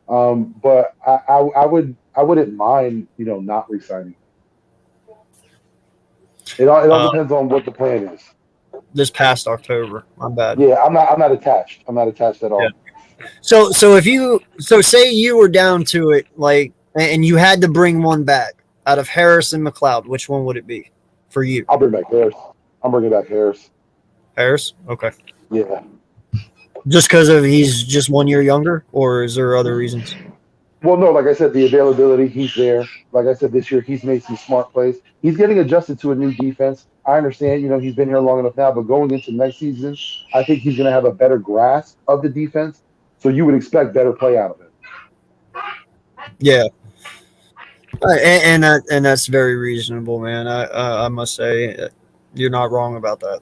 D: But I wouldn't mind, not resigning. It all depends on what the plan is.
A: This past October, my bad.
D: Yeah, I'm not attached. I'm not attached at all.
A: Yeah. So say you were down to it, and you had to bring one back out of Harris and McLeod, which one would it be for you?
D: I'll bring back Harris. I'm bringing back Harris.
A: Harris? Okay.
D: Yeah.
A: Just because he's just 1 year younger, or is there other reasons?
D: Well, no, like I said, the availability, he's there. Like I said, this year he's made some smart plays. He's getting adjusted to a new defense. I understand, he's been here long enough now, but going into next season, I think he's going to have a better grasp of the defense. So you would expect better play out of him.
A: Yeah. And that's very reasonable, man. I must say you're not wrong about that.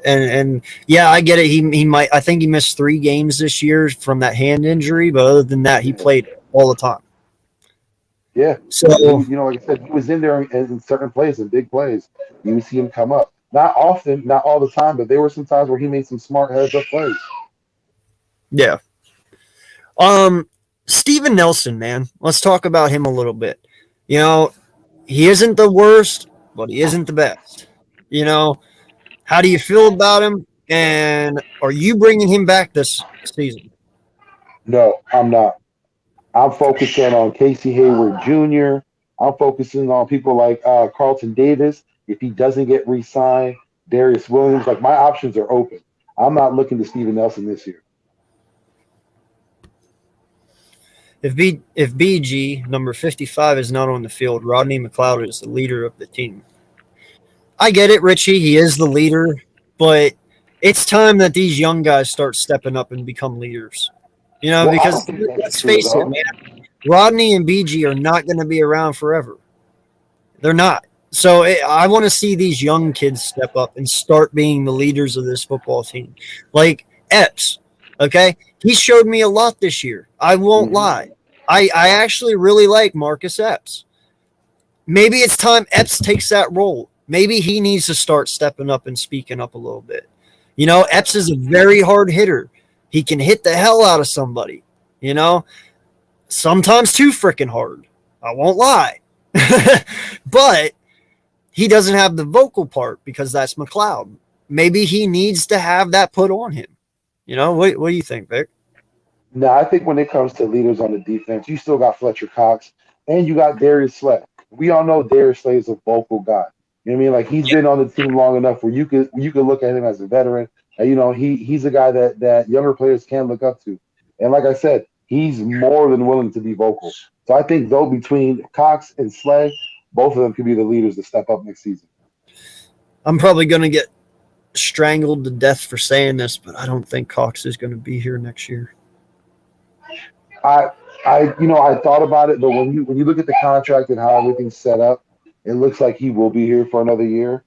A: And yeah, I get it. I think he missed 3 games this year from that hand injury, but other than that, he played all the time.
D: Yeah.
A: So
D: like I said, he was in there in certain plays, in big plays. You would see him come up. Not often, not all the time, but there were some times where he made some smart heads-up plays.
A: Yeah. Steven Nelson, man. Let's talk about him a little bit. He isn't the worst, but he isn't the best. How do you feel about him? And are you bringing him back this season?
D: No, I'm not. I'm focusing on Casey Hayward Jr. I'm focusing on people like Carlton Davis. If he doesn't get re-signed, Darius Williams, my options are open. I'm not looking to Steven Nelson this year.
A: If BG, number 55, is not on the field, Rodney Macleod is the leader of the team. I get it, Richie. He is the leader, but it's time that these young guys start stepping up and become leaders. Because let's face it, man, Rodney and BG are not going to be around forever. They're not. So I want to see these young kids step up and start being the leaders of this football team. Like Epps, okay? He showed me a lot this year. I won't lie. I actually really like Marcus Epps. Maybe it's time Epps takes that role. Maybe he needs to start stepping up and speaking up a little bit. Epps is a very hard hitter. He can hit the hell out of somebody, sometimes too freaking hard. I won't lie. But he doesn't have the vocal part because that's McLeod. Maybe he needs to have that put on him. What do you think, Vic?
D: No, I think when it comes to leaders on the defense, you still got Fletcher Cox and you got Darius Slay. We all know Darius Slay is a vocal guy. You know what I mean? He's been on the team long enough where you could look at him as a veteran. And, he's a guy that younger players can look up to. And like I said, he's more than willing to be vocal. So I think, though, between Cox and Slay, both of them could be the leaders to step up next season.
A: I'm probably going to get strangled to death for saying this, but I don't think Cox is going to be here next year.
D: I thought about it, but when you look at the contract and how everything's set up, it looks like he will be here for another year.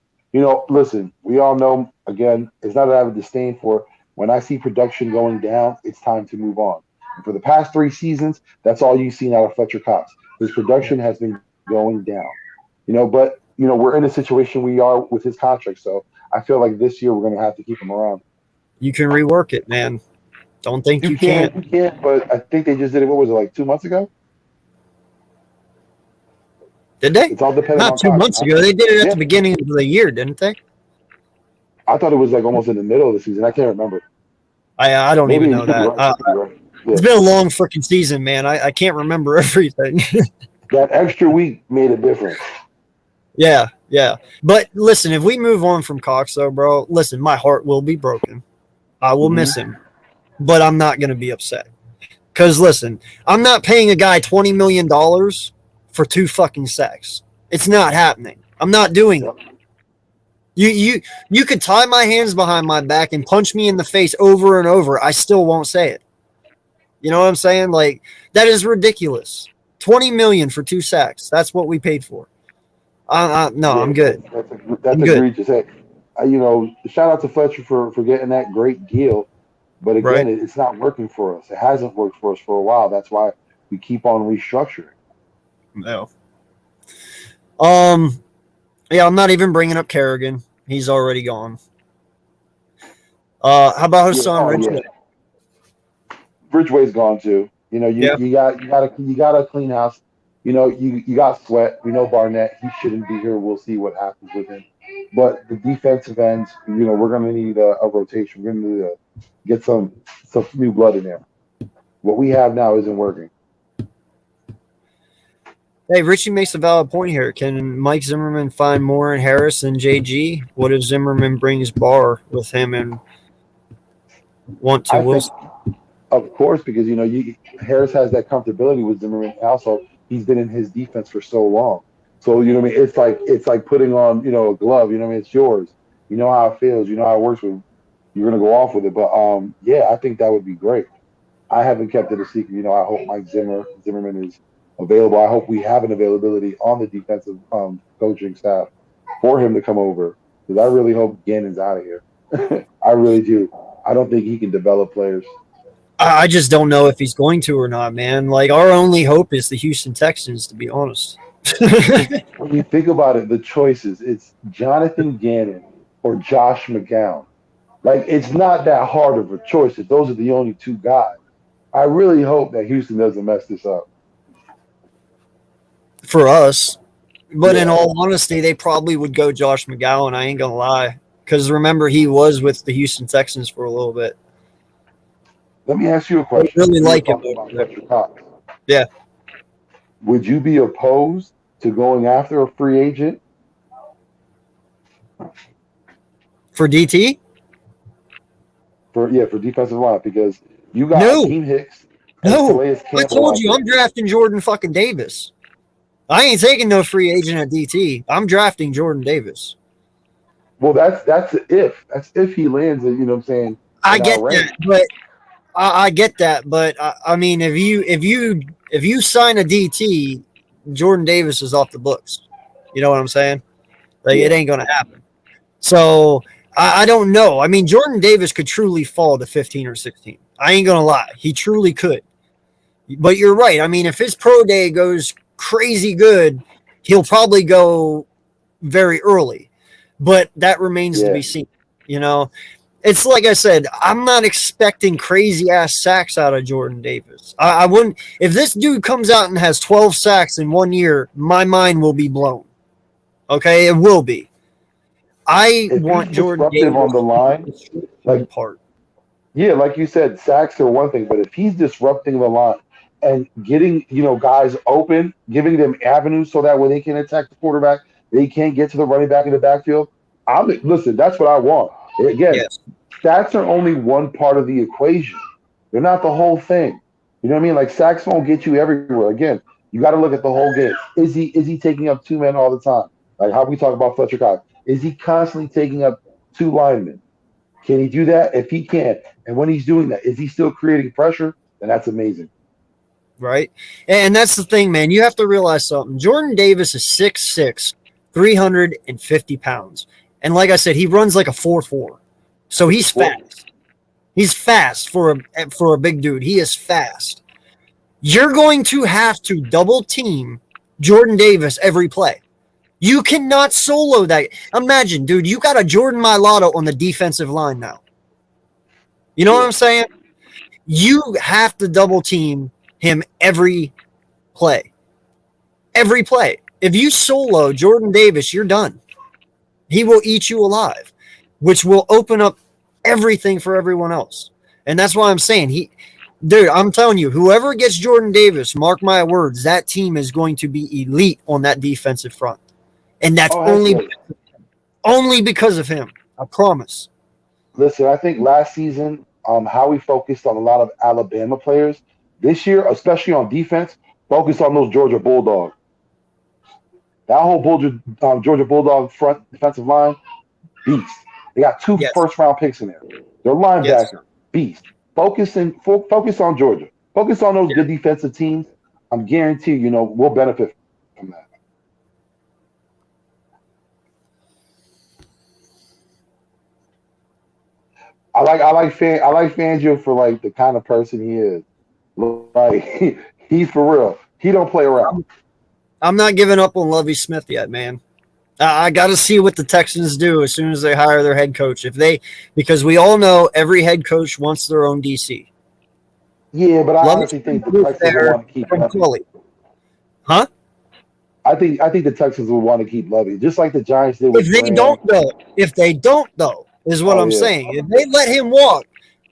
D: Listen, we all know, again, it's not that I have a disdain for it. When I see production going down, it's time to move on. And for the past 3 seasons, that's all you've seen out of Fletcher Cox. His production has been going down. But we're in a situation we are with his contract, so I feel like this year we're going to have to keep him around.
A: You can rework it, man. Don't think you can't.
D: You can't, but I think they just did it, what was it, 2 months ago?
A: Did they?
D: It's all dependent
A: Not
D: on
A: 2 months ago. They did it at the beginning of the year, didn't they?
D: I thought it was almost in the middle of the season. I can't remember.
A: I don't even know that. It's been a long freaking season, man. I can't remember everything.
D: That extra week made a difference.
A: Yeah. But listen, if we move on from Cox, though, bro, listen, my heart will be broken. I will miss him, but I'm not going to be upset. Because, listen, I'm not paying a guy $20 million for 2 fucking sacks. It's not happening. I'm not doing it. You could tie my hands behind my back and punch me in the face over and over. I still won't say it. You know what I'm saying? Like, that is ridiculous. $20 million for 2 sacks. That's what we paid for. No, I'm good.
D: That's egregious. Hey, shout out to Fletcher for getting that great deal. But again, it's not working for us. It hasn't worked for us for a while. That's why we keep on restructuring.
A: No. Yeah, I'm not even bringing up Kerrigan. He's already gone. How about Hassan Ridgeway?
D: Yeah. Ridgeway's gone too. You got a clean house. You got Sweat. We know Barnett. He shouldn't be here. We'll see what happens with him. But the defensive ends, we're going to need a rotation. We're going to need to get some new blood in there. What we have now isn't working.
A: Hey, Richie makes a valid point here. Can Mike Zimmerman find more in Harris than JG? What if Zimmerman brings Barr with him and want to Wilson?
D: Of course, because Harris has that comfortability with Zimmerman. Also, he's been in his defense for so long. So it's like putting on a glove. It's yours. You know how it feels. You know how it works. You're gonna go off with it. But yeah, I think that would be great. I haven't kept it a secret. I hope Mike Zimmerman is available. I hope we have an availability on the defensive coaching staff for him to come over, because I really hope Gannon's out of here. I really do. I don't think he can develop players.
A: I just don't know if he's going to or not, man. Like, our only hope is the Houston Texans, to be honest.
D: When you think about it, the choices, it's Jonathan Gannon or Josh McCown. Like, it's not that hard of a choice. Those are the only two guys. I really hope that Houston doesn't mess this up.
A: For us. But in all honesty, they probably would go Josh McGowan. I ain't going to lie. Because remember, he was with the Houston Texans for a little bit.
D: Let me ask you a question.
A: I really like him. Yeah.
D: Would you be opposed to going after a free agent?
A: For DT?
D: For defensive line, because you got Akeem Hicks.
A: No, I told you I'm drafting Jordan fucking Davis. I ain't taking no free agent at DT. I'm drafting Jordan Davis.
D: Well, that's if. That's if he lands, what I'm saying.
A: I get that, but I get that, but I mean, if you sign a DT, Jordan Davis is off the books. You know what I'm saying? Like, it ain't gonna happen. So I don't know. I mean, Jordan Davis could truly fall to 15 or 16. I ain't gonna lie, he truly could. But you're right. I mean, if his pro day goes crazy good, he'll probably go very early. But that remains to be seen. It's like I said, I'm not expecting crazy ass sacks out of Jordan Davis. I wouldn't. If this dude comes out and has 12 sacks in 1 year, my mind will be blown. Okay, it will be. I want Jordan Davis
D: on the line, like
A: part.
D: Yeah, like you said, sacks are one thing, but if he's disrupting the line and getting guys open, giving them avenues so that when they can attack the quarterback, they can't get to the running back in the backfield. Listen, that's what I want. Again, sacks are only one part of the equation. They're not the whole thing. You know what I mean? Like, sacks won't get you everywhere. Again, you got to look at the whole game. Is he taking up two men all the time? Like how we talk about Fletcher Cox. Is he constantly taking up two linemen? Can he do that? If he can, and when he's doing that, is he still creating pressure? Then that's amazing.
A: Right? And that's the thing, man. You have to realize something. Jordan Davis is 6'6", 350 pounds. And like I said, he runs like a 4.4. So he's fast. He's fast for a big dude. He is fast. You're going to have to double team Jordan Davis every play. You cannot solo that. Imagine, dude, you got a Jordan Mailata on the defensive line now. You know what I'm saying? You have to double team him every play. Every play. If you solo Jordan Davis, you're done. He will eat you alive, which will open up everything for everyone else. And that's why I'm saying dude, I'm telling you, whoever gets Jordan Davis, mark my words, that team is going to be elite on that defensive front. And that's only because of him. I promise.
D: Listen, I think last season, how we focused on a lot of Alabama players. This year, especially on defense, focused on those Georgia Bulldogs. That whole Georgia Bulldog front defensive line, beast. They got two first-round picks in there. Their linebacker, beast. Focus on Georgia. Focus on those good defensive teams. I'm guaranteed, we'll benefit from that. like Fangio for like the kind of person he is. Like he's for real. He don't play around.
A: I'm not giving up on Lovie Smith yet, man. I got to see what the Texans do as soon as they hire their head coach. Because we all know every head coach wants their own DC.
D: Yeah, but I honestly think the Texans will want to keep Lovie.
A: Huh?
D: I think the Texans will want to keep Lovie, just like the Giants did with
A: If they don't though, is what I'm saying. If they let him walk,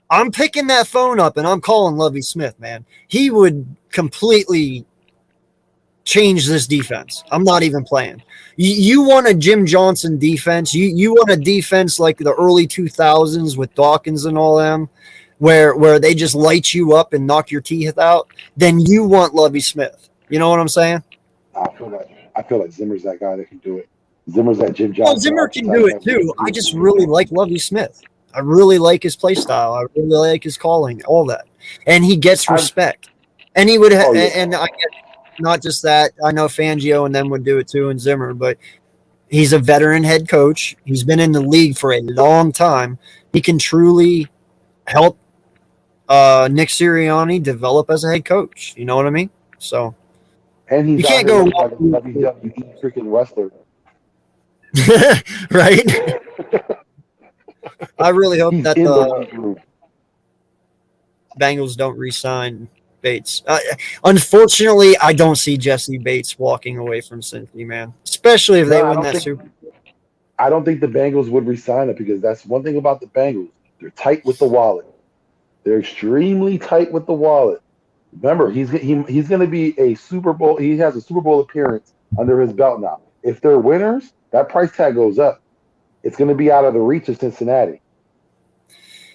A: I'm picking that phone up and I'm calling Lovie Smith, man. He would completely change this defense. I'm not even playing. You want a Jim Johnson defense. You want a defense like the early 2000s with Dawkins and all them, where they just light you up and knock your teeth out. Then you want Lovie Smith. You know what I'm saying?
D: I feel like Zimmer's that guy that can do it. Zimmer's that Jim Johnson.
A: Well, Zimmer can do it too. I just really like Lovie Smith. I really like his play style. I really like his calling, all that. And he gets respect. And he would and I get not just that. I know Fangio and them would do it too, and Zimmer, but he's a veteran head coach. He's been in the league for a long time. He can truly help Nick Sirianni develop as a head coach. You know what I mean? So
D: and you
A: can't go
D: like a WWE freaking wrestler.
A: Right? I really hope that the Bengals don't re-sign Bates. Unfortunately, I don't see Jesse Bates walking away from Cincy, man. Especially if they win that Super Bowl.
D: I don't think the Bengals would re-sign it because that's one thing about the Bengals. They're tight with the wallet. They're extremely tight with the wallet. Remember, he's going to be a Super Bowl. He has a Super Bowl appearance under his belt now. If they're winners, that price tag goes up. It's going to be out of the reach of Cincinnati.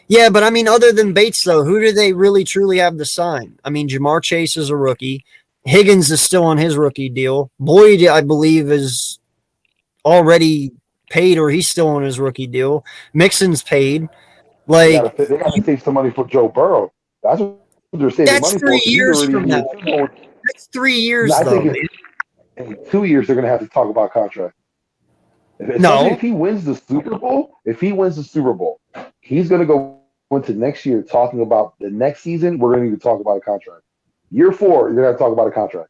A: Yeah, but I mean, other than Bates, though, who do they really truly have to sign? I mean, Jamar Chase is a rookie. Higgins is still on his rookie deal. Boyd, I believe, is already paid, or he's still on his rookie deal. Mixon's paid. Like
D: they got to save some money for Joe Burrow. That's what they're saving money for.
A: That's 3 years from now. That's 3 years, though.
D: In 2 years, they're going to have to talk about contract. If he wins the Super Bowl, he's going to go into next year talking about the next season. We're going to need to talk about a contract. Year 4, you're going to have to talk about a contract.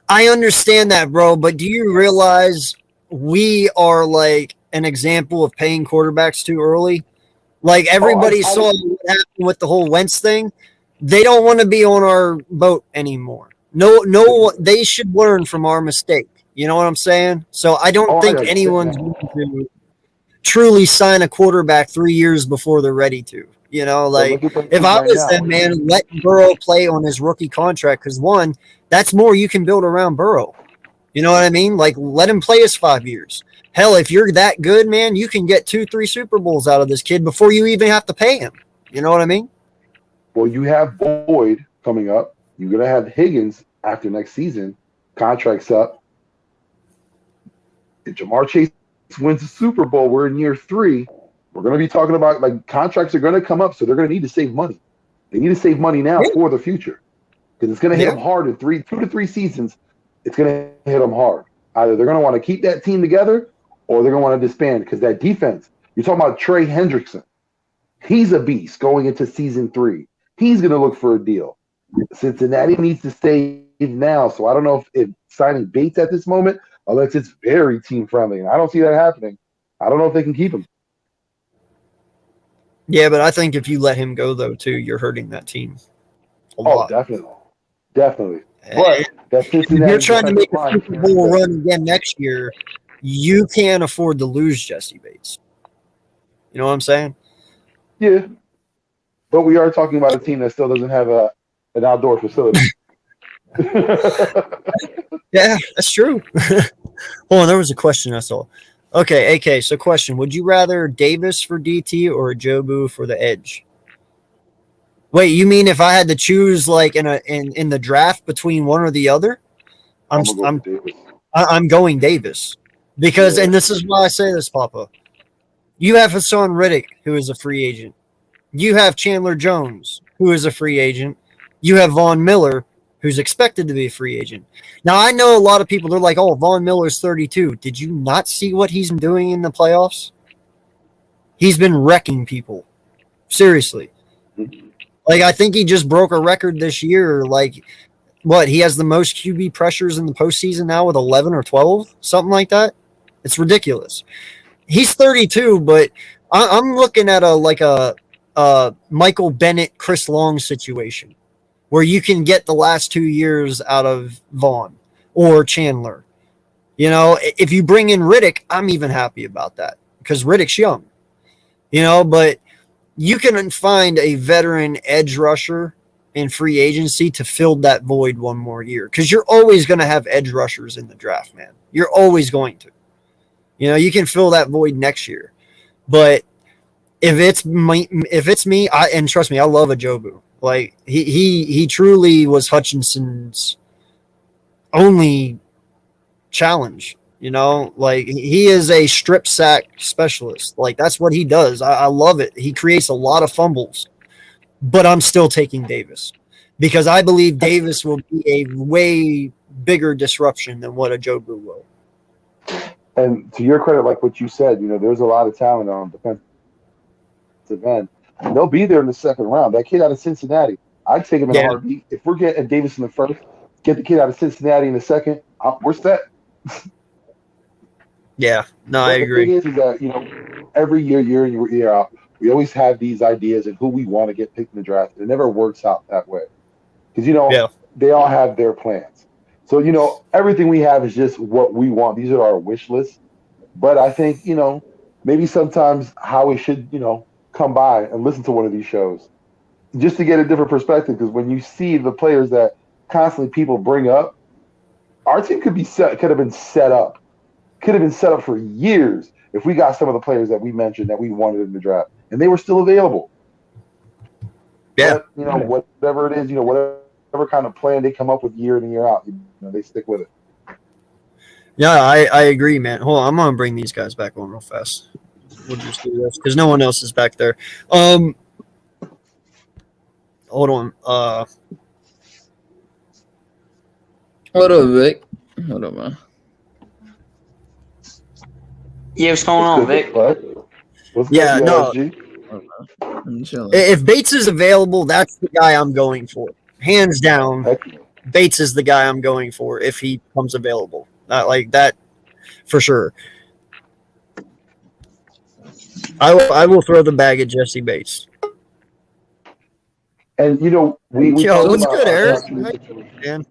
A: I understand that, bro, but do you realize we are like an example of paying quarterbacks too early? Like everybody saw what happened with the whole Wentz thing. They don't want to be on our boat anymore. No, they should learn from our mistake. You know what I'm saying? So I don't think anyone's going to truly sign a quarterback 3 years before they're ready to. You know, like if I was them, man, let Burrow play on his rookie contract because one, that's more you can build around Burrow. You know what I mean? Like let him play his 5 years. Hell, if you're that good, man, you can get 2-3 Super Bowls out of this kid before you even have to pay him. You know what I mean?
D: Well, you have Boyd coming up. You're going to have Higgins after next season. Contract's up. If Jamar Chase wins the Super Bowl, we're in year 3. We're going to be talking about, like, contracts are going to come up, so they're going to need to save money. They need to save money now for the future because it's going to hit them hard in 2 to 3 seasons. It's going to hit them hard. Either they're going to want to keep that team together or they're going to want to disband because that defense, you're talking about Trey Hendrickson. He's a beast going into season 3. He's going to look for a deal. Cincinnati needs to save now, so I don't know if signing Bates at this moment, unless it's very team-friendly, and I don't see that happening. I don't know if they can keep him.
A: Yeah, but I think if you let him go, though, too, you're hurting that team a lot.
D: Definitely. But that's
A: if you're trying to make a Super Bowl run again next year, you can't afford to lose Jesse Bates. You know what I'm saying?
D: Yeah. But we are talking about a team that still doesn't have an outdoor facility.
A: Yeah, that's true. Hold on, there was a question I saw. Okay, AK, so question. Would you rather Davis for DT or Jobu for the edge? Wait, you mean if I had to choose like in the draft between one or the other? I'm going Davis. Because and this is why I say this, Papa. You have Hassan Riddick, who is a free agent. You have Chandler Jones, who is a free agent. You have Von Miller, who's expected to be a free agent. Now, I know a lot of people, they're like, oh, Von Miller's 32. Did you not see what he's doing in the playoffs? He's been wrecking people. Seriously. Like, I think he just broke a record this year. Like, what? He has the most QB pressures in the postseason now with 11 or 12, something like that. It's ridiculous. He's 32, but I'm looking at a Michael Bennett, Chris Long situation where you can get the last 2 years out of Vaughn or Chandler. You know, if you bring in Riddick, I'm even happy about that because Riddick's young. You know, but you can find a veteran edge rusher in free agency to fill that void one more year because you're always going to have edge rushers in the draft, man. You're always going to. You know, you can fill that void next year. But if it's me, and trust me, I love Ajobu. Like, he truly was Hutchinson's only challenge. You know, like, he is a strip sack specialist. Like, that's what he does. I love it. He creates a lot of fumbles, but I'm still taking Davis because I believe Davis will be a way bigger disruption than what Ajobu will.
D: And to your credit, like what you said, you know, there's a lot of talent on defensive end. They'll be there in the second round. That kid out of Cincinnati, I'd take him in a heartbeat. If we're getting Davis in the first, get the kid out of Cincinnati in the second, we're set.
A: Yeah, no, I agree.
D: The thing is that, you know, every year in, year out, we always have these ideas of who we want to get picked in the draft. It never works out that way. Because, you know, they all have their plans. So, you know, everything we have is just what we want. These are our wish lists. But I think, you know, maybe sometimes Howie should, you know, come by and listen to one of these shows just to get a different perspective. Because when you see the players that constantly people bring up, our team could have been set up for years if we got some of the players that we mentioned that we wanted in the draft, and they were still available.
A: Yeah.
D: But, you know, whatever it is, you know, whatever kind of plan they come up with year in and year out, you know, they stick with it.
A: Yeah, I agree, man. Hold on, I'm gonna bring these guys back on real fast. We'll just do this because no one else is back there. Hold on.
B: Hold up, Vic. Hold up, man.
C: Yeah, what's going on, Vic?
D: What's
A: yeah, no. If Bates is available, that's the guy I'm going for. Hands down, Bates is the guy I'm going for if he comes available. Not like that, for sure. I will throw the bag at Jesse Bates.
D: And you know,
A: what's good, Eric? Man.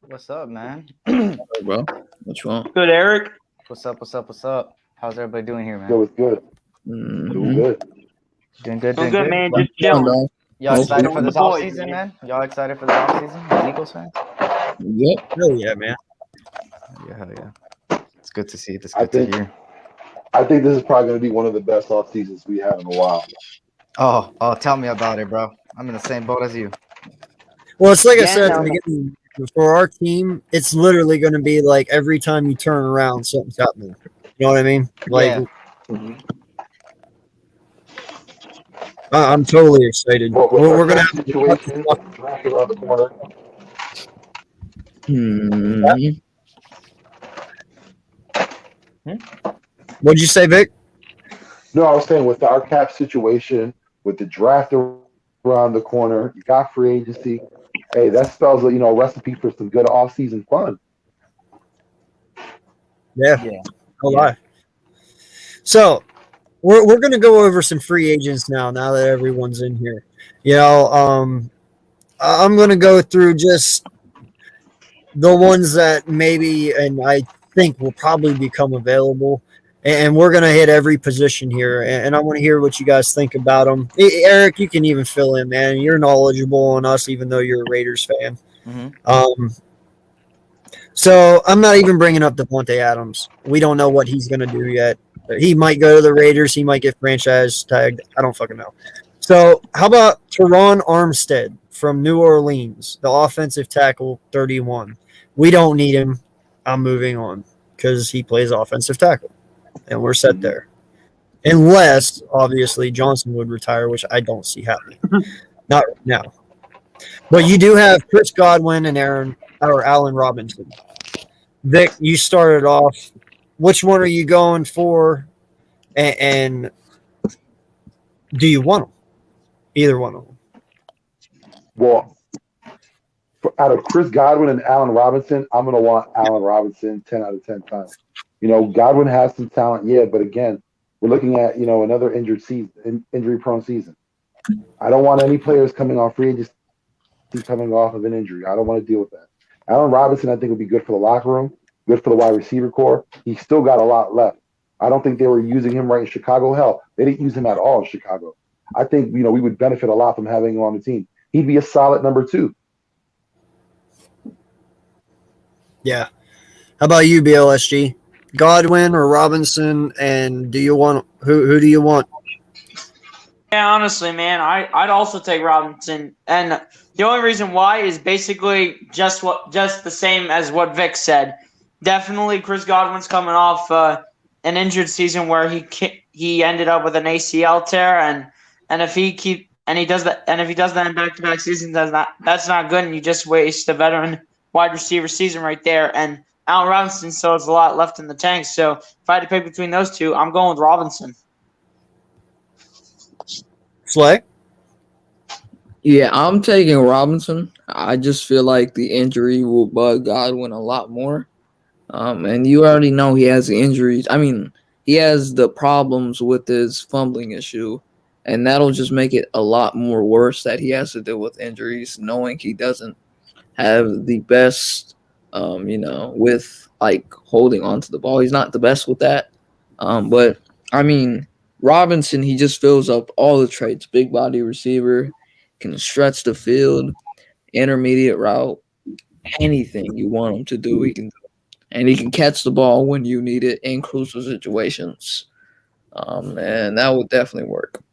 E: What's up, man?
B: Bro, what you want?
C: Good, Eric.
E: What's up? How's everybody doing here, man?
D: It was good.
B: Mm-hmm.
D: Doing good.
E: Doing good,
C: man. Just chilling.
E: Y'all excited for this offseason, man? Y'all excited for the offseason? Eagles fans?
B: Yep.
A: Hell yeah, man.
E: Yeah. It's good to see. It's good to hear.
D: I think this is probably going to be one of the best off seasons we have in a while.
E: Oh, tell me about it, bro. I'm in the same boat as you.
A: Well, it's like I said at the beginning, for our team, it's literally going to be like every time you turn around, something's happening. You know what I mean? Like, I'm totally excited. We're going to have
D: situation around the corner.
A: What'd you say, Vic?
D: No, I was saying with our cap situation, with the draft around the corner, you got free agency. Hey, that spells a recipe for some good off-season fun.
A: Yeah. No lie. So we're going to go over some free agents now that everyone's in here. You know, I'm going to go through just the ones that maybe and I think will probably become available. And we're going to hit every position here. And I want to hear what you guys think about them. Eric, you can even fill in, man. You're knowledgeable on us, even though you're a Raiders fan.
E: Mm-hmm.
A: So I'm not even bringing up Devontae Adams. We don't know what he's going to do yet. He might go to the Raiders. He might get franchise tagged. I don't fucking know. So how about Teron Armstead from New Orleans, the offensive tackle, 31. We don't need him. I'm moving on because he plays offensive tackle. And we're set there. Unless, obviously, Johnson would retire, which I don't see happening. Not right now. But you do have Chris Godwin and Allen Robinson. Vic, you started off. Which one are you going for? And Do you want them? Either one of them.
D: Well, out of Chris Godwin and Allen Robinson, I'm going to want Allen Robinson 10 out of 10 times. Godwin has some talent, yeah, but again, we're looking at, another injury-prone season. I don't want any players coming off free agency coming off of an injury. I don't want to deal with that. Allen Robinson, I think, would be good for the locker room, good for the wide receiver core. He's still got a lot left. I don't think they were using him right in Chicago. Hell, they didn't use him at all in Chicago. I think, we would benefit a lot from having him on the team. He'd be a solid number 2.
A: Yeah. How about you, BLSG? Godwin or Robinson, and do you want who do you want?
C: Yeah, honestly, man, I'd also take Robinson, and the only reason why is basically just the same as what Vic said. Definitely, Chris Godwin's coming off an injured season where he ended up with an ACL tear, and if he does that in back-to-back seasons, that's not good, and you just waste a veteran wide receiver season right there. And Allen Robinson still has a lot left in the tank, so if I had to pick between those two, I'm going with Robinson.
A: Slay?
B: Yeah, I'm taking Robinson. I just feel like the injury will bug Godwin a lot more. And you already know he has the injuries. I mean, he has the problems with his fumbling issue, and that'll just make it a lot more worse that he has to deal with injuries, knowing he doesn't have the best, with like holding onto the ball. He's not the best with that. But I mean, Robinson, he just fills up all the traits. Big body receiver, can stretch the field, intermediate route, anything you want him to do, he can do. And he can catch the ball when you need it in crucial situations. And that would definitely work.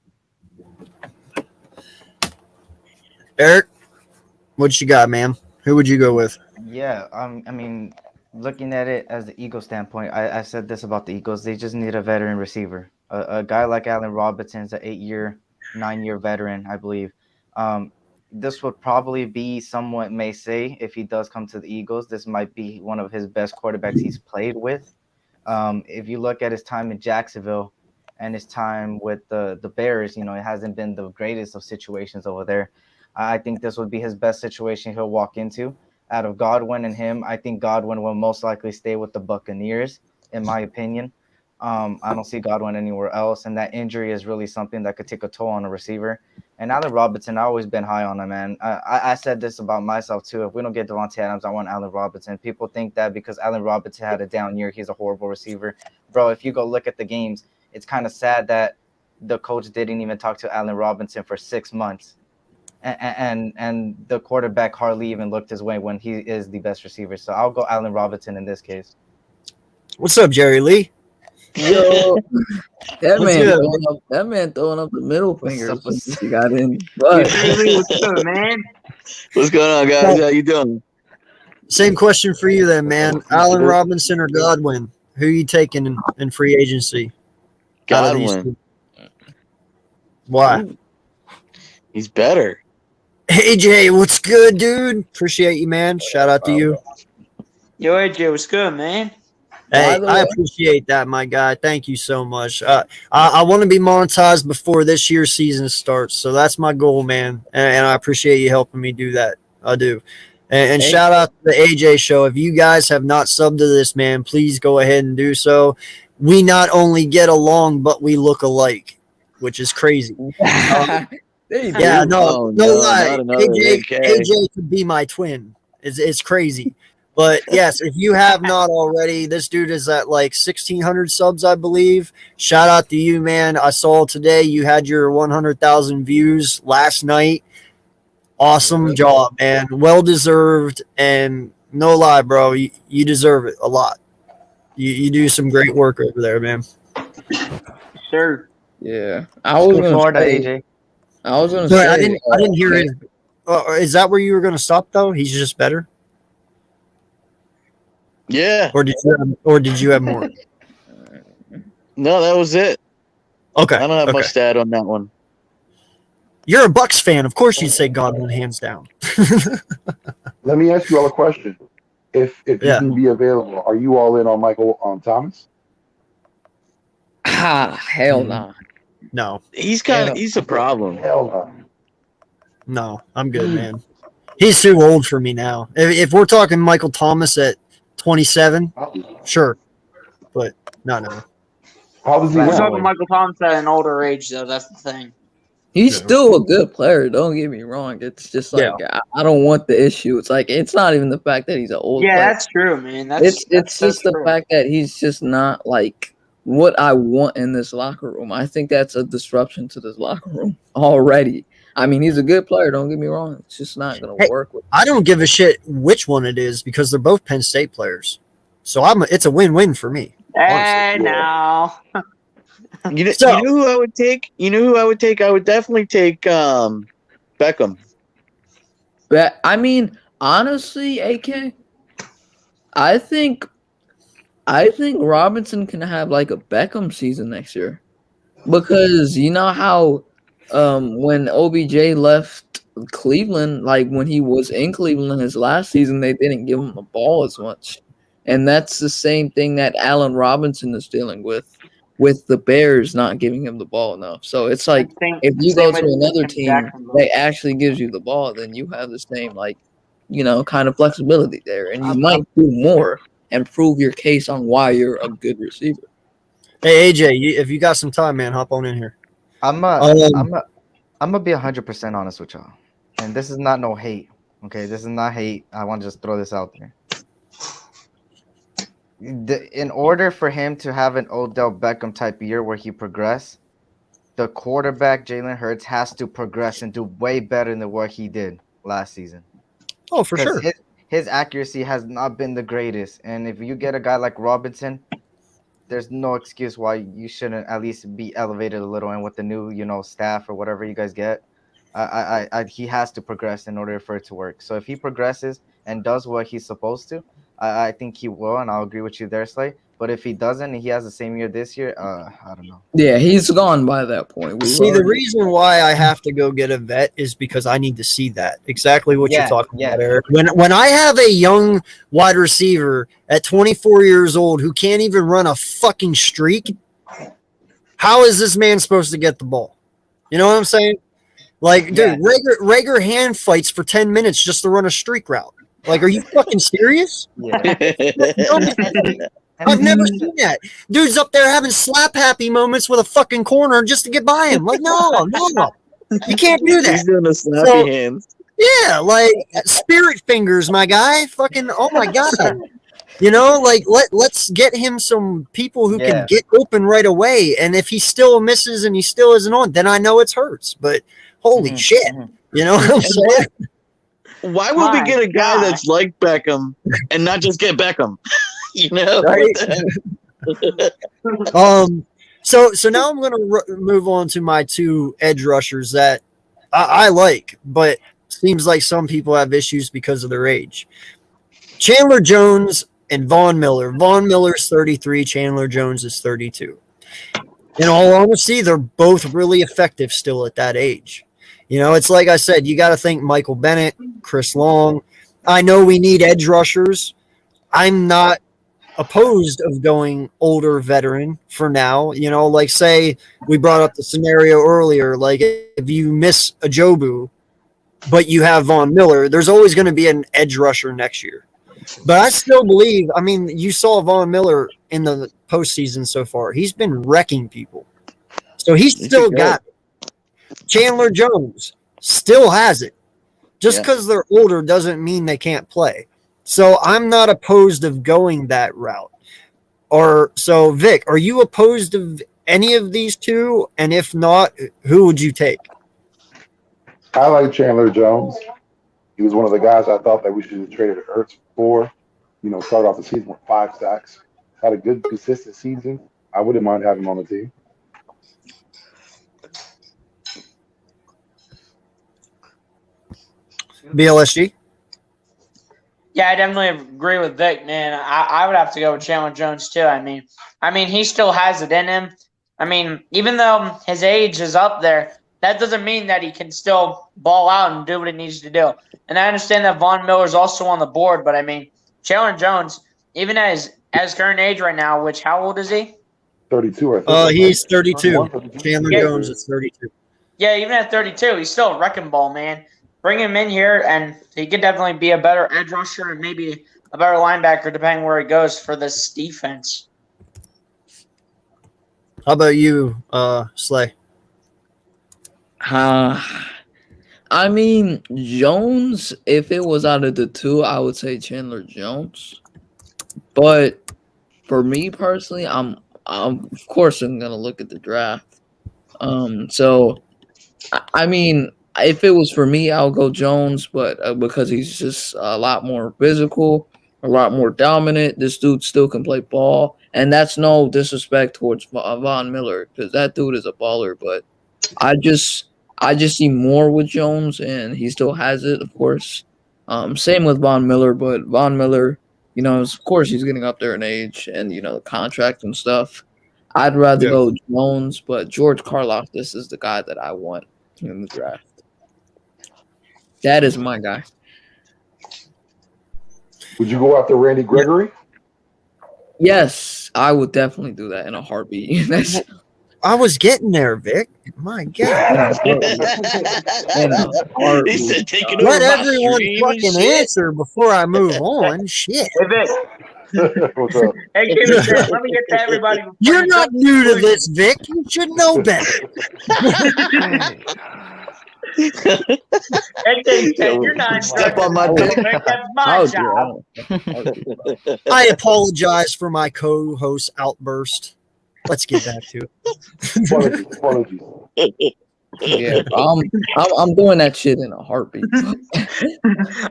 A: Eric, what you got, man? Who would you go with?
E: Yeah, I mean, looking at it as the Eagles standpoint, I said this about the Eagles. They just need a veteran receiver. A guy like Allen Robinson's an 9-year veteran, I believe. This would probably be, somewhat may say, if he does come to the Eagles, this might be one of his best quarterbacks he's played with. If you look at his time in Jacksonville and his time with the Bears, it hasn't been the greatest of situations over there. I think this would be his best situation he'll walk into. Out of Godwin and him, I think Godwin will most likely stay with the Buccaneers, in my opinion. I don't see Godwin anywhere else, and that injury is really something that could take a toll on a receiver. And Allen Robinson, I've always been high on him, man. I said this about myself, too. If we don't get Devontae Adams, I want Allen Robinson. People think that because Allen Robinson had a down year, he's a horrible receiver. Bro, if you go look at the games, it's kind of sad that the coach didn't even talk to Allen Robinson for 6 months. And the quarterback hardly even looked his way when he is the best receiver. So I'll go Allen Robinson in this case.
A: What's up, Jerry Lee?
B: Yo, that man throwing up the middle finger. He got in. But
C: What's good, man?
F: What's going on, guys? How you doing?
A: Same question for you then, man. Allen Robinson or Godwin? Who are you taking in free agency?
F: Godwin.
A: Why?
F: Ooh. He's better.
A: Hey, Jay, what's good, dude? Appreciate you, man. Shout out to you.
C: Yo, AJ, what's good, man?
A: Hey, I appreciate that, my guy. Thank you so much. I want to be monetized before this year's season starts, so that's my goal, man. And I appreciate you helping me do that. I do. And shout out to the AJ show. If you guys have not subbed to this, man, please go ahead and do so. We not only get along, but we look alike, which is crazy. Yeah, no lie. AJ could be my twin. It's crazy. But yes, if you have not already, this dude is at like 1,600 subs, I believe. Shout out to you, man. I saw today you had your 100,000 views last night. Awesome job, man. Well deserved. And no lie, bro, you deserve it a lot. You do some great work over there, man.
C: Sure.
B: Yeah, I was going
E: Florida, AJ.
B: I was going to say.
A: I didn't hear it. Is that where you were going to stop though? He's just better.
F: Yeah.
A: Or did you have more?
F: No, that was it.
A: Okay.
F: I don't have much to add on that one.
A: You're a Bucks fan. Of course you'd say Godwin hands down.
D: Let me ask you all a question. If you can be available, are you all in on Michael Thomas?
B: Hell no.
A: No.
F: He's a problem.
D: Hell no.
A: No, I'm good, man. He's too old for me now. If we're talking Michael Thomas at 27, sure. But not now.
D: How does he
C: We're
D: win?
C: talking Michael Thomas at an older age, though. That's the thing.
B: He's still a good player. Don't get me wrong. It's just like I don't want the issue. It's like it's not even the fact that he's an old player.
C: That's true, man.
B: It's just the fact that he's just not like what I want in this locker room. I think that's a disruption to this locker room already. I mean, he's a good player. Don't get me wrong. It's just not going to work.
A: I don't give a shit which one it is because they're both Penn State players. So it's a win-win for me.
C: Hey, now.
F: You know who I would take? I would definitely take Beckham.
B: But I mean, honestly, AK, I think Robinson can have like a Beckham season next year. Because you know how when OBJ left Cleveland, like when he was in Cleveland his last season, they didn't give him the ball as much. And that's the same thing that Allen Robinson is dealing with the Bears not giving him the ball enough. So it's like if you go to another team that actually gives you the ball, then you have the same kind of flexibility there. And you might do more and prove your case on why you're a good receiver.
A: Hey, AJ, if you got some time, man, hop on in here.
E: I'm gonna be 100% honest with y'all, and this is not no hate. Okay, this is not hate. I want to just throw this out there. In order for him to have an Odell Beckham type year where he progress, the quarterback Jalen Hurts has to progress and do way better than what he did last season.
A: Oh, for sure.
E: His accuracy has not been the greatest, and if you get a guy like Robinson, there's no excuse why you shouldn't at least be elevated a little. And with the new, staff or whatever you guys get, he has to progress in order for it to work. So if he progresses and does what he's supposed to, I think he will, and I'll agree with you there, Slay. But if he doesn't, and he has the same year this year, I don't know.
B: Yeah, he's gone by that point.
A: The reason why I have to go get a vet is because I need to see that. Exactly what you're talking about, Eric. When I have a young wide receiver at 24 years old who can't even run a fucking streak, how is this man supposed to get the ball? You know what I'm saying? Like, dude, Rager hand fights for 10 minutes just to run a streak route. Like, are you fucking serious? Yeah. I've never seen that. Dude's up there having slap happy moments with a fucking corner just to get by him. Like, no. You can't do that.
F: He's doing the snappy hands.
A: Yeah, like spirit fingers, my guy. Fucking, oh my God. Let's get him some people who can get open right away. And if he still misses and he still isn't on, then I know it hurts. But holy shit. You know what I'm saying?
F: Why would we get a guy that's like Beckham and not just get Beckham?
A: Right? So now I'm going to move on to my two edge rushers that I like, but seems like some people have issues because of their age. Chandler Jones and Von Miller. Von Miller's 33, Chandler Jones is 32. In all honesty, they're both really effective still at that age. It's like I said, you got to think Michael Bennett, Chris Long. I know we need edge rushers. I'm not opposed of going older veteran for now. Like say we brought up the scenario earlier, like if you miss a Jobu, but you have Von Miller, there's always going to be an edge rusher next year. But I still believe, you saw Von Miller in the postseason so far. He's been wrecking people. So he's still got it. Chandler Jones still has it. Just because they're older doesn't mean they can't play. So I'm not opposed of going that route. So Vic, are you opposed of any of these two? And if not, who would you take?
D: I like Chandler Jones. He was one of the guys I thought that we should have traded Ertz for. Started off the season with 5 sacks. Had a good, consistent season. I wouldn't mind having him on the team.
A: BLSG?
C: Yeah, I definitely agree with Vic, man. I would have to go with Chandler Jones too. I mean, he still has it in him. Even though his age is up there, that doesn't mean that he can still ball out and do what he needs to do. And I understand that Von Miller is also on the board, but Chandler Jones, even at his current age right now, which how old is he?
D: 32. I think.
A: He's 32.
D: 32.
A: Chandler Jones is 32.
C: Yeah, even at 32, he's still a wrecking ball, man. Bring him in here, and he could definitely be a better edge rusher and maybe a better linebacker, depending where he goes for this defense.
A: How about you, Slay?
B: I mean, Jones, if it was out of the two, I would say Chandler Jones. But for me personally, I'm of course I'm gonna look at the draft. So I mean, if it was for me, I'll go Jones, but because he's just a lot more physical, a lot more dominant. This dude still can play ball, and that's no disrespect towards Von Miller because that dude is a baller. But I just see more with Jones, and he still has it, of course. Same with Von Miller, but Von Miller, of course he's getting up there in age and, the contract and stuff. I'd rather go Jones, but George Karlaftis is the guy that I want in the draft. That is my guy.
D: Would you go after Randy Gregory?
B: Yes, I would definitely do that in a heartbeat.
A: I was getting there, Vic. My God.
F: He said, take it over.
A: Let everyone fucking answer before I move on. Shit.
C: Hey, Vic.
D: What's up?
C: Hey, give me a second. Let me get to everybody.
A: You're not new to this, Vic. You should know better.
C: You're not
F: Step on my dick.
C: That's my job.
A: I apologize for my co-host outburst. Let's get back to it.
D: Apologies.
B: Yeah, I'm doing that shit in a heartbeat.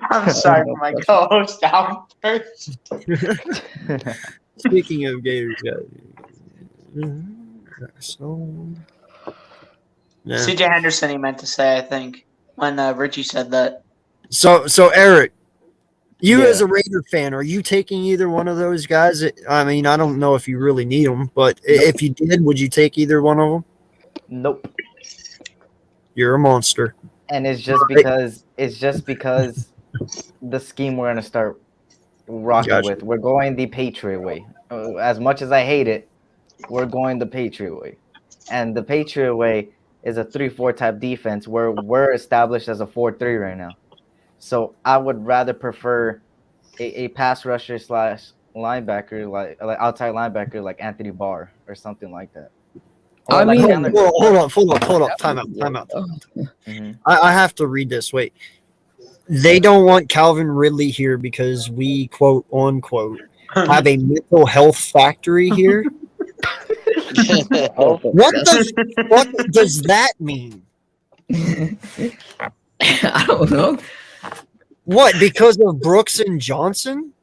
C: I'm sorry for my co-host outburst.
A: Speaking of Gators, so yeah.
C: CJ Henderson, he meant to say, I think, when Richie said that.
A: So Eric, you as a Raider fan, are you taking either one of those guys? I mean, I don't know if you really need them, but if you did, would you take either one of them?
E: Nope.
A: You're a monster.
E: And it's just because the scheme we're gonna start rocking with. We're going the Patriot way. As much as I hate it, we're going the Patriot way. And the Patriot way is a 3-4 type defense where we're established as a 4-3 right now. So I would rather prefer a pass rusher / linebacker, like outside linebacker like Anthony Barr or something like that. Or
B: I mean,
A: hold on. Time out. Mm-hmm. I have to read this. Wait. They don't want Calvin Ridley here because we, quote unquote, have a mental health factory here. What does that mean?
B: I don't know.
A: What, because of Brooks and Johnson?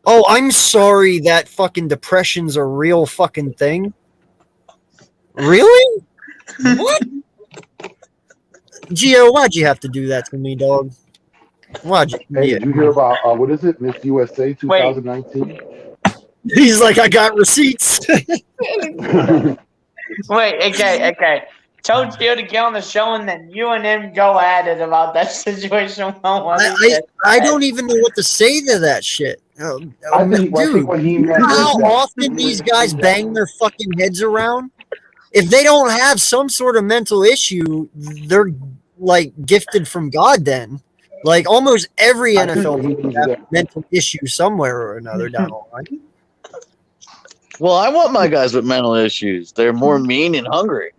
A: Oh, I'm sorry that fucking depression's a real fucking thing. Really? What? Gio, why'd you have to do that to me, dog? Why'd you?
D: Hey, did you hear about, what is it, Miss USA 2019?
A: He's like, I got receipts.
C: Wait, okay. Told Gio to get on the show, and then you and him go at it about that situation.
A: I don't even know what to say to that shit.
D: I think what he meant
A: how often these guys bang their fucking heads around? If they don't have some sort of mental issue, they're like gifted from God then. Like almost every NFL team has a mental issue somewhere or another down the line.
F: Well, I want my guys with mental issues. They're more mean and hungry.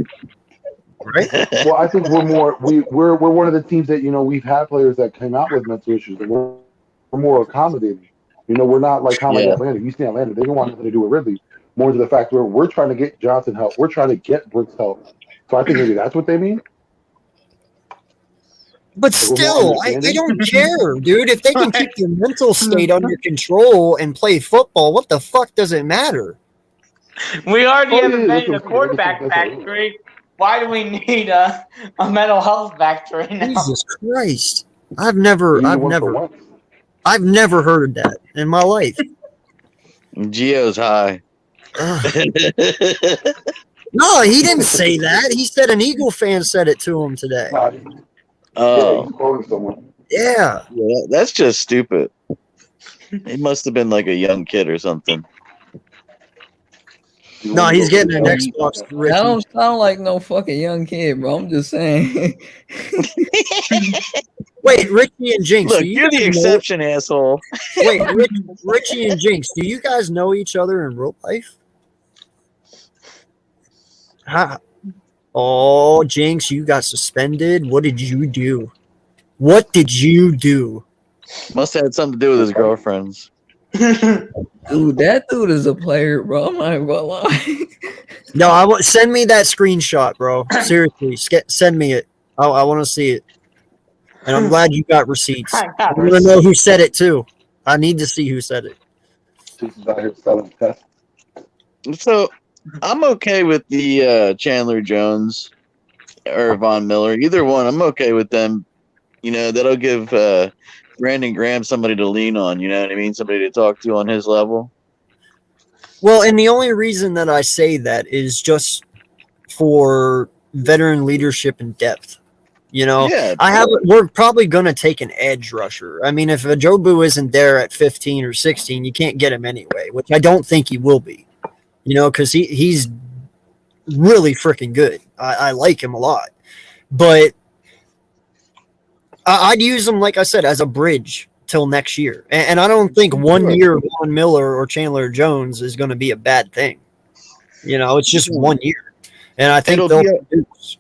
A: Right?
D: Well, I think we're one of the teams that, we've had players that came out with mental issues. And we're more accommodating. We're not like Atlanta. You see Atlanta, they don't want nothing to do with Ridley. More to the fact where we're trying to get Johnson help. We're trying to get Brooks help. So I think maybe that's what they mean.
A: But still, I don't care, dude. If they can keep their mental state under control and play football, what the fuck does it matter?
C: We already have a quarterback factory. Why do we need a mental health factory now?
A: Jesus Christ. I've never heard of that in my life.
F: Gio's high.
A: No, he didn't say that. He said an Eagle fan said it to him today.
F: Oh.
A: Yeah.
F: That's just stupid. He must have been like a young kid or something.
A: No, he's getting an Xbox.
B: Ricky. That don't sound like no fucking young kid, bro. I'm just saying.
A: Wait, Richie and Jinx.
F: Look, you're the exception, asshole.
A: Wait, Richie and Jinx, do you guys know each other in real life? Huh? Oh, Jinx, you got suspended. What did you do? What did you do?
F: Must have had something to do with his girlfriends.
B: Dude, that dude is a player, bro. I'm not even gonna lie.
A: No, send me that screenshot, bro. Seriously, send me it. I want to see it. And I'm glad you got receipts. I want to know who said it too. I need to see who said it.
F: So I'm okay with the Chandler Jones or Von Miller. Either one, I'm okay with them. You know, that'll give Brandon Graham somebody to lean on. You know what I mean? Somebody to talk to on his level.
A: Well, and the only reason that I say that is just for veteran leadership and depth. You know, yeah, we're probably going to take an edge rusher. I mean, if Ajobu isn't there at 15 or 16, you can't get him anyway, which I don't think he will be, you know, because he's really freaking good. I like him a lot. But I'd use him, like I said, as a bridge till next year. And I don't think 1 year of Von Miller or Chandler Jones is going to be a bad thing. You know, it's just 1 year. And I think they'll produce.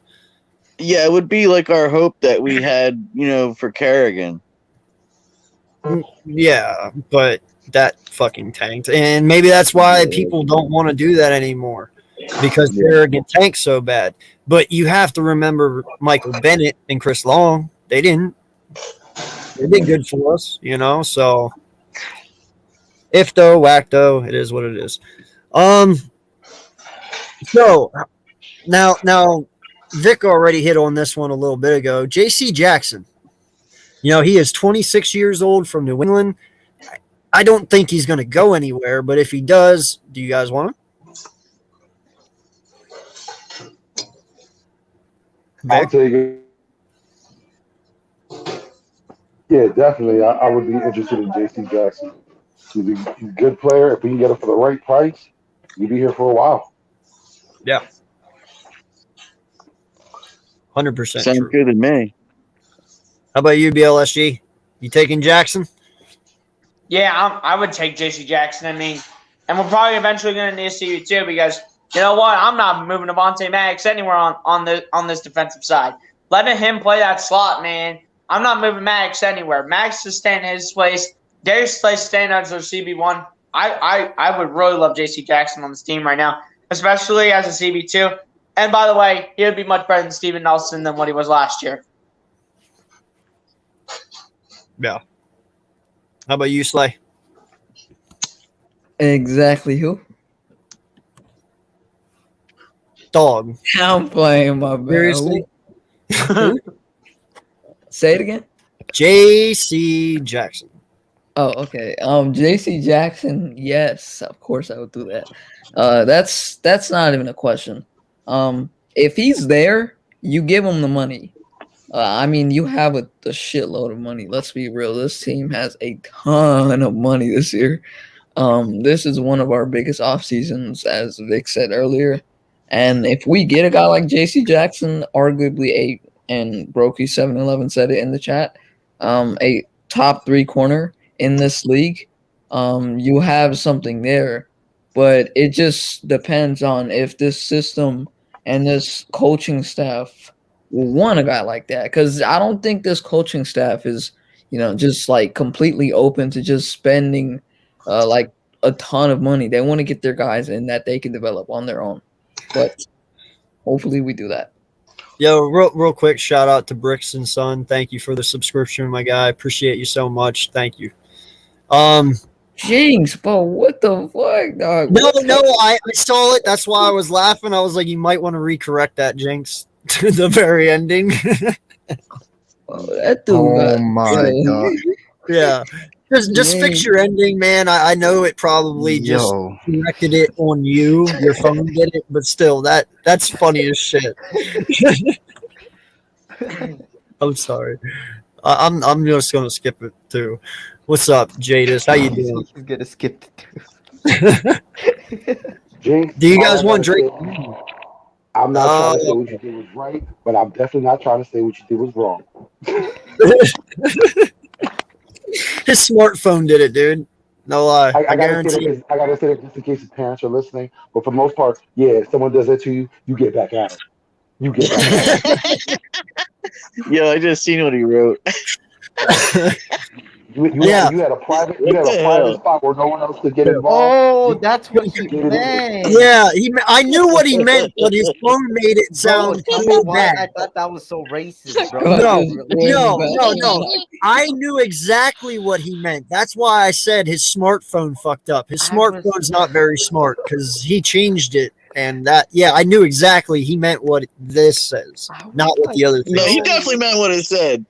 F: Yeah, it would be like our hope that we had, you know, for Kerrigan.
A: Yeah, but that fucking tanked. And maybe that's why people don't want to do that anymore, because Kerrigan tanked so bad. But you have to remember Michael Bennett and Chris Long. They didn't. They did good for us, you know, so if though, whack though, it is what it is. So now Vic already hit on this one a little bit ago. J.C. Jackson, you know, he is 26 years old from New England. I don't think he's going to go anywhere, but if he does, do you guys want him?
D: I'll take it. Yeah, definitely. I would be interested in J.C. Jackson. He's a good player. If we can get him for the right price, he'll be here for a while.
A: Yeah. 100%.
F: Sounds good to me.
A: How about you, BLSG? You taking Jackson?
C: Yeah, I would take J.C. Jackson. I mean, and we're probably eventually going to need to see you too, because you know what? I'm not moving Devontae Maddox anywhere on this defensive side. Letting him play that slot, man. I'm not moving Maddox anywhere. Maddox is staying in his place. Darius Slay staying as their CB1. I would really love J.C. Jackson on this team right now, especially as a CB2. And by the way, he would be much better than Steven Nelson than what he was last year.
A: Yeah. How about you, Slay?
B: Exactly who?
A: Dog.
B: I'm playing my bad.
A: Seriously?
B: Say it again.
A: J.C. Jackson.
B: Oh, okay. J.C. Jackson, yes, of course I would do that. That's not even a question. If he's there, you give him the money. I mean, you have a shitload of money. Let's be real. This team has a ton of money this year. This is one of our biggest off seasons, as Vic said earlier. And if we get a guy like J.C. Jackson, arguably and Brokey 711 said it in the chat, a top 3 corner in this league, you have something there. But it just depends on if this system and this coaching staff will want a guy like that. Because I don't think this coaching staff is, you know, just like completely open to just spending like a ton of money. They want to get their guys in that they can develop on their own. But hopefully we do that.
A: Yo, real quick, shout out to Bricks and Son. Thank you for the subscription, my guy. Appreciate you so much. Thank you.
B: Jinx, bro, what the fuck, dog?
A: No, I saw it. That's why I was laughing. I was like, you might want to recorrect that, Jinx, to the very ending.
B: That dude.
E: Oh my god.
A: Yeah. Just fix your ending, man. I know it probably just corrected it on you. Your phone did it, but still, that's funny as shit. I'm sorry. I'm just gonna skip it too. What's up, Jadis? How you doing?
E: He's gonna skip it too.
D: Jinx,
A: Do you guys want Drake?
D: I'm not trying to say what you did was right, but I'm definitely not trying to say what you did was wrong.
A: His smartphone did it, dude. No lie. I guarantee.
D: I gotta say that just in case his parents are listening. But for the most part, yeah, if someone does that to you, you get back at it. You get back at it.
F: Yo, I just seen what he wrote.
D: You had a private spot where no one else could get involved.
E: Oh, that's what he meant.
A: Yeah, I knew what he meant, but his phone made it sound so bad.
E: I thought that was so racist, bro.
A: No. I knew exactly what he meant. That's why I said his smartphone fucked up. His smartphone's not very smart because he changed it. And I knew exactly he meant what this says, not what the other thing.
F: No, he definitely meant what it said.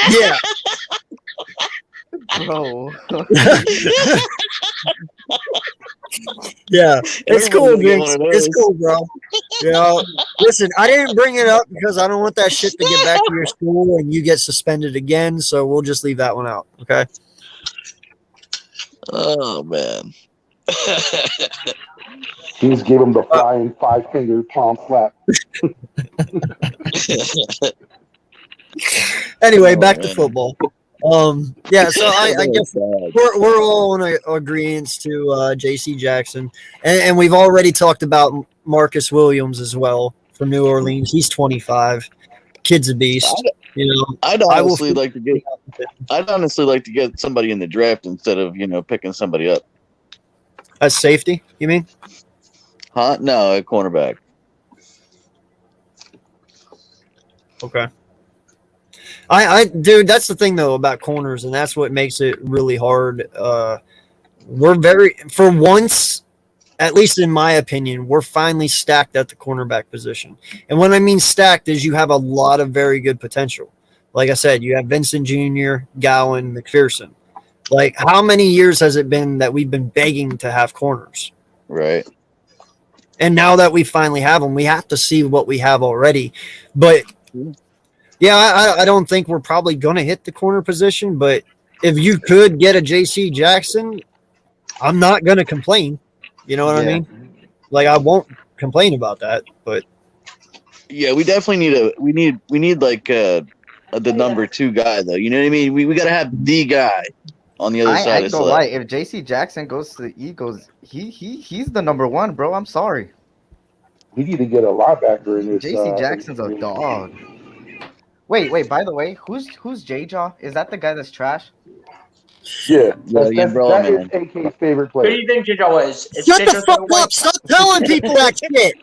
A: Yeah.
E: Bro.
A: Yeah, it's cool, Vince. It's cool, bro. You know, listen, I didn't bring it up because I don't want that shit to get back to your school and you get suspended again. So we'll just leave that one out. Okay.
F: Oh man.
D: He just gave him the flying 5-finger palm slap.
A: Anyway, back to football. So I guess we're all in agreement to J.C. Jackson, and we've already talked about Marcus Williams as well from New Orleans. He's 25, kid's a beast.
F: I'd honestly like to get somebody in the draft instead of picking somebody up.
A: As safety, you mean?
F: Huh? No, a cornerback.
A: Okay. Dude, that's the thing though about corners, and that's what makes it really hard. For once, at least in my opinion, we're finally stacked at the cornerback position. And what I mean stacked is you have a lot of very good potential. Like I said, you have Vincent Jr., Gowan, McPherson. Like, how many years has it been that we've been begging to have corners?
F: Right.
A: And now that we finally have them, we have to see what we have already. But yeah, I don't think we're probably going to hit the corner position, but if you could get a J.C. Jackson, I'm not going to complain. You know what I mean? Like, I won't complain about that, but
F: yeah, we definitely need like the number 2 guy though. You know what I mean? We got to have the guy on the other side of the line.
E: If J.C. Jackson goes to the Eagles, he's the number 1, bro. I'm sorry.
D: We need to get a linebacker in this.
E: J.C. Jackson's a dog. Wait. By the way, who's J-Jaw? Is that the guy that's trash?
D: Yeah, that is AK's favorite player.
C: Who do you think J-Jaw is?
A: Shut the fuck up! Stop telling people that shit.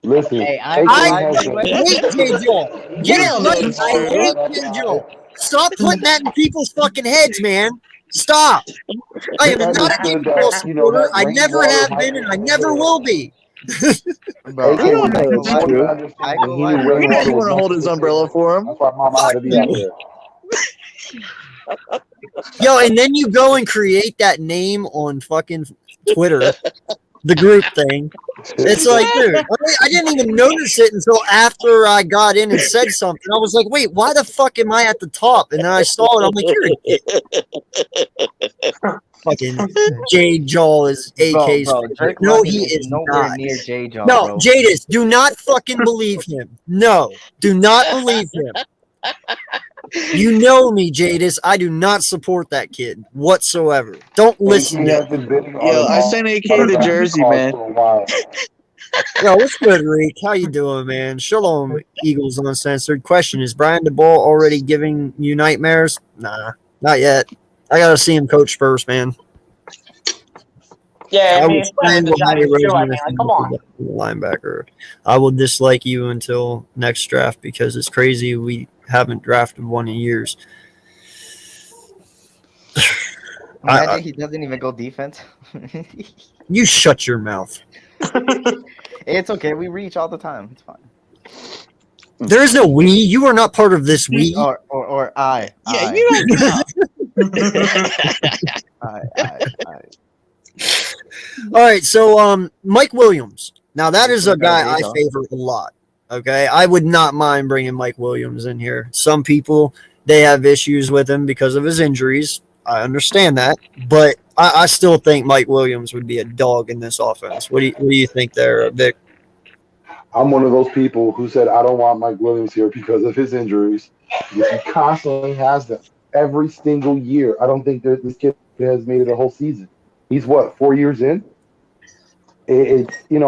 D: Listen,
A: I hate J-Jaw. Get it right. I hate J-Jaw. Stop putting that in people's fucking heads, man. Stop. I am not a J-Jaw supporter. I never have been, and I never will be.
E: Bro,
F: you want to hold his umbrella for him.
D: That's why Mama had to be out there.
A: Yo, and then you go and create that name on fucking Twitter, the group thing. It's like, dude, I didn't even notice it until after I got in and said something. I was like, wait, why the fuck am I at the top? And then I saw it. I'm like, you're a fucking J-Jaw is AK's.
E: Bro,
A: no, he is
E: nowhere near J-Jaw.
A: No,
E: bro.
A: Jadis, do not fucking believe him. No, do not believe him. You know me, Jadis. I do not support that kid whatsoever. Don't listen to him.
F: Yo, I sent AK to Jersey, man.
A: Yo, what's good, Reek? How you doing, man? Shalom, Eagles Uncensored. Question, is Brian DeBall already giving you nightmares? Nah, not yet. I got to see him coach first, man.
C: Yeah, I mean, come on.
A: Linebacker. I will dislike you until next draft because it's crazy we haven't drafted one in years.
E: He doesn't even go defense.
A: You shut your mouth.
E: It's okay. We reach all the time. It's fine.
A: There is no we. You are not part of this we.
E: Or I.
F: Yeah, you don't
E: I.
A: All right, so Mike Williams. Now that is a guy I favor a lot. Okay, I would not mind bringing Mike Williams in here. Some people, they have issues with him because of his injuries. I understand that, but I still think Mike Williams would be a dog in this offense. What do you think there, Vic?
D: I'm one of those people who said I don't want Mike Williams here because of his injuries. Because he constantly has them every single year. I don't think that this kid has made it a whole season. He's what, 4 years in? It's he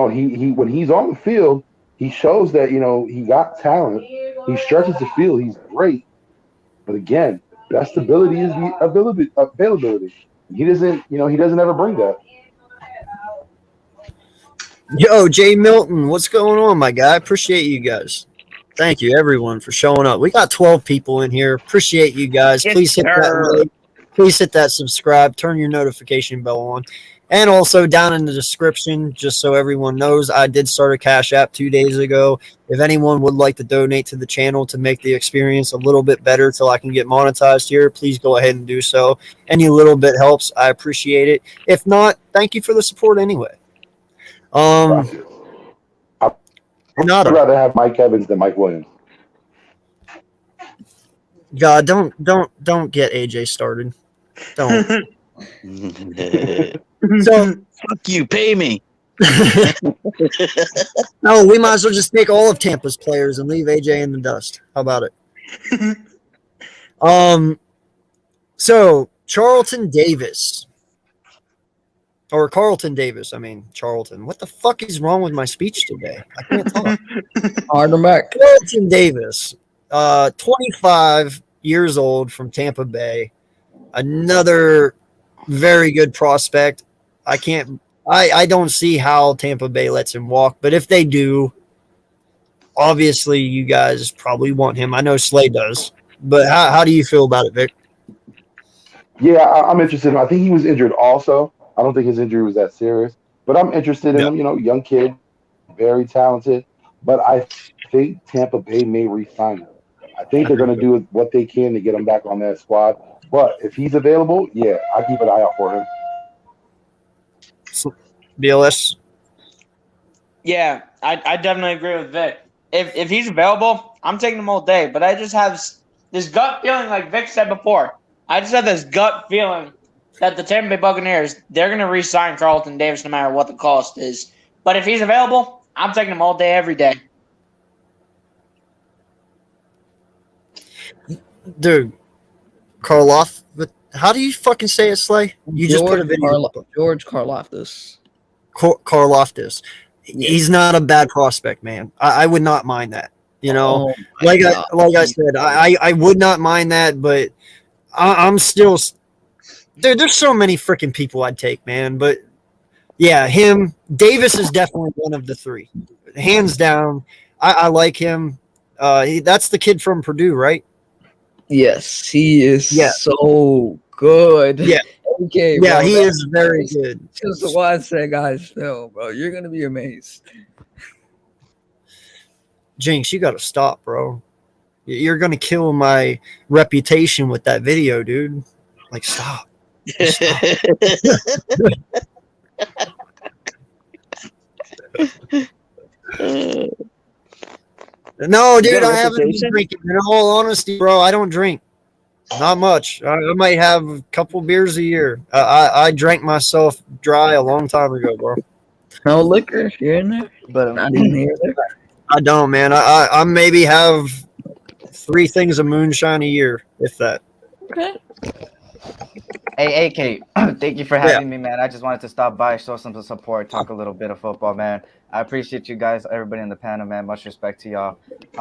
D: when he's on the field, he shows that he got talent. He stretches the field. He's great. But again, best ability is the availability. He doesn't ever bring that.
A: Yo, Jay Milton, what's going on, my guy? Appreciate you guys. Thank you, everyone, for showing up. We got 12 people in here. Appreciate you guys. Please hit that like. Please hit that subscribe. Turn your notification bell on. And also down in the description, just so everyone knows, I did start a Cash App 2 days ago. If anyone would like to donate to the channel to make the experience a little bit better till I can get monetized here, please go ahead and do so. Any little bit helps. I appreciate it. If not, thank you for the support anyway.
D: I'd rather have Mike Evans than Mike Williams.
A: God, don't get AJ started. Don't.
F: So fuck you, pay me.
A: No, we might as well just take all of Tampa's players and leave AJ in the dust. How about it? So Carlton Davis. Charlton. What the fuck is wrong with my speech today? I can't talk. Carlton Davis, 25 years old from Tampa Bay. Another very good prospect. I don't see how Tampa Bay lets him walk, but if they do, obviously you guys probably want him. I know Slay does, but how do you feel about it, Vic?
D: Yeah, I'm interested. I think he was injured also. I don't think his injury was that serious, but I'm interested in him. Young kid, very talented, but I think Tampa Bay may re-sign him. I think they're going to do what they can to get him back on that squad. But if he's available, yeah, I keep an eye out for him.
A: BLS?
C: Yeah, I definitely agree with Vic. If he's available, I'm taking him all day. But I just have this gut feeling, like Vic said before. I just have this gut feeling that the Tampa Bay Buccaneers, they're going to re-sign Carlton Davis no matter what the cost is. But if he's available, I'm taking him all day, every day.
A: Dude, Karloff, but how do you fucking say it, Slay? You just put a video.
B: George Karlaftis.
A: Karloftis. He's not a bad prospect, man. I would not mind that. Like I said, I would not mind that, but I'm still. There's so many freaking people I'd take, man. But yeah, him. Davis is definitely one of the three, hands down. I like him. That's the kid from Purdue, right?
B: Yes, he is so good.
A: Yeah.
B: Okay,
A: yeah, he is very good.
B: Just watch that guy's film, bro. You're gonna be amazed.
A: Jinx, you gotta stop, bro. You're gonna kill my reputation with that video, dude. Like, stop. No, dude, I haven't been drinking. In all honesty, bro, I don't drink. Not much. I might have a couple beers a year. I drank myself dry a long time ago, bro.
B: No liquor here in there, but not in here.
A: I don't, man. I maybe have 3 things of moonshine a year, if that.
B: Okay.
E: Hey, AK, thank you for having me, man. I just wanted to stop by, show some support, talk a little bit of football, man. I appreciate you guys, everybody in the panel, man. Much respect to y'all.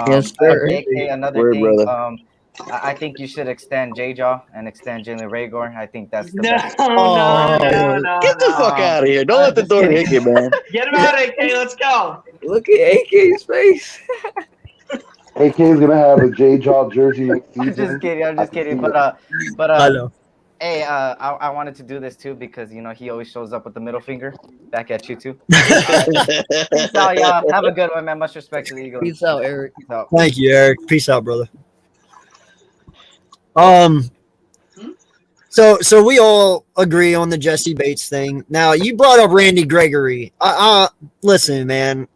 B: Yes, sir.
E: AK, another thing, I think you should extend J-Jaw and extend Jalen Rager. I think that's the best.
C: No.
F: Get the fuck out of here. Don't let the door hit you, man.
C: Get him out, AK. Let's go.
B: Look at AK's face.
D: AK is going to have a J-Jaw jersey next season.
E: I'm just kidding. But
A: I know.
E: Hey, I wanted to do this too because he always shows up with the middle finger back at you too. Peace out, y'all. Have a good one, man. Much respect to the Eagles.
B: Peace out, Eric.
E: Peace out.
A: Thank you, Eric. Peace out, brother. So we all agree on the Jesse Bates thing. Now you brought up Randy Gregory. Listen, man.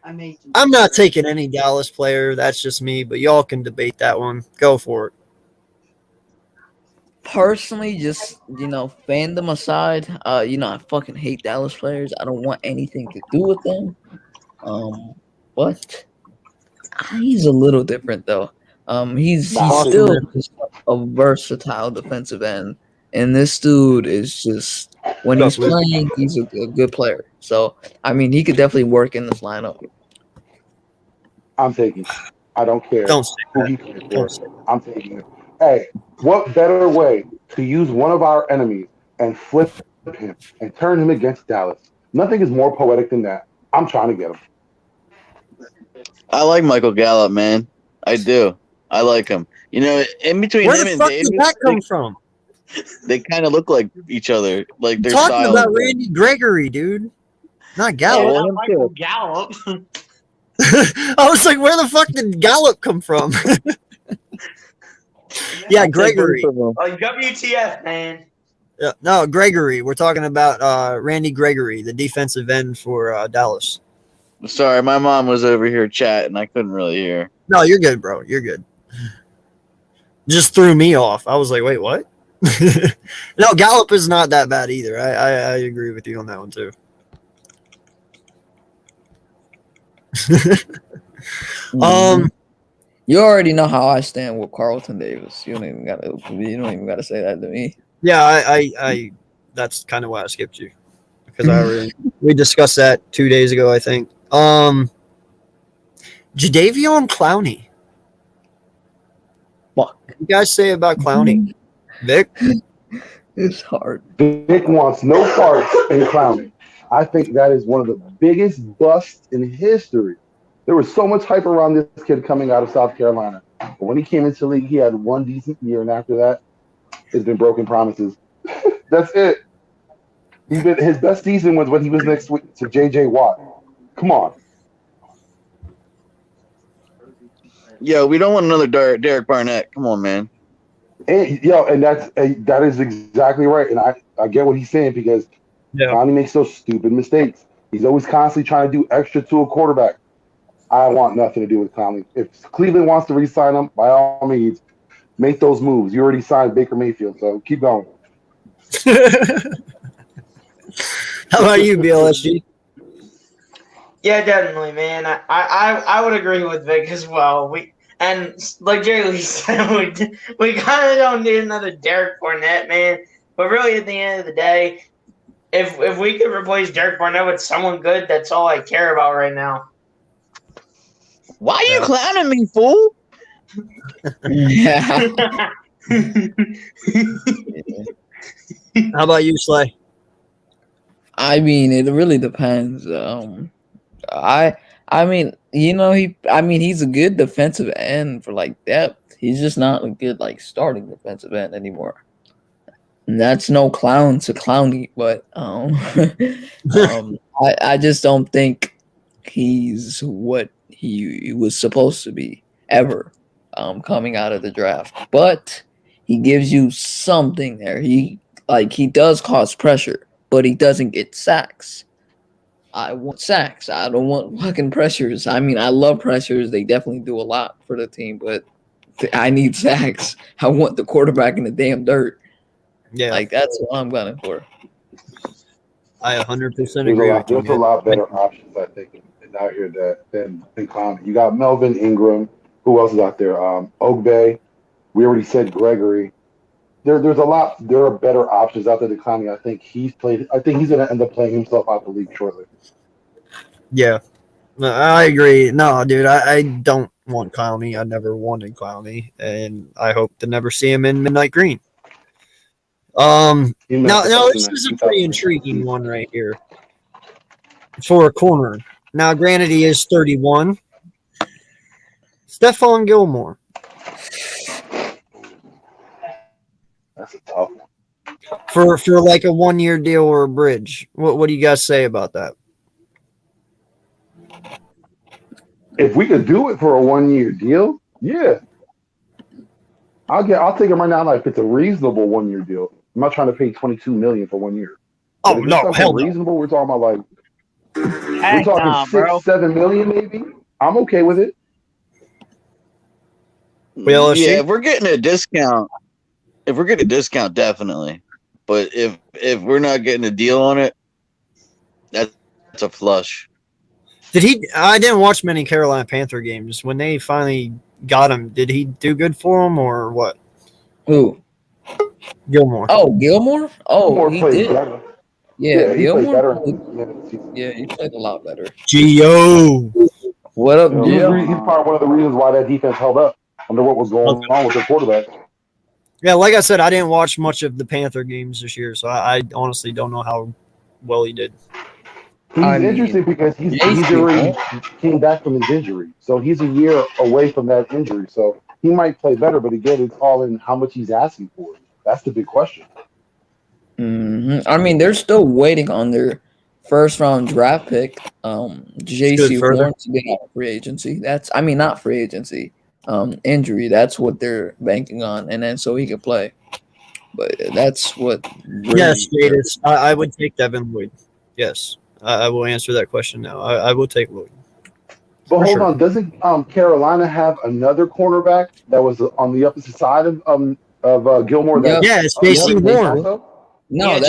A: I'm not taking any Dallas player. That's just me. But y'all can debate that one. Go for it.
B: personally, just fandom aside, I fucking hate Dallas players. I don't want anything to do with them. But he's a little different though. He's still just a versatile defensive end, and this dude is just when he's playing, he's a good player. So I mean, he could definitely work in this lineup.
D: I'm taking. I don't care
A: Don't
D: who he plays for. I'm taking it. Hey, what better way to use one of our enemies and flip him and turn him against Dallas? Nothing is more poetic than that. I'm trying to get him.
F: I like Michael Gallup, man. I do. I like him. In between
A: Where
F: him
A: the
F: and
A: fuck
F: Davis,
A: did that come from?
F: they kind of look like each other. Like their
A: Talking
F: style.
A: about Randy Gregory, dude. Not
C: Yeah,
A: Gallup.
C: not Michael Gallup.
A: I was like, where the fuck did Gallup come from? Yeah, Gregory.
C: Like WTF, man.
A: No, Gregory. We're talking about Randy Gregory, the defensive end for Dallas.
F: Sorry, my mom was over here chatting. I couldn't really hear.
A: No, you're good, bro. You're good. Just threw me off. I was like, wait, what? No, Gallup is not that bad either. I agree with you on that one too.
B: You already know how I stand with Carlton Davis. You don't even gotta say that to me.
A: Yeah, I that's kind of why I skipped you, because we discussed that 2 days ago, I think. Jadeveon Clowney.
B: Fuck.
A: What you guys say about Clowney? Vic?
B: It's hard.
D: Vic wants no parts in Clowney. I think that is one of the biggest busts in history. There was so much hype around this kid coming out of South Carolina. But when he came into the league, he had one decent year, and after that, it's been broken promises. That's it. His best season was when he was next to J.J. Watt. Come on.
F: Yo, we don't want another Derek Barnett. Come on, man.
D: And that is exactly right. And I get what he's saying, because Clowney makes those stupid mistakes. He's always constantly trying to do extra to a quarterback. I want nothing to do with Clowney. If Cleveland wants to re-sign him, by all means, make those moves. You already signed Baker Mayfield, so keep going.
A: How about you, BLSG?
C: Yeah, definitely, man. I would agree with Vic as well. And like Jerry Lee said, we kind of don't need another Derek Barnett, man. But really, at the end of the day, if we could replace Derek Barnett with someone good, that's all I care about right now.
F: Why are you clowning me, fool?
A: How about you, Slay?
B: I mean, it really depends. He's a good defensive end for like depth. He's just not a good like starting defensive end anymore. And that's no clown to Clowney, but I just don't think he's what he was supposed to be ever coming out of the draft. But he gives you something there. He does cause pressure, but he doesn't get sacks. I want sacks. I don't want fucking pressures. I mean, I love pressures. They definitely do a lot for the team, but I need sacks. I want the quarterback in the damn dirt.
A: Yeah.
B: Like, that's what I'm gunning for.
A: I 100% agree with you.
D: There's a lot better options, I think, out here than Clowney. You got Melvin Ingram. Who else is out there? Ogbe. We already said Gregory. There's a lot. There are better options out there than Clowney. I think he's going to end up playing himself out the league shortly.
A: Yeah, I agree. No, dude, I don't want Clowney. I never wanted Clowney, and I hope to never see him in Midnight Green. Now this is a pretty intriguing one right here for a corner. Now, granted, he is 31. Stephon Gilmore.
D: That's a tough one.
A: For like a 1-year deal or a bridge. What do you guys say about that?
D: If we could do it for a 1-year deal, yeah. I'll take him right now. Like, if it's a reasonable 1-year deal. I'm not trying to pay $22 million for 1 year.
A: Oh no, hell no.
D: Reasonable. We're talking about like we're talking $6-7 million maybe. I'm okay with it.
A: Well,
F: yeah, if we're getting a discount. If we're getting a discount, definitely. But if we're not getting a deal on it, that's a flush.
A: I didn't watch many Carolina Panther games. When they finally got him, did he do good for them or what?
B: Who?
A: Gilmore.
B: Oh, Gilmore? Oh,
D: Gilmore
B: he
D: played
B: did.
D: better.
B: Yeah,
D: he played
B: Gilmore.
D: better.
B: Yeah, he played a lot better.
A: Gio.
B: What up,
D: He's
B: Gio?
D: probably one of the reasons why that defense held up under what was going on with their quarterback.
A: Yeah, like I said, I didn't watch much of the Panther games this year, so I honestly don't know how well he did.
D: He's interesting because he's already came back from his injury. So he's a year away from that injury. So he might play better, but again, it's all in how much he's asking for. That's the big question.
B: Mm-hmm. I mean, they're still waiting on their first-round draft pick, J.C. Horn, to get out of free agency. Not free agency, injury. That's what they're banking on, and then so he can play. But that's what. Really
A: yes, I would take Devin Lloyd. Yes, I will answer that question now. I will take Lloyd.
D: But hold on, doesn't Carolina have another cornerback that was on the opposite side of Gilmore?
A: Yeah, it's J.C. Horn.
B: No,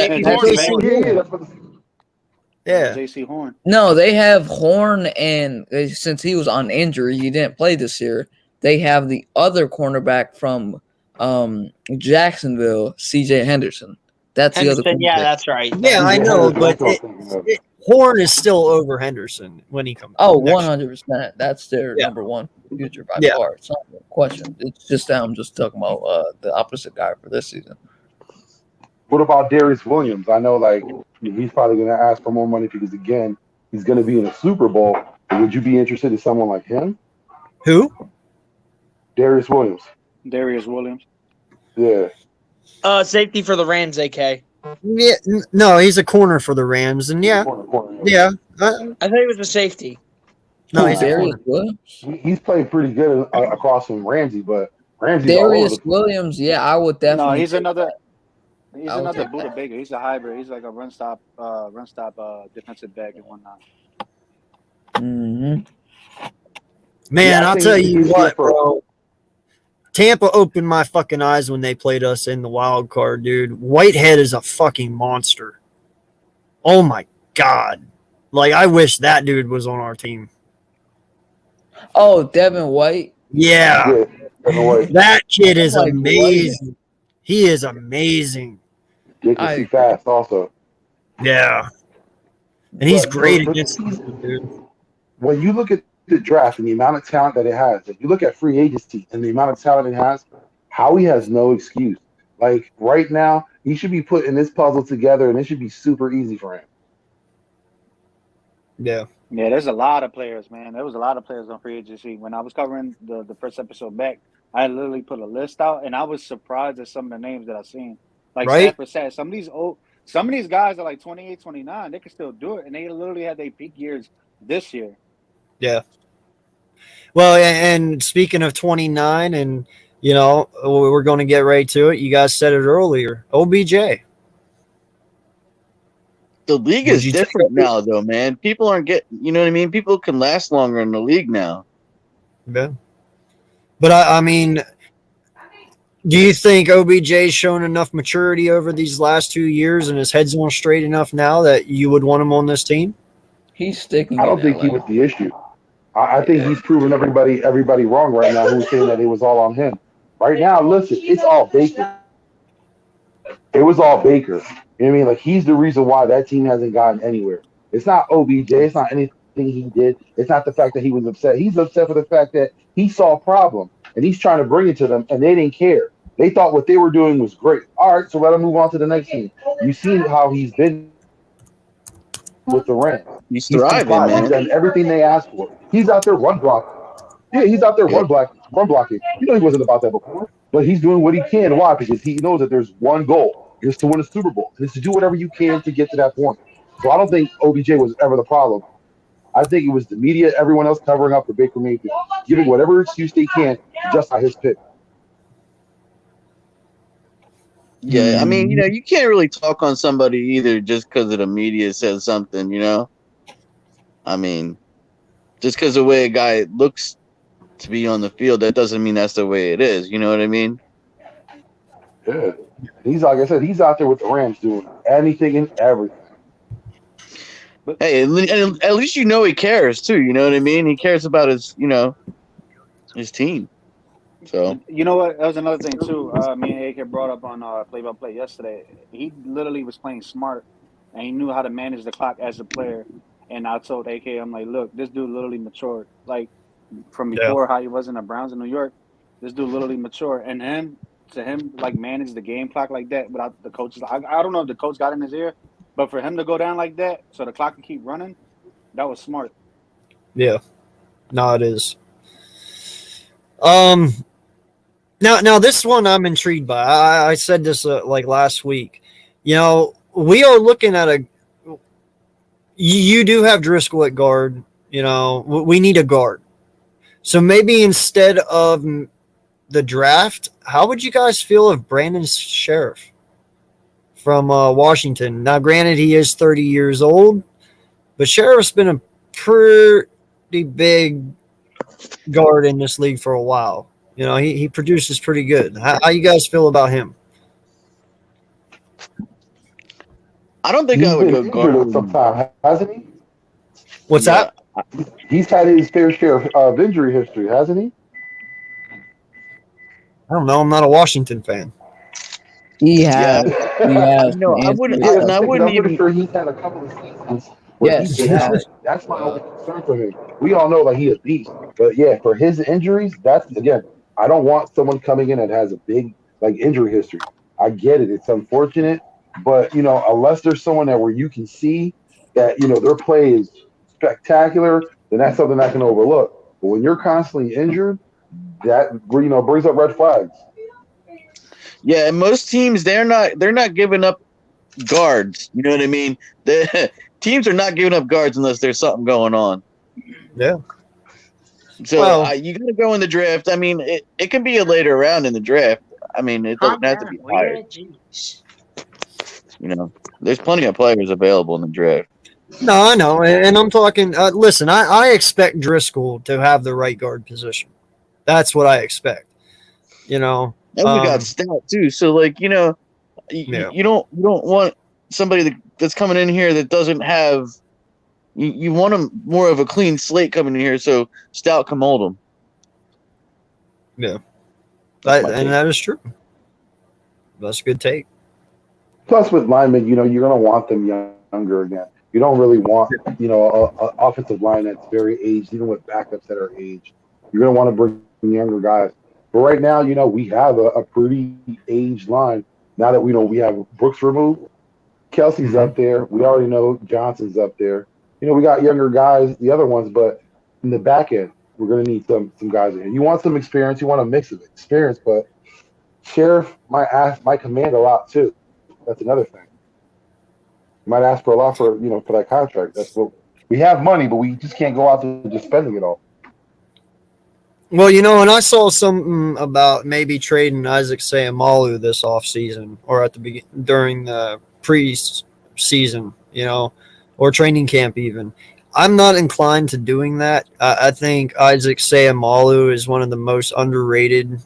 G: J.C. Horn.
B: No, they have Horn, and since he was on injury, he didn't play this year. They have the other cornerback from Jacksonville, C.J. Henderson. That's the other.
C: Yeah, that's right.
A: Yeah, I know, but Horn is still over Henderson when he comes.
B: Oh, 100%. That's their number one future by far. It's not a question. It's just that I'm just talking about the opposite guy for this season.
D: What about Darius Williams? I know, he's probably going to ask for more money because, again, he's going to be in a Super Bowl. But would you be interested in someone like him?
A: Who?
D: Darius Williams. Yeah.
C: Safety for the Rams, AK.
A: Yeah, no, he's a corner for the Rams, and
C: I thought he was a safety.
A: No, he's
B: Darius Williams.
D: He's played pretty good across from Ramsey, but Ramsey.
B: Darius Williams, I would definitely.
G: No, he's another Buda Baker. He's a hybrid. He's like a run stop defensive back and whatnot.
B: Mm-hmm.
A: Man, I'll tell you what, bro. Tampa opened my fucking eyes when they played us in the wild card, dude. Whitehead is a fucking monster. Oh my God. I wish that dude was on our team.
B: Oh, Devin White?
A: Yeah. That kid is amazing. He is amazing.
D: Ridiculously fast also.
A: Yeah. And he's great against them, dude.
D: When you look at the draft and the amount of talent that it has, if you look at free agency and the amount of talent it has, Howie has no excuse. Right now, he should be putting this puzzle together and it should be super easy for him.
A: Yeah.
G: Yeah, there's a lot of players, man. There was a lot of players on free agency. When I was covering the first episode back, I literally put a list out, and I was surprised at some of the names that I seen. Stafford said, some of these guys are 28, 29. They can still do it, and they literally had their peak years this year.
A: Yeah. Well, and speaking of 29, and we're going to get right to it. You guys said it earlier. OBJ.
F: The league is different now, though, man. People aren't getting, you know what I mean? People can last longer in the league now.
A: Yeah. But I mean, do you think OBJ's shown enough maturity over these last 2 years and his head's on straight enough now that you would want him on this team?
B: He's sticking.
D: I don't think he was the issue. I think he's proven everybody wrong right now who's saying that it was all on him. Right now, listen, it's all Baker. It was all Baker. You know what I mean? He's the reason why that team hasn't gotten anywhere. It's not OBJ. It's not anything he did. It's not the fact that he was upset. He's upset for the fact that he saw a problem, and he's trying to bring it to them, and they didn't care. They thought what they were doing was great. All right, so let him move on to the next team. You've seen how he's been with the Rams.
F: He's thriving, man.
D: He's done everything they asked for. He's out there run blocking. Yeah, he's out there run blocking. He wasn't about that before, but he's doing what he can. Why? Because he knows that there's one goal. Is to win a Super Bowl. Is to do whatever you can to get to that point. So I don't think OBJ was ever the problem. I think it was the media, everyone else covering up for Baker Mayfield, giving whatever excuse they can to justify his pick.
F: Yeah, I mean, you can't really talk on somebody either just because the media says something, I mean, just because the way a guy looks to be on the field, that doesn't mean that's the way it is. You know what I mean?
D: Yeah. He's like I said, he's out there with the Rams doing anything and everything.
F: Hey, at least you know he cares too. You know what I mean? He cares about his team. So
G: you know what? That was another thing too. Me and AK brought up on play-by-play yesterday. He literally was playing smart, and he knew how to manage the clock as a player. And I told AK, I'm like, look, this dude literally matured. Like from before how he was in the Browns in New York, this dude literally matured. And him like manage the game clock like that without the coaches. I don't know if the coach got in his ear, but for him to go down like that so the clock can keep running, that was smart.
A: Yeah. No, it is. Now this one I'm intrigued by. I said this like last week. You know, we are looking at you do have Driscoll at guard. You know, we need a guard. So maybe instead of the draft, how would you guys feel if Brandon Sheriff from Washington? Now, granted, he is 30 years old, but Sheriff's been a pretty big guard in this league for a while. You know, he produces pretty good. How you guys feel about him?
F: I don't think I would go guard.
D: Sometime, hasn't he?
A: What's that?
D: He's had his fair share of injury history, hasn't he?
A: I don't know. I'm not a Washington fan.
B: He has.
D: Yeah.
B: He has.
F: No, I wouldn't even.
D: Sure, he's had a couple of seasons.
B: Yes, he has.
D: That's my only concern for him. We all know like he is beast, but yeah, for his injuries, that's again. I don't want someone coming in that has a big like injury history. I get it; it's unfortunate, but you know, unless there's someone that where you can see that you know their play is spectacular, then that's something I can overlook. But when you're constantly injured, that brings up red flags.
F: Yeah, and most teams they're not giving up guards. You know what I mean? Teams are not giving up guards unless there's something going on.
A: Yeah.
F: So you got to go in the draft. I mean, it can be a later round in the draft. I mean, it doesn't have to be higher. You know, there's plenty of players available in the draft.
A: No, I know, and I'm talking. Listen, I expect Driscoll to have the right guard position. That's what I expect. You know,
F: and we got Stout too. So, like, you know, you don't want somebody that's coming in here that doesn't have. You want them more of a clean slate coming in here, so Stout can mold them.
A: Yeah, that is true. That's a good take.
D: Plus, with linemen, you know, you're going to want them younger again. You don't really want, you know, an offensive line that's very aged, even with backups that are aged. You're going to want to bring younger guys. But right now, you know, we have a pretty aged line. Now that we know we have Brooks removed, Kelsey's up there. We already know Johnson's up there. You know, we got younger guys, the other ones, but in the back end, we're going to need some guys in here. You want some experience. You want a mix of experience, but Sheriff might command a lot too. That's another thing. You might ask for a lot for that contract. That's what we have money, but we just can't go out there just spending it all.
A: Well, you know, and I saw something about maybe trading Isaac Seumalo this offseason or during the pre-season, you know, or training camp even. I'm not inclined to doing that. I think Isaac Seumalo is one of the most underrated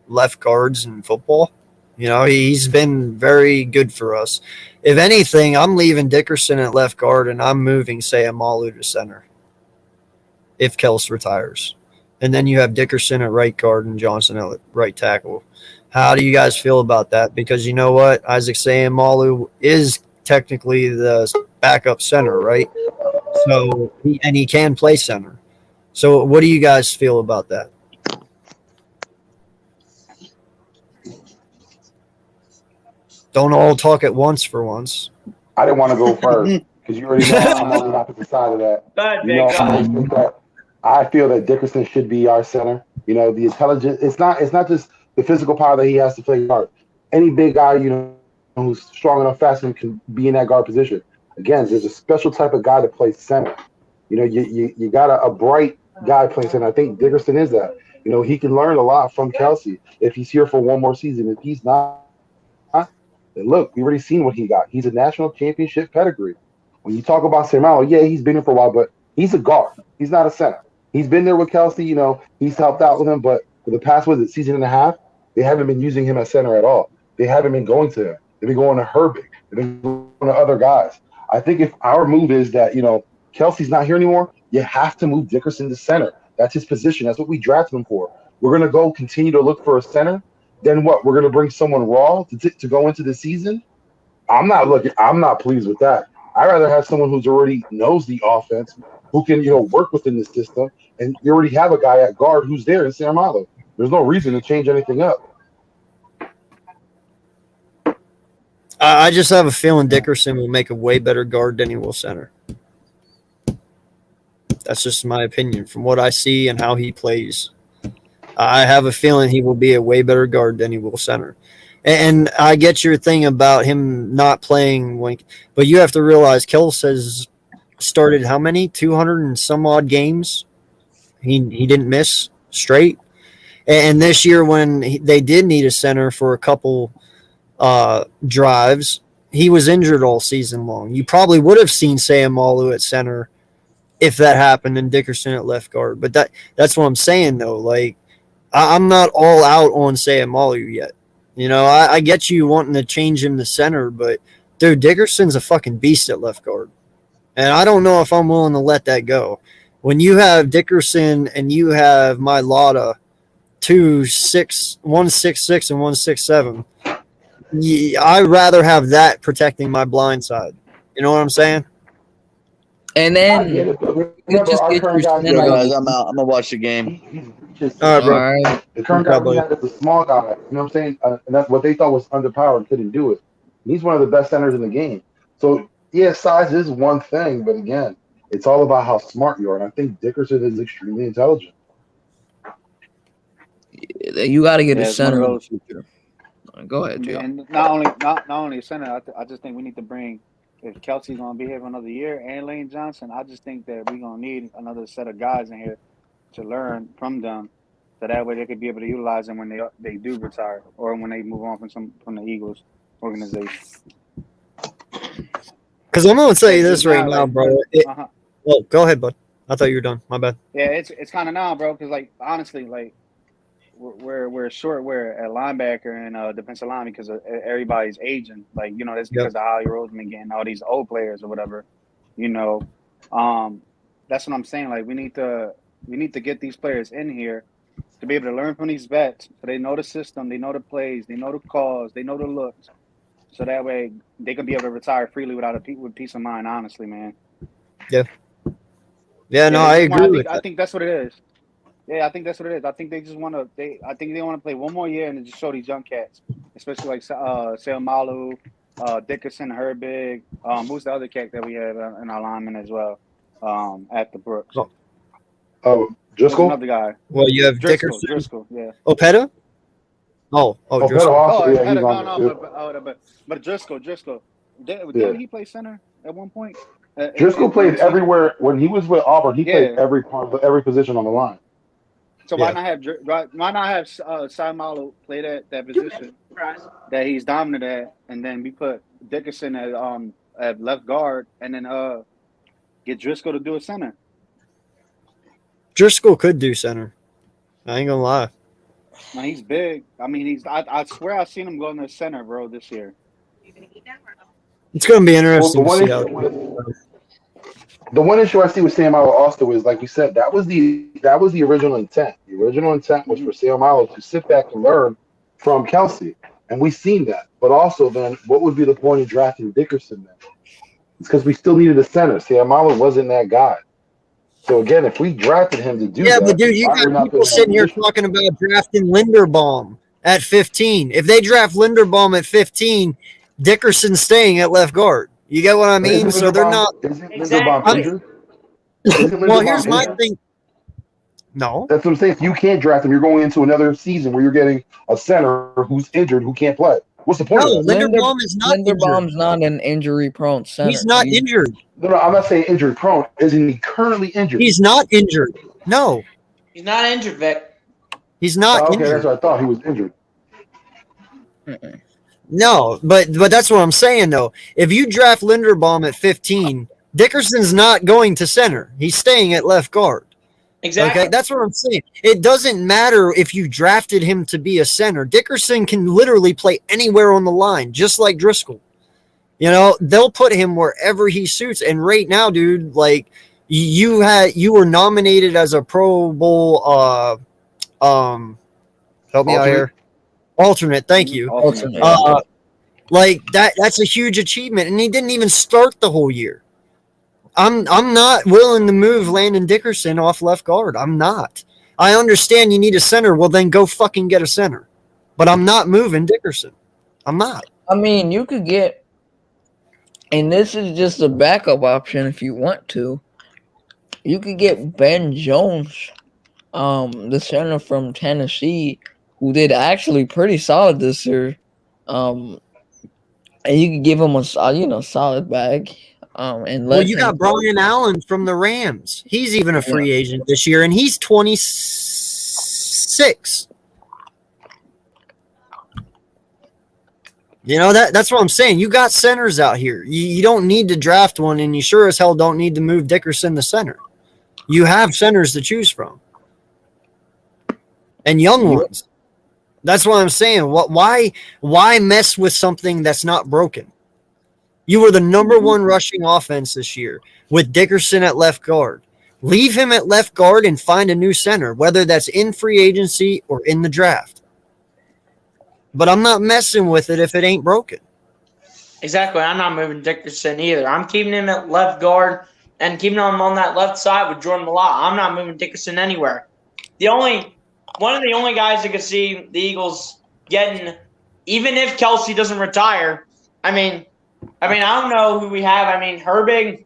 A: left guards in football. You know, he's been very good for us. If anything, I'm leaving Dickerson at left guard and I'm moving Seumalo to center if Kels retires. And then you have Dickerson at right guard and Johnson at right tackle. How do you guys feel about that? Because you know what? Isaac Seumalo is technically the backup center, right? So he can play center. So what do you guys feel about that? Don't all talk at once for once.
D: I didn't want to go first because you already know I'm on the opposite side of that. I feel that Dickerson should be our center. You know, the intelligence. It's not just the physical power that he has to play guard. Any big guy, you know, who's strong enough, fast enough can be in that guard position. Again, there's a special type of guy that plays center. You know, you got a bright guy playing center. I think Dickerson is that. You know, he can learn a lot from Kelsey if he's here for one more season. If he's not, then look, we've already seen what he got. He's a national championship pedigree. When you talk about Seumalo, yeah, he's been here for a while, but he's a guard. He's not a center. He's been there with Kelsey. You know, he's helped out with him, but for the past, season and a half, they haven't been using him as center at all. they haven't been going to him. They've been going to Herbig. They've been going to other guys. I think if our move is that, Kelsey's not here anymore, you have to move Dickerson to center. That's his position. That's what we drafted him for. We're going to go continue to look for a center. Then what? We're going to bring someone raw to go into the season? I'm not pleased with that. I'd rather have someone who's already knows the offense, who can, work within the system, and you already have a guy at guard who's there in Samalo. There's no reason to change anything up.
A: I just have a feeling Dickerson will make a way better guard than he will center. That's just my opinion from what I see and how he plays. I have a feeling he will be a way better guard than he will center. And I get your thing about him not playing, but you have to realize Kels has started how many? 200 and some odd games. He didn't miss straight. And this year when they did need a center for a couple drives, he was injured all season long. You probably would have seen Sayamalu at center if that happened and Dickerson at left guard. But that's what I'm saying, though. Like, I'm not all out on Sayamalu yet. I get you wanting to change him to center, but, dude, Dickerson's a fucking beast at left guard. And I don't know if I'm willing to let that go. When you have Dickerson and you have Mailata, 1.66 and 1.67, I'd rather have that protecting my blind side. You know what I'm saying?
B: And then
F: you just get your center. Guys, I'm out. I'm gonna watch the game.
A: All right, bro.
D: Right. The current guy we had is a small guy. You know what I'm saying? And that's what they thought was underpowered and couldn't do it. He's one of the best centers in the game. So, yeah, size is one thing, but again, it's all about how smart you are. And I think Dickerson is extremely intelligent.
B: You got to get a center. Go ahead, Joe.
G: And not only a center, I just think we need to bring, if Kelsey's going to be here for another year and Lane Johnson, I just think that we're going to need another set of guys in here to learn from them, so that way they could be able to utilize them when they do retire or when they move on from the Eagles organization.
A: Because I'm going to tell you this right now, bro. Oh, go ahead, bud. I thought you were done. My bad.
G: Yeah, it's kind of now, bro, because, honestly, we're short. We're at linebacker and defensive line because everybody's aging. That's because of Holly Roseman getting all these old players or whatever. That's what I'm saying. We need to get these players in here to be able to learn from these vets, so they know the system, they know the plays, they know the calls, they know the looks, so that way they can be able to retire freely with peace of mind. Honestly, man.
A: Yeah. Yeah. No, I agree with that.
G: I think that's what it is. Yeah, I think that's what it is. I think they just want to. I think they want to play one more year and just show these young cats, especially like Sayamalu, Dickerson, Herbig. Who's the other cat that we have in our lineman as well? At the Brooks.
D: Driscoll.
G: Another guy.
A: Well, you have
G: Driscoll.
A: Dickerson.
G: Driscoll. Yeah.
A: Oh, Petta? Oh, Driscoll.
G: But Driscoll. Didn't he play center at one point?
D: Driscoll played everywhere when he was with Auburn. He played every position on the line.
G: So why not have Sayamalu play that position that he's dominant at, and then we put Dickerson at left guard, and then get Driscoll to do a center.
A: Driscoll could do center. I ain't gonna lie.
G: No, he's big. I mean, I swear I've seen him go in the center, bro, this year.
A: It's gonna be interesting to see how.
D: The one issue I see with Sayamalu also is, like you said, that was the original intent. The original intent was for Sayamalu to sit back and learn from Kelsey, and we've seen that. But also, then, what would be the point of drafting Dickerson then? It's because we still needed a center. Sayamalu wasn't that guy. So again, if we drafted him to do that,
A: but dude, you got people sitting here talking about drafting Linderbaum at 15. If they draft Linderbaum at 15, Dickerson's staying at left guard. You get what I mean? So they're not.
D: Exactly.
A: Well, here's my thing. No,
D: that's what I'm saying. If you can't draft him, you're going into another season where you're getting a center who's injured who can't play. What's the point?
A: No, Linderbaum is not.
B: Linderbaum's not an injury-prone center.
A: He's not injured.
D: No, I'm not saying injury-prone. Isn't he currently injured?
A: He's not injured. No,
C: he's not injured, Vic.
A: He's not
D: okay,
A: injured.
D: That's what I thought. He was injured.
A: No, but that's what I'm saying though. If you draft Linderbaum at 15, Dickerson's not going to center. He's staying at left guard.
C: Exactly.
A: Okay, that's what I'm saying. It doesn't matter if you drafted him to be a center. Dickerson can literally play anywhere on the line, just like Driscoll. You know, they'll put him wherever he suits. And right now, dude, like you were nominated as a Pro Bowl help me out here. Alternate, thank you.
B: Alternate.
A: Like that's a huge achievement. And he didn't even start the whole year. I'm not willing to move Landon Dickerson off left guard. I'm not. I understand you need a center. Well, then go fucking get a center. But I'm not moving Dickerson. I'm not.
B: I mean, you could get, and this is just a backup option if you want to. You could get Ben Jones, the center from Tennessee, who did actually pretty solid this year. And you could give him a solid bag. And
A: well, you got Brian Allen from the Rams. He's even a free agent this year, and he's 26. You know, that's what I'm saying. You got centers out here. You don't need to draft one, and you sure as hell don't need to move Dickerson to center. You have centers to choose from. And young ones. That's what I'm saying. Why mess with something that's not broken? You were the number one rushing offense this year with Dickerson at left guard. Leave him at left guard and find a new center, whether that's in free agency or in the draft. But I'm not messing with it if it ain't broken.
C: Exactly. I'm not moving Dickerson either. I'm keeping him at left guard and keeping him on that left side with Jordan Mcleod. I'm not moving Dickerson anywhere. One of the only guys I could see the Eagles getting, even if Kelsey doesn't retire, I mean, I don't know who we have. I mean, Herbig,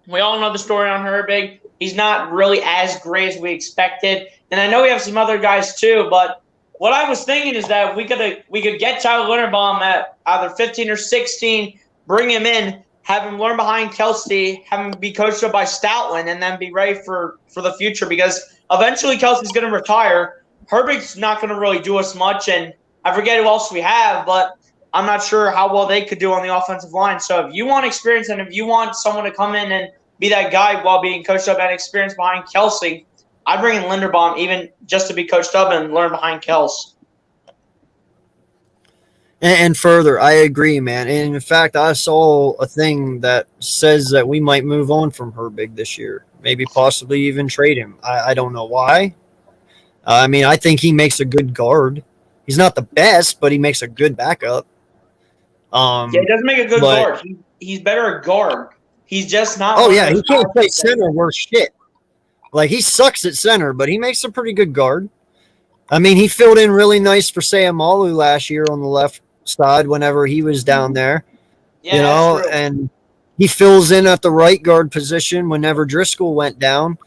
C: we all know the story on Herbig. He's not really as great as we expected. And I know we have some other guys too, but what I was thinking is that we could get Tyler Linderbaum at either 15 or 16, bring him in, have him learn behind Kelsey, have him be coached up by Stoutland, and then be ready for the future because eventually Kelsey's going to retire. Herbig's not going to really do us much, and I forget who else we have, but I'm not sure how well they could do on the offensive line. So if you want experience and if you want someone to come in and be that guy while being coached up and experienced behind Kelsey, I'd bring in Linderbaum even just to be coached up and learn behind Kels.
A: And further, I agree, man. And in fact, I saw a thing that says that we might move on from Herbig this year, maybe possibly even trade him. I don't know why. I mean, I think he makes a good guard. He's not the best, but he makes a good backup.
C: Yeah, he doesn't make a good guard. He's better at guard. He's just not.
A: Oh, yeah, he can't play center worth shit. Like, he sucks at center, but he makes a pretty good guard. I mean, he filled in really nice for Sayamalu last year on the left side whenever he was down there. Yeah, you know, and he fills in at the right guard position whenever Driscoll went down.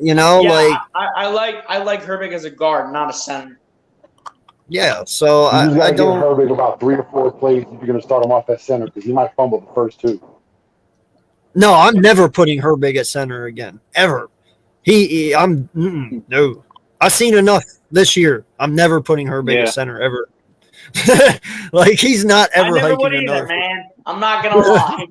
A: You know,
C: yeah, I like Herbig as a guard, not a center.
A: Yeah, so
D: I don't give
A: Herbig
D: about 3 or 4 plays if you're going to start him off at center because he might fumble the first 2.
A: No, I'm never putting Herbig at center again, ever. No. I've seen enough this year. I'm never putting Herbig at center ever. Like, he's not ever
C: I never would
A: hiking
C: either,
A: enough.
C: man. I'm not gonna lie.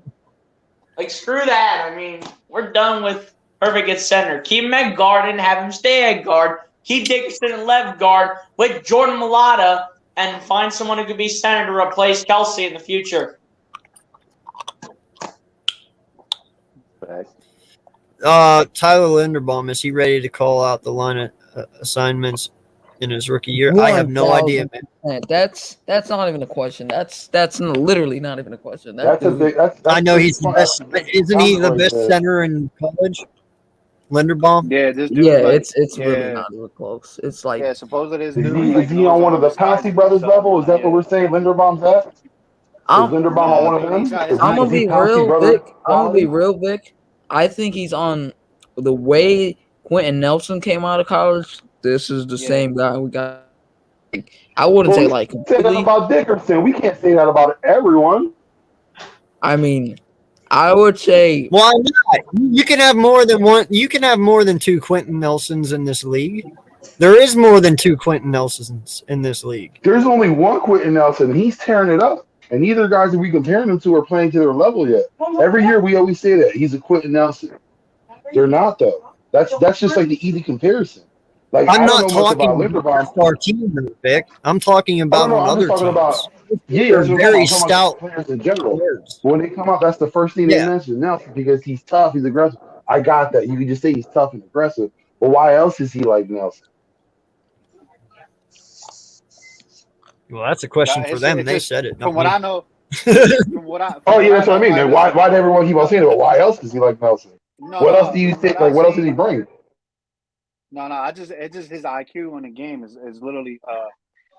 C: Like, screw that. I mean, we're done with Herbig at center. Keep him at guard and have him stay at guard. Keep Dickerson at left guard with Jordan Mcleod and find someone who could be center to replace Kelsey in the future.
A: Tyler Linderbaum, is he ready to call out the line assignments in his rookie year? I have no idea, man.
B: That's not even a question. That's literally not even a question.
A: I know he's the best. Isn't he the best center in college? Linderbaum?
G: Yeah, this dude.
B: Yeah, it's really not even close. It's like
G: supposedly
D: is he on one of the Passy brothers level? Is that what we're saying? Linderbaum's at? Is Linderbaum on one of them?
B: I'm gonna be real, Vic. I think he's on the way Quentin Nelson came out of college. This is the same guy we got. I wouldn't say like
D: completely. Say that about Dickerson. We can't say that about everyone.
B: I mean, I would say.
A: Why not? You can have more than one. You can have more than 2 Quentin Nelsons in this league. There is more than 2 Quentin Nelsons in this league.
D: There's only one Quentin Nelson, and he's tearing it up. And neither guys that we comparing them to are playing to their level yet. Every year we always say that he's a Quentin Nelson. They're not though. That's just like the easy comparison. Like
A: I'm
D: I don't
A: not
D: know much
A: talking
D: about Linderbaum.
A: our team, Vic. I'm talking about on
D: I'm
A: other
D: just talking about
A: teams.
D: yeah, that's what
A: Very
D: I'm talking about
A: stout
D: players in general.
A: players.
D: When they come out, that's the first thing they
A: Yeah.
D: mention. Nelson, because he's tough, he's aggressive. I got that. You can just say he's tough and aggressive. But why else is he like Nelson?
A: Well, that's a question for them. They said it.
G: From what I know.
D: Oh yeah, that's what I mean. Then why did everyone keep on saying it? But why else is he like Nelson? What else do you think? Like, what else did he bring?
G: No. It's just his IQ in the game is literally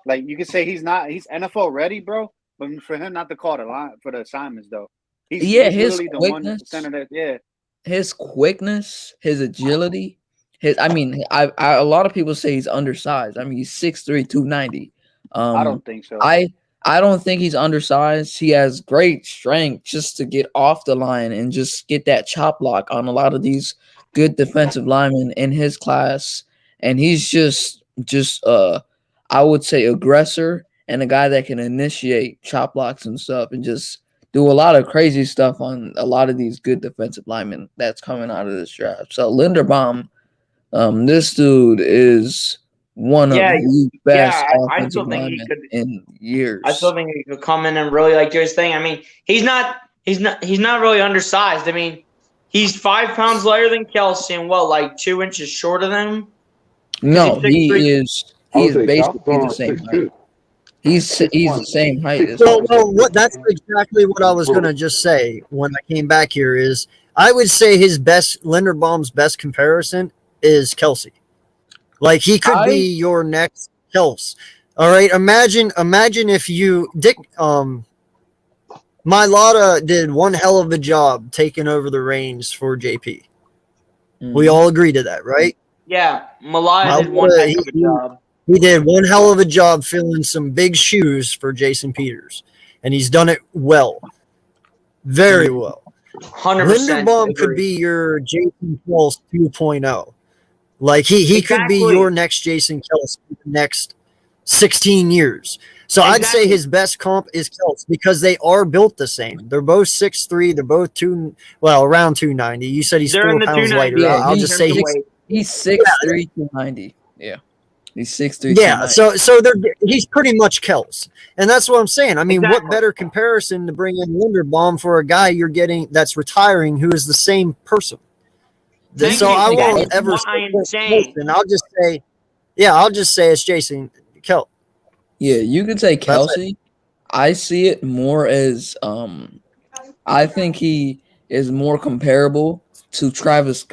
G: like you could say he's NFL ready, bro. But for him not to call the line for the assignments though. He's
B: his
G: literally
B: quickness,
G: the one that
B: his quickness, his agility, a lot of people say he's undersized. I mean, he's 6'3", 290.
G: I don't think so.
B: I don't think he's undersized. He has great strength just to get off the line and just get that chop block on a lot of these good defensive linemen in his class. And he's just I would say aggressor and a guy that can initiate chop blocks and stuff and just do a lot of crazy stuff on a lot of these good defensive linemen that's coming out of this draft. So Linderbaum, this dude is one of the best offensive linemen in years.
C: I still think he could come in and really do his thing. I mean, he's not really undersized. I mean, he's 5 pounds lighter than Kelsey and 2 inches shorter than him.
B: No, he is basically the same height. He's the same height.
A: That's exactly what I was gonna just say when I came back here. Is I would say Linderbaum's best comparison is Kelsey. Like he could be your next Kels. All right. Imagine if you Mailata did one hell of a job taking over the reins for JP. We all agree to that, right?
C: Yeah, Mailata did one heck of a job.
A: He did one hell of a job filling some big shoes for Jason Peters, and he's done it well, very well.
C: 100%.
A: Linderbaum could be your Jason Kels 2.0. Like he could be your next Jason Kels for the next 16 years. So I'd say his best comp is Kels because they are built the same. They're both 6'3". They're both around 290. You said he's 4 pounds lighter.
B: Yeah,
A: I'll just say
B: he's 6'3", 290. Yeah. He's 6'3".
A: Yeah, so he's pretty much Kels. And that's what I'm saying. I mean, what better comparison to bring in Linderbaum for a guy you're getting that's retiring who is the same person? I won't ever say and I'll just say it's Jason Kelsey.
B: Yeah, you could say Kelsey. I see it more as I think he is more comparable to Travis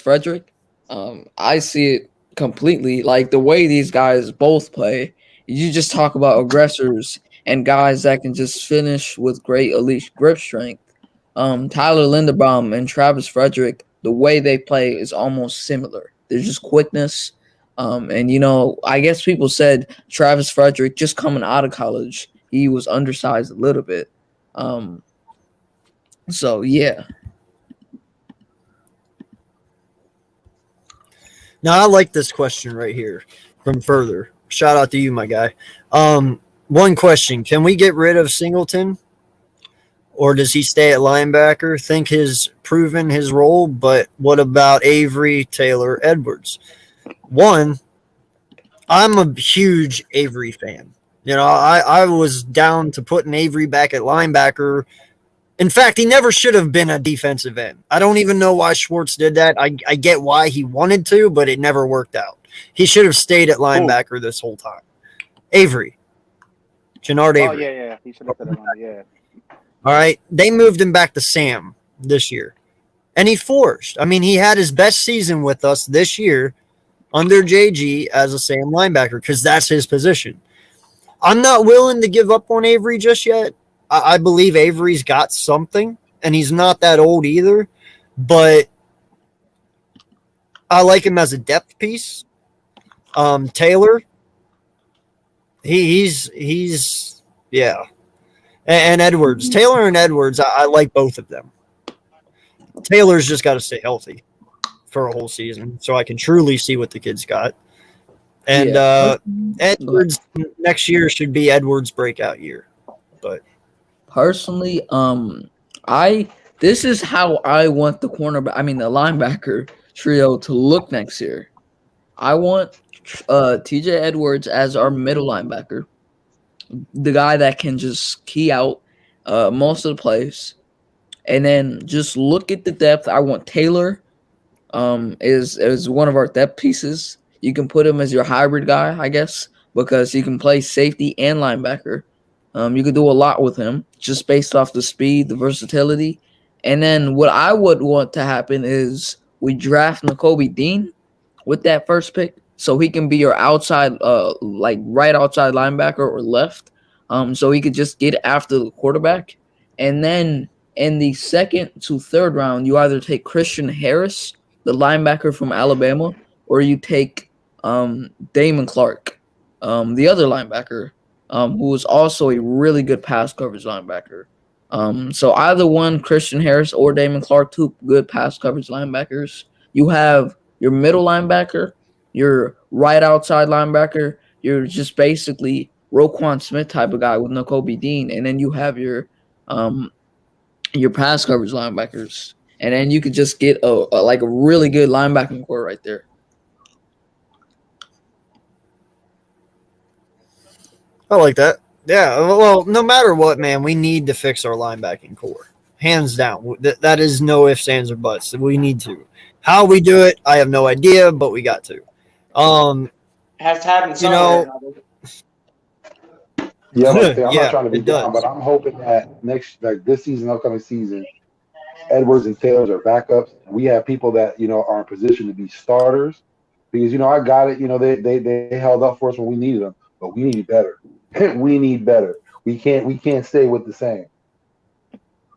B: Frederick. I see it completely like the way these guys both play. You just talk about aggressors and guys that can just finish with great elite grip strength. Tyler Linderbaum and Travis Frederick, the way they play is almost similar. There's just quickness. And, I guess people said Travis Frederick just coming out of college, he was undersized a little bit. So, yeah.
A: Now, I like this question right here from Further. Shout out to you, my guy. One question. Can we get rid of Singleton? Or does he stay at linebacker? Think he's proven his role, but what about Avery, Taylor, Edwards? One, I'm a huge Avery fan. I was down to putting Avery back at linebacker. In fact, he never should have been a defensive end. I don't even know why Schwartz did that. I get why he wanted to, but it never worked out. He should have stayed at linebacker this whole time. Avery. Jannard Avery.
G: Oh, yeah. He should have been yeah.
A: All right. They moved him back to Sam this year. And he forced. I mean, he had his best season with us this year under JG as a Sam linebacker because that's his position. I'm not willing to give up on Avery just yet. I believe Avery's got something, and he's not that old either. But I like him as a depth piece. Taylor, he's yeah. And Edwards. Taylor and Edwards, I like both of them. Taylor's just got to stay healthy for a whole season so I can truly see what the kid's got. And Edwards next year should be Edwards' breakout year. But
B: personally, this is how I want the linebacker trio to look next year. I want TJ Edwards as our middle linebacker, the guy that can just key out most of the plays. And then just look at the depth. I want Taylor is one of our depth pieces. You can put him as your hybrid guy, I guess, because he can play safety and linebacker. You could do a lot with him just based off the speed, the versatility. And then what I would want to happen is we draft Nakobe Dean with that first pick so he can be your outside, like right outside linebacker or left. So he could just get after the quarterback. And then in the second to third round, you either take Christian Harris, the linebacker from Alabama, or you take Damon Clark, the other linebacker, who is also a really good pass coverage linebacker. So either one, Christian Harris or Damon Clark, two good pass coverage linebackers. You have your middle linebacker, your right outside linebacker. You're just basically Roquan Smith type of guy with Nakobe Dean, and then you have your pass coverage linebackers, and then you could just get a really good linebacking core right there.
A: I like that. Yeah, well, no matter what, man, we need to fix our linebacking core. Hands down. That is no ifs, ands, or buts. We need to. How we do it, I have no idea, but we got to.
C: Has to happen somewhere.
D: Yeah, I'm not trying to be down, but I'm hoping that this season, upcoming season, Edwards and Taylor are backups. We have people that are in position to be starters, because I got it. They held up for us when we needed them, but we need better. We need better. We can't stay with the same.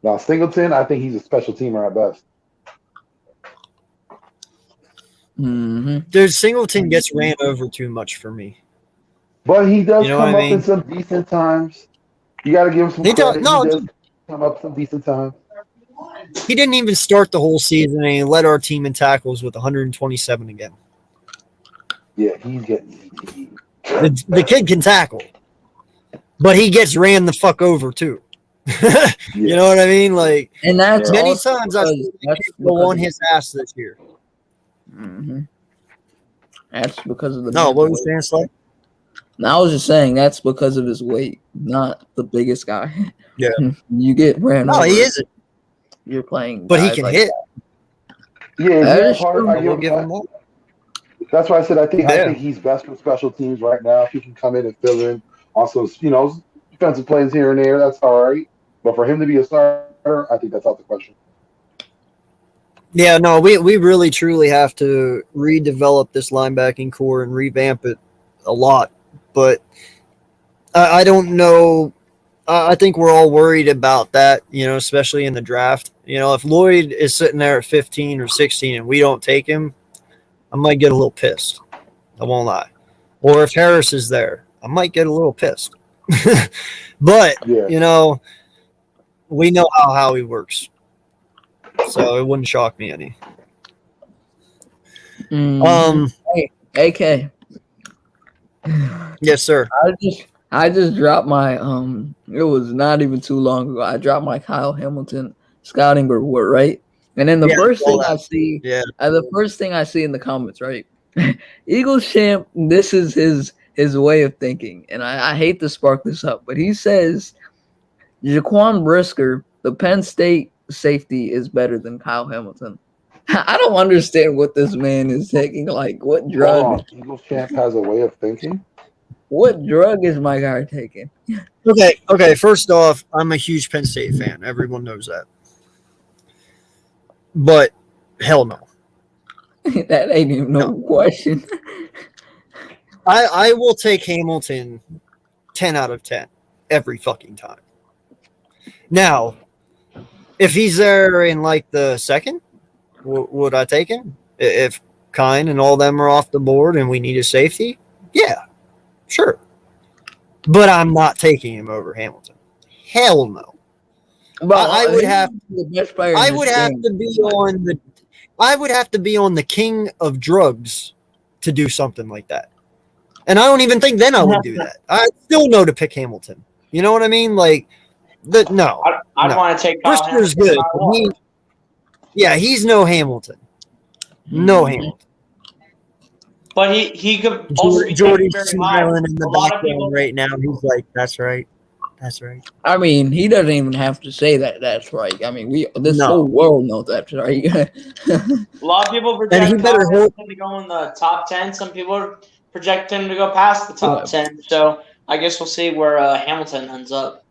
D: Now Singleton, I think he's a special teamer at best.
B: Mm-hmm.
A: Dude, Singleton gets ran over too much for me.
D: But he does come up in some decent times. You got to give him some credit. He does come up some decent times.
A: He didn't even start the whole season, and he led our team in tackles with 127 again.
D: Yeah, he's getting
A: the kid can tackle, but he gets ran the fuck over too. You know what I mean? Like,
B: and that's
A: many times I go on his ass this year.
B: Mm-hmm. That's because of the
A: what was you saying, Slay?
B: I was just saying that's because of his weight, not the biggest guy.
A: Yeah,
B: you get ran over.
A: No, he isn't.
B: You're playing,
A: but he can hit.
D: Yeah, that's why I said I think he's best with special teams right now. If he can come in and fill in, also defensive plays here and there, that's all right. But for him to be a starter, I think that's out the question.
A: Yeah, no, we really truly have to redevelop this linebacking core and revamp it a lot. But I don't know. I think we're all worried about that, especially in the draft. If Lloyd is sitting there at 15 or 16 and we don't take him, I might get a little pissed. I won't lie. Or if Harris is there, I might get a little pissed. But, we know how he works. So it wouldn't shock me any.
B: Hey, AK.
A: Yes, sir.
B: I just dropped my it was not even too long ago. I dropped my Kyle Hamilton scouting report, right? And then the first thing I see, the first thing I see in the comments, right? Eagles champ, this is his way of thinking. And I hate to spark this up, but he says Jaquan Brisker, the Penn State safety, is better than Kyle Hamilton. I don't understand what this man is taking. Like, what drug?
D: Eagles champ has a way of thinking.
B: What drug is my guy taking?
A: Okay. First off, I'm a huge Penn State fan. Everyone knows that. But hell no.
B: That ain't even no question.
A: I will take Hamilton 10 out of 10 every fucking time. Now, if he's there in like the second, would I take him? If Kine and all them are off the board and we need a safety, yeah, sure. But I'm not taking him over Hamilton. Hell no. But I would have to be on the king of drugs to do something like that. And I don't even think then I would do that. I still know to pick Hamilton. You know what I mean? Like, no.
C: I'd want to take
A: Brister's good. He's no Hamilton. No Hamilton.
C: But he could also be
A: Jordy's
C: very high.
A: smiling in the
C: A lot of
A: background
C: people
A: right now. He's like, "That's right, that's right."
B: I mean, he doesn't even have to say that. That's right. I mean, this
A: No.
B: whole world knows that's right.
C: A lot of people
A: And
C: project
A: he better
C: him to go in the top 10. Some people project him to go past the top 10. So I guess we'll see where Hamilton ends up.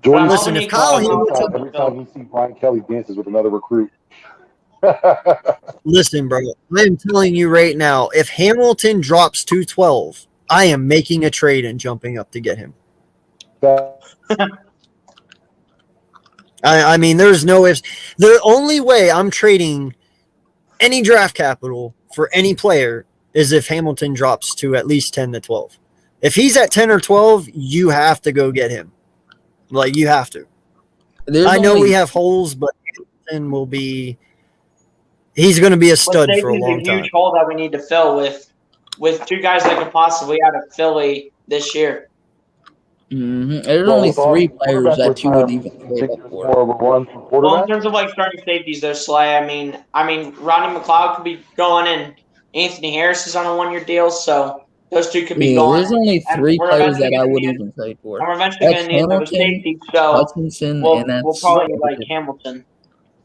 D: Jordan,
A: Listen, if Kyle Hamilton,
D: every time you see Brian Kelly dances with another recruit.
A: listen, bro, I am telling you right now, if Hamilton drops 212, I am making a trade and jumping up to get him. I mean, there's no ifs. The only way I'm trading any draft capital for any player is if Hamilton drops to at least 10 to 12. If he's at 10 or 12, you have to go get him. Like, you have to. I know we have holes, but Hamilton will be – he's going to be a stud for a long time.
C: A huge hole that we need to fill with two guys that could possibly out of Philly this year.
B: Mm-hmm. There's only three players that you would even trade up for.
C: Well, in terms of like starting safeties, though, Slay. I mean, Rodney Macleod could be going, and Anthony Harris is on a 1-year deal, so those two could be going.
B: There's only three players that I would even trade for.
C: And we're eventually going to need another safety, so
B: Hutchinson,
C: we'll probably like Hamilton.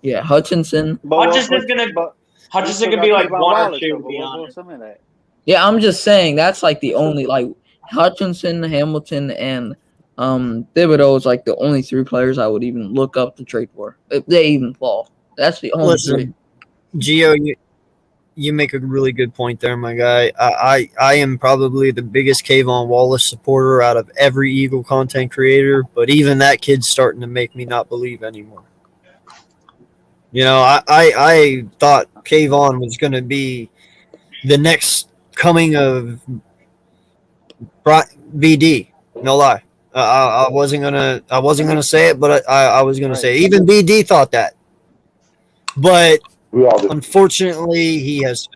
B: Yeah, Hutchinson.
C: Hutchinson's gonna be like 1 or 2, to be honest.
B: Yeah, I'm just saying that's like the only like Hutchinson, Hamilton, and Thibodeau is like the only 3 players I would even look up to trade for if they even fall. That's the only 3.
A: Gio, you make a really good point there, my guy. I am probably the biggest Kayvon Wallace supporter out of every Eagle content creator, but even that kid's starting to make me not believe anymore. You know, I thought Kayvon was going to be the next coming of BD. No lie. I wasn't gonna say it, but I was gonna say it. Even BD thought that. But unfortunately, he has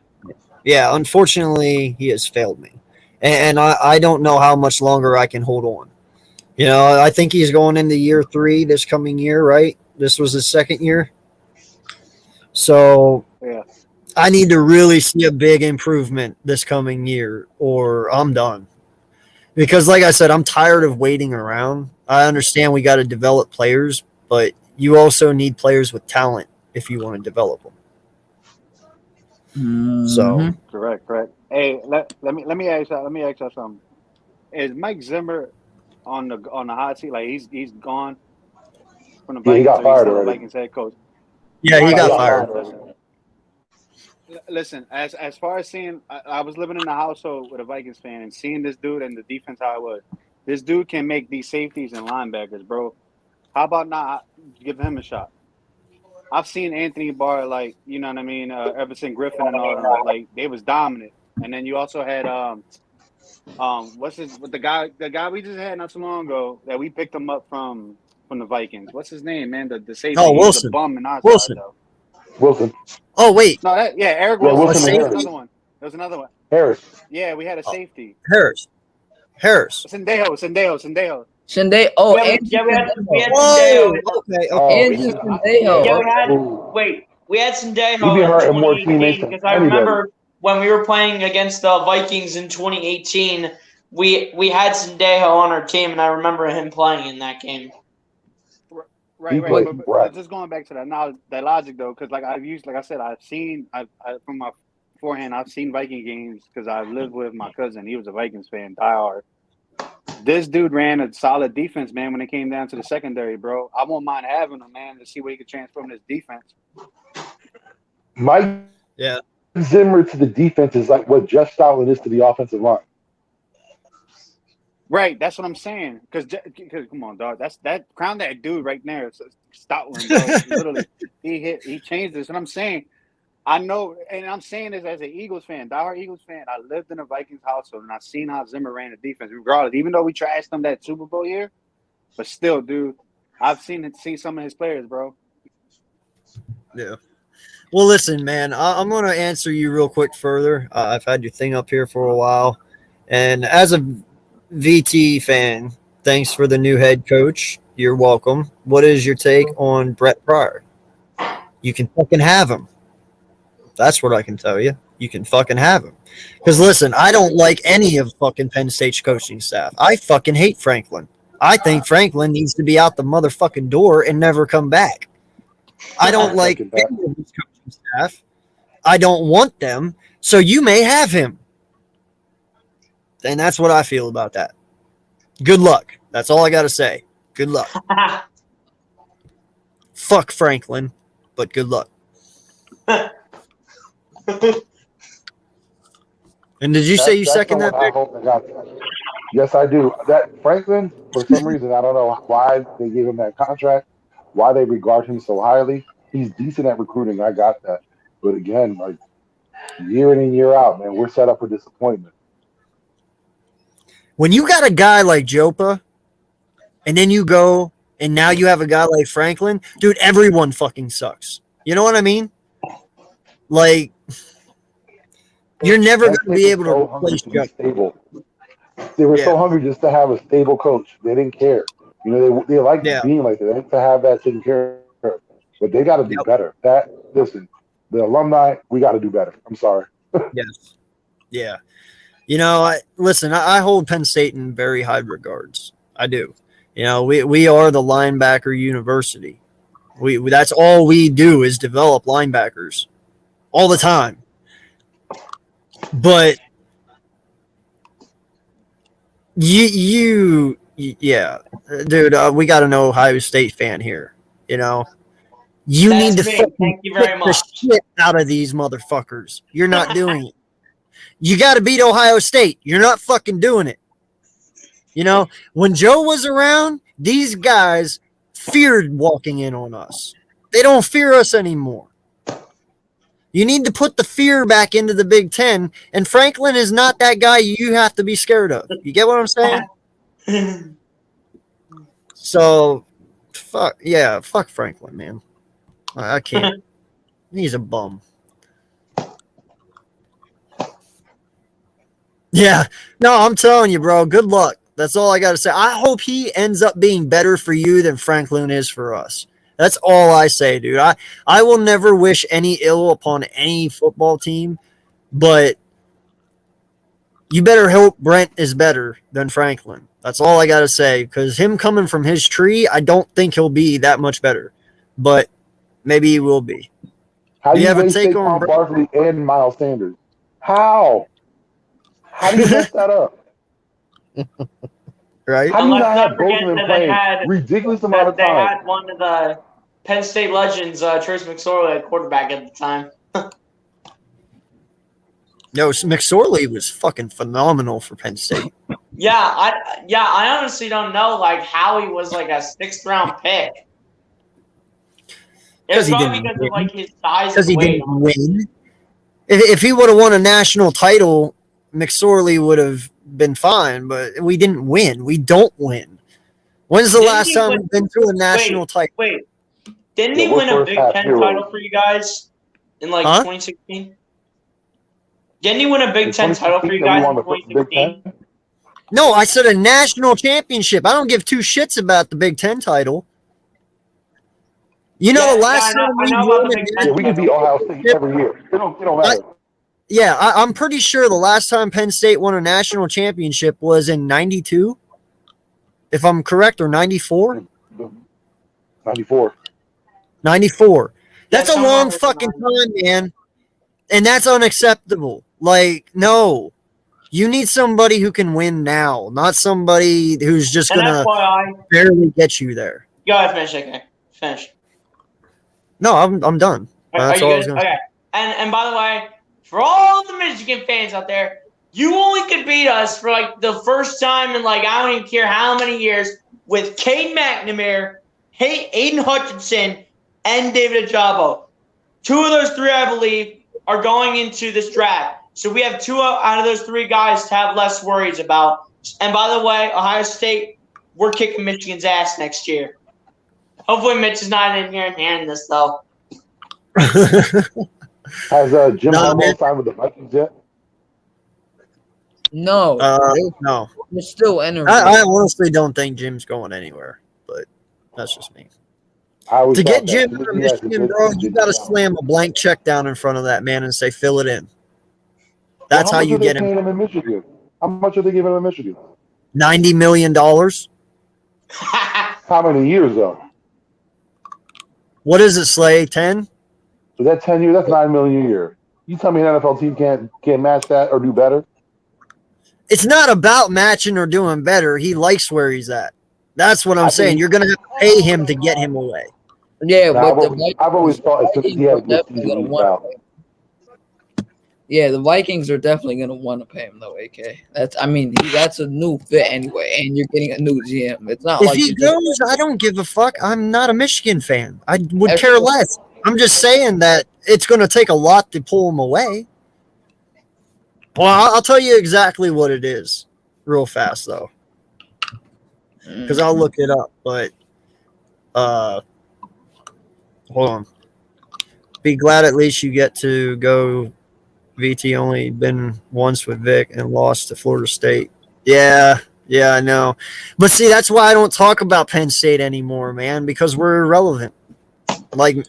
A: failed me, and I don't know how much longer I can hold on. You know, I think he's going into year 3 this coming year, right? This was his 2nd year. So
G: yeah.
A: I need to really see a big improvement this coming year, or I'm done. Because, like I said, I'm tired of waiting around. I understand we got to develop players, but you also need players with talent if you want to develop them.
B: Mm-hmm.
A: So
G: correct. Hey, let me ask you something. Is Mike Zimmer on the hot seat? Like he's gone from the Vikings?
D: Yeah, he got fired already.
G: Vikings head coach.
A: Yeah, he got fired.
G: Listen, as far as seeing, I was living in a household with a Vikings fan and seeing this dude and the defense how it was. This dude can make these safeties and linebackers, bro. How about not give him a shot? I've seen Anthony Barr, like, you know what I mean, Everson Griffin and all that, like they was dominant. And then you also had the guy we just had not too long ago that we picked him up from the Vikings. What's his name, man? The safety.
A: Oh, Wilson.
G: Bum in our
A: Wilson.
G: side, though.
D: Wilson.
A: Oh, wait.
G: No, Eric
D: Yeah,
G: Wilson.
D: Wilson
G: There was another one. There was another one.
D: Harris.
G: Yeah, we had a safety.
A: Harris.
G: Sendejo.
B: Shinde. Oh,
C: we had
A: Whoa.
C: Sendejo.
A: Okay.
B: Andrew Sendejo.
C: Yeah, we had Sendejo
D: He be hurting more
C: 2018
D: teammates than
C: because I remember when we were playing against the Vikings in 2018, we had Sendejo on our team, and I remember him playing in that game.
G: Right. But just going back to that logic though, because I've seen from my forehand, I've seen Viking games because I lived with my cousin. He was a Vikings fan, diehard. This dude ran a solid defense, man. When it came down to the secondary, bro, I won't mind having him, man, to see what he could transform this defense.
D: Mike Zimmer to the defense is like what Jeff Stoutland is to the offensive line.
G: Right, that's what I'm saying. Because come on, dog, crown that dude right there, Stoutland, bro. Literally, he changed this. And I'm saying, I know, and I'm saying this as an Eagles fan, diehard Eagles fan. I lived in a Vikings household, and I've seen how Zimmer ran the defense. Regardless, even though we trashed them that Super Bowl year, but still, dude, I've seen some of his players, bro.
A: Yeah. Well, listen, man, I'm going to answer you real quick further. I've had your thing up here for a while, and as a VT fan, thanks for the new head coach. You're welcome. What is your take on Brett Pryor? You can fucking have him. That's what I can tell you. You can fucking have him. Because listen, I don't like any of fucking Penn State's coaching staff. I fucking hate Franklin. I think Franklin needs to be out the motherfucking door and never come back. I don't like any of his coaching staff. I don't want them. So you may have him. And that's what I feel about that. Good luck. That's all I got to say. Good luck. Fuck Franklin, but good luck. And did you say you second that?
D: I hope they got that. Yes, I do. That Franklin, for some reason, I don't know why they gave him that contract, why they regard him so highly. He's decent at recruiting. I got that. But again, like year in and year out, man, we're set up for disappointment.
A: When you got a guy like Jopa, and then you go, and now you have a guy like Franklin, dude, everyone fucking sucks. You know what I mean? Like, you're never going to be able to replace
D: stable. They were so hungry just to have a stable coach. They didn't care. You know, they liked being like that. They like to have that taken care of. But they got to do better. Listen, the alumni, we got to do better. I'm sorry.
A: Yes. Yeah. You know, I hold Penn State in very high regards. I do. You know, we are the linebacker university. We that's all we do is develop linebackers all the time. But yeah, dude, we got an Ohio State fan here. You know, you need to fucking kick the shit out of these motherfuckers. You're not doing it. You got to beat Ohio State. You're not fucking doing it. You know, when Joe was around, these guys feared walking in on us. They don't fear us anymore. You need to put the fear back into the Big Ten, and Franklin is not that guy you have to be scared of. You get what I'm saying? So, fuck Franklin, man. I can't. He's a bum. Yeah. No, I'm telling you, bro. Good luck. That's all I got to say. I hope he ends up being better for you than Franklin is for us. That's all I say, dude. I will never wish any ill upon any football team, but you better hope Brent is better than Franklin. That's all I got to say, because him coming from his tree, I don't think he'll be that much better, but maybe he will be.
D: How do you have a take on Barkley and Miles Sanders? How? How do you mess that up?
A: Right?
D: How do you not have both of them playing ridiculous amount of time?
C: They had one of the Penn State legends, Trace McSorley, at quarterback at the time.
A: No, McSorley was fucking phenomenal for Penn State.
C: I honestly don't know like how he was like a 6th round pick. It's probably because of like his size. Because he didn't
A: win. If he would have won a national title, McSorley would have been fine, but we didn't win. We don't win. When's the last time we've been to a national title?
C: Wait, didn't he win a Big Ten title for you guys in like 2016? Didn't he win a Big Ten title for you guys in 2016?
A: No, I said a national championship. I don't give two shits about the Big Ten title. You know, the last time
D: we can beat Ohio State every year. It don't matter.
A: I'm pretty sure the last time Penn State won a national championship was in 92, if I'm correct, or 94?
D: 94.
A: 94. That's a long fucking time, man. And that's unacceptable. Like, no. You need somebody who can win now, not somebody who's just going to barely get you there.
C: Go ahead, finish, okay. Finish.
A: No, I'm done. That's all I was going to say.
C: And by the way, for all the Michigan fans out there, you only could beat us for like the first time in like I don't even care how many years with Cade McNamara, Aiden Hutchinson, and David Ajabo. 2 of those 3, I believe, are going into this draft. So we have 2 out of those 3 guys to have less worries about. And by the way, Ohio State, we're kicking Michigan's ass next year. Hopefully Mitch is not in here and hearing this, though.
D: Has Jim Harbaugh signed with the Vikings yet?
B: No.
A: No.
B: We're still interviewing.
A: I honestly don't think Jim's going anywhere, but that's just me. To get Jim out of Michigan, bro, you got to slam a blank check down in front of that man and say, fill it in. That's how you get him.
D: In Michigan? How much are they giving him in Michigan?
A: $90 million.
D: How many years, though?
A: What is it, Slay? 10?
D: So that's 10 years. That's $9 million a year. You tell me an NFL team can't match that or do better?
A: It's not about matching or doing better. He likes where he's at. That's what I'm saying. You're going to have to pay him to get him away.
B: Yeah, but
D: I've always thought he had good season out.
B: Yeah, the Vikings are definitely going to want to pay him though, AK. That's a new fit anyway, and you're getting a new GM. It's not
A: if
B: like
A: he goes, I don't give a fuck. I'm not a Michigan fan. I would care less. I'm just saying that it's going to take a lot to pull him away. Well, I'll tell you exactly what it is real fast, though, because I'll look it up. But hold on. Be glad at least you get to go. VT only been once with Vic and lost to Florida State. Yeah, I know. But see, that's why I don't talk about Penn State anymore, man, because we're irrelevant. Like,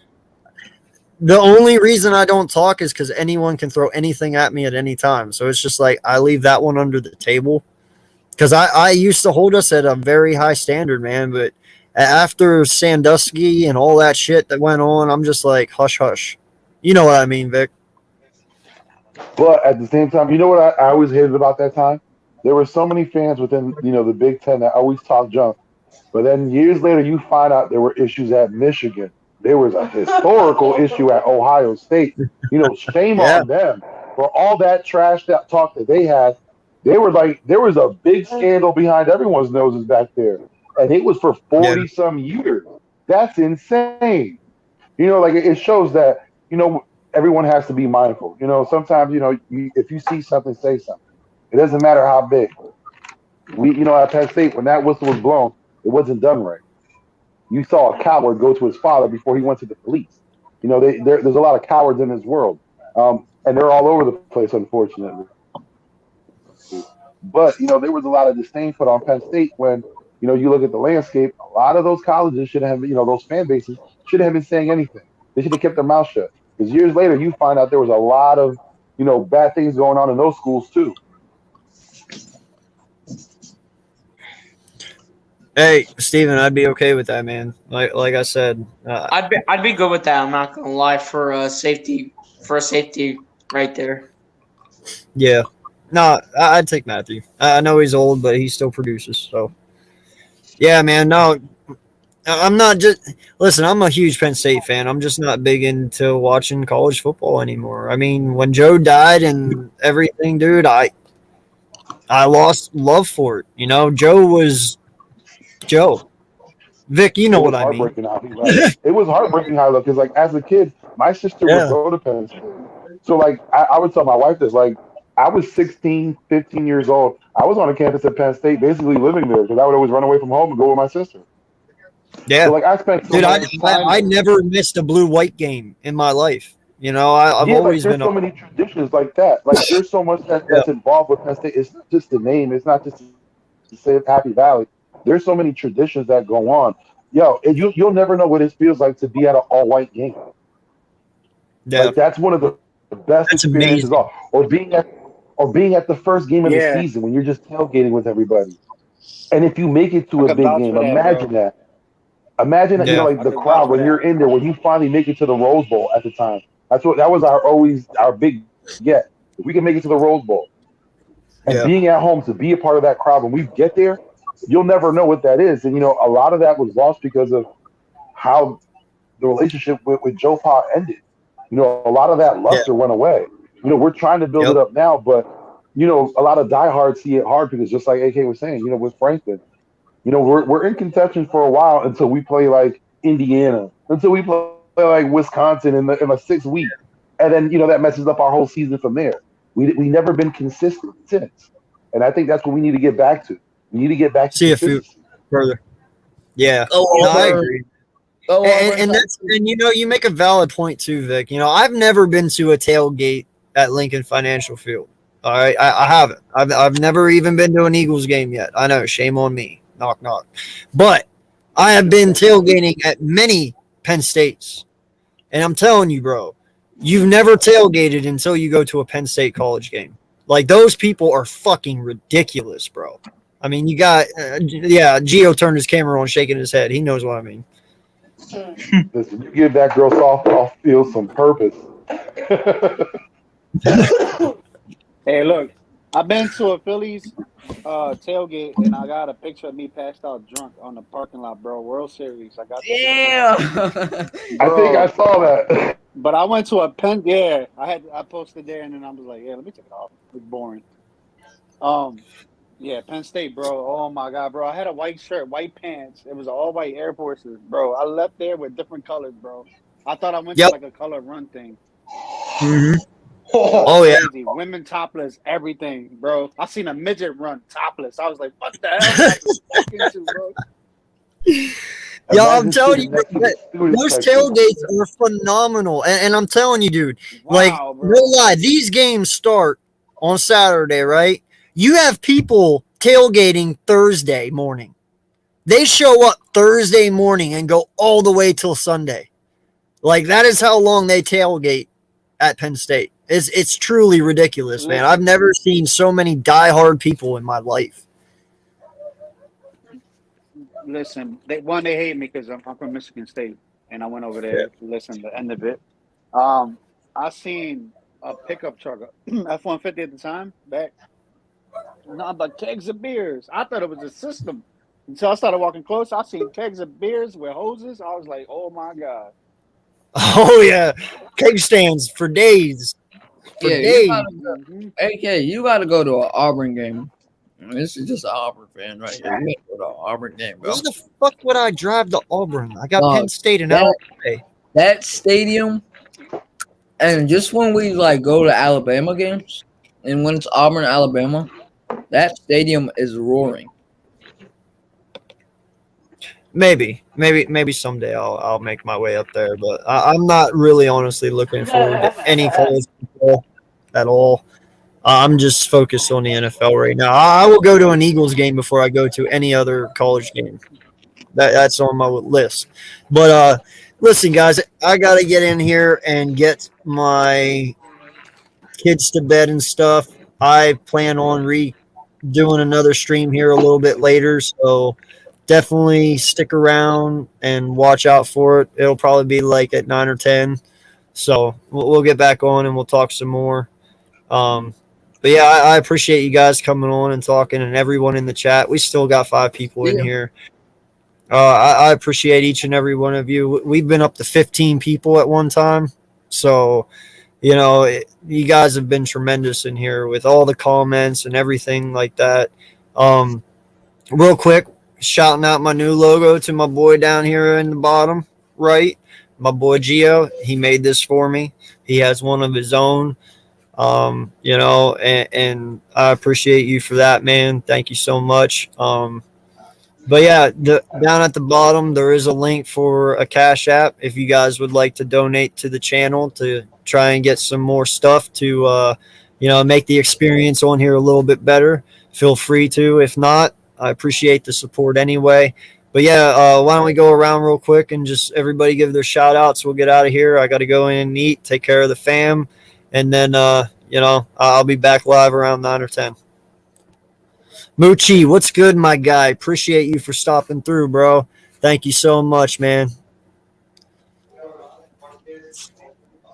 A: the only reason I don't talk is because anyone can throw anything at me at any time. So it's just like I leave that one under the table because I used to hold us at a very high standard, man. But after Sandusky and all that shit that went on, I'm just like, hush, hush. You know what I mean, Vic?
D: But at the same time, you know what I always hated about that time? There were so many fans within, the Big Ten that always talk junk. But then years later, you find out there were issues at Michigan. There was a historical issue at Ohio State. Shame on them for all that trash talk that they had. They were like, there was a big scandal behind everyone's noses back there. And it was for 40-some years. That's insane. It shows that, everyone has to be mindful. Sometimes, if you see something, say something. It doesn't matter how big. At Penn State, when that whistle was blown, it wasn't done right. You saw a coward go to his father before he went to the police. There's a lot of cowards in this world. And they're all over the place, unfortunately. But, there was a lot of disdain put on Penn State when, you look at the landscape. A lot of those colleges should have, those fan bases shouldn't have been saying anything. They should have kept their mouth shut. Because years later, you find out there was a lot of, bad things going on in those schools too.
A: Hey, Steven, I'd be okay with that, man. Like I said,
C: I'd be good with that. I'm not gonna lie for a safety right there.
A: Yeah, no, I'd take Matthew. I know he's old, but he still produces. So, yeah, man. No, I'm not just listen. I'm a huge Penn State fan. I'm just not big into watching college football anymore. I mean, when Joe died and everything, dude, I lost love for it. Joe was Joe. Vic, you know what I mean.
D: It was heartbreaking how because like as a kid, my sister would go to Penn State. So like I would tell my wife this, like I was 16, 15 years old. I was on a campus at Penn State, basically living there because I would always run away from home and go with my sister.
A: Yeah,
D: so like I spent.
A: I never missed a blue-white game in my life. I've always been.
D: There's so many traditions like that. Like there's so much that's involved with Penn State. It's not just the name. It's not just to say Happy Valley. There's so many traditions that go on. You'll never know what it feels like to be at an all-white game. Yeah, like that's one of the best experiences. Or being at the first game of the season when you're just tailgating with everybody. And if you make it to a big game, imagine that. Imagine that, like the crowd when you're in there, when you finally make it to the Rose Bowl at the time. That was our big get. If we can make it to the Rose Bowl. And being at home to be a part of that crowd when we get there, you'll never know what that is. And, a lot of that was lost because of how the relationship with Joe Pa ended. A lot of that luster went away. We're trying to build it up now, but, a lot of diehards see it hard because just like AK was saying, with Franklin, we're in contention for a while until we play like Indiana, until we play like Wisconsin in a 6 week. And then, that messes up our whole season from there. We never been consistent since. And I think that's what we need to get back to. We need to get back to
A: see a few further. Yeah. I agree. And you make a valid point too, Vic. I've never been to a tailgate at Lincoln Financial Field. All right. I haven't. I've never even been to an Eagles game yet. I know, shame on me. Knock knock. But I have been tailgating at many Penn State's. And I'm telling you, bro, you've never tailgated until you go to a Penn State college game. Like, those people are fucking ridiculous, bro. I mean, you got, Gio turned his camera on, shaking his head. He knows what I mean.
D: Listen, you give that girl softball field some purpose.
G: Hey, look, I've been to a Phillies tailgate, and I got a picture of me passed out drunk on the parking lot, bro. World Series. I got.
B: Damn.
D: I think I saw that.
G: But I went to a Penn. Yeah, I posted there, and then I was like, yeah, let me take it off. It's boring. Yeah, Penn State, bro. Oh my God, bro. I had a white shirt, white pants. It was all white Air Forces, bro. I left there with different colors, bro. I thought I went to like a color run thing.
A: Mm-hmm. Oh yeah,
G: crazy. Women topless, everything, bro. I seen a midget run topless. I was like, what the hell am I walking into, bro?
A: Yo, I'm telling you, those tailgates are phenomenal. And I'm telling you, dude,
G: Wow,
A: like, no lie, these games start on Saturday, right? You have people tailgating Thursday morning. They show up Thursday morning and go all the way till Sunday. Like, that is how long they tailgate at Penn State. It's truly ridiculous, man. I've never seen so many diehard people in my life.
G: Listen, they hate me because I'm from Michigan State, and I went over there to listen to the end of it. I seen a pickup truck, F-150 at the time, back. Nothing but kegs of beers. I thought it was a system. Until I started walking close, I seen kegs of beers with hoses. I was like, oh my God.
A: Oh yeah. Keg stands for days. For days.
B: AK, you gotta go to an Auburn game. This is just an Auburn fan right here. You gotta go to an Auburn game, bro.
A: Why the fuck would I drive to Auburn? I got Penn State an hour away.
B: That stadium, and just when we like go to Alabama games, and when it's Auburn, Alabama, that stadium is roaring.
A: Maybe someday I'll make my way up there, but I'm not really honestly looking forward to any college football at all. I'm just focused on the NFL right now. I will go to an Eagles game before I go to any other college game. That's on my list. But listen, guys, I got to get in here and get my kids to bed and stuff. I plan on doing another stream here a little bit later, so definitely stick around and watch out for it. It'll probably be like at 9 or 10. So we'll get back on and we'll talk some more. But yeah, I appreciate you guys coming on and talking, and everyone in the chat. We still got 5 people in here. I appreciate each and every one of you. We've been up to 15 people at one time. So, you guys have been tremendous in here with all the comments and everything like that. Real quick, shouting out my new logo to my boy down here in the bottom right. My boy Gio, he made this for me. He has one of his own. And I appreciate you for that, man. Thank you so much. But yeah, down at the bottom, there is a link for a Cash App if you guys would like to donate to the channel to try and get some more stuff to, make the experience on here a little bit better. Feel free to. If not, I appreciate the support anyway. But yeah, why don't we go around real quick and just everybody give their shout outs. We'll get out of here. I got to go in and eat, take care of the fam. And then, I'll be back live around 9 or 10. Moochie, what's good, my guy? Appreciate you for stopping through, bro. Thank you so much, man.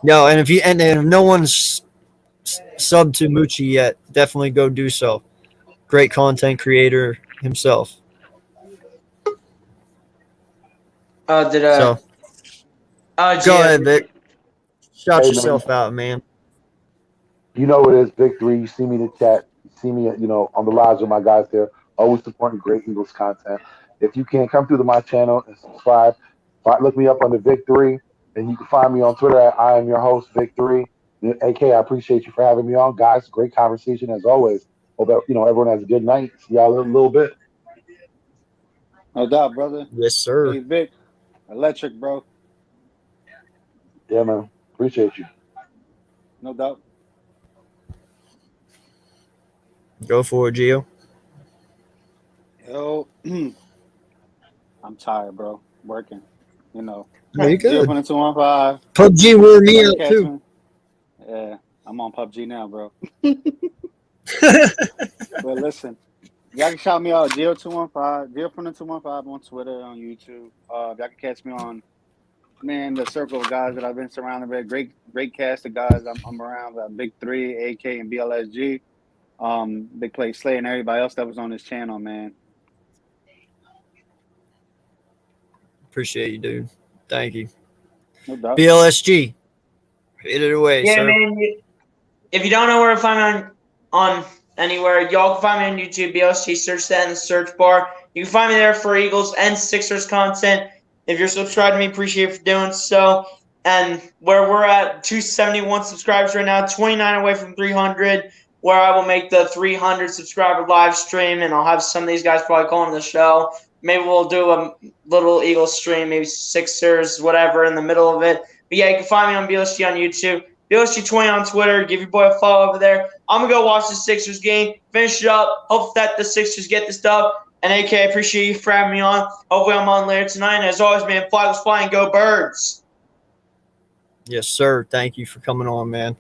A: Yo, and if no one's subbed to Moochie yet, definitely go do so. Great content creator himself.
C: Go
A: ahead, Vic. Shout yourself out, man.
D: You know it is Victory. You see me in the chat. You see me, on the lives with my guys there. Always supporting great Eagles content. If you can't come through to my channel and subscribe, look me up under Victory, and you can find me on Twitter at I am your host, Victory. AK, I appreciate you for having me on, guys. Great conversation as always. Hope that, everyone has a good night. See y'all in a little bit.
G: No doubt, brother.
A: Yes, sir.
G: Hey, Vic, electric, bro.
D: Yeah, man. Appreciate you.
G: No doubt.
A: Go for it, Gio.
G: Yo, I'm tired, bro. Working. You know.
A: No, you could.
G: 0.215.
A: PUBG wore me out too.
G: Yeah, I'm on PUBG now, bro. But listen, y'all can shout me out 0215, 0.215 on Twitter, on YouTube. Y'all can catch me on the circle of guys that I've been surrounded by. Great cast of guys I'm around. Big 3, AK, and BLSG. Big Play Slay and everybody else that was on this channel, man.
A: Appreciate you, dude. Thank you.
G: No doubt.
A: BLSG. Hit it away,
C: yeah,
A: sir.
C: Man, if you don't know where to find me on anywhere, y'all can find me on YouTube, BLSG, search that in the search bar. You can find me there for Eagles and Sixers content. If you're subscribed to me, appreciate you for doing so. And where we're at 271 subscribers right now, 29 away from 300, where I will make the 300 subscriber live stream, and I'll have some of these guys probably calling the show. Maybe we'll do a little Eagles stream, maybe Sixers, whatever, in the middle of it. But yeah, you can find me on BLSG on YouTube, BLSG20 on Twitter. Give your boy a follow over there. I'm going to go watch the Sixers game, finish it up. Hope that the Sixers get this dub. And AK, I appreciate you for having me on. Hopefully I'm on later tonight. And as always, man, fly was flying. Go Birds.
A: Yes, sir. Thank you for coming on, man.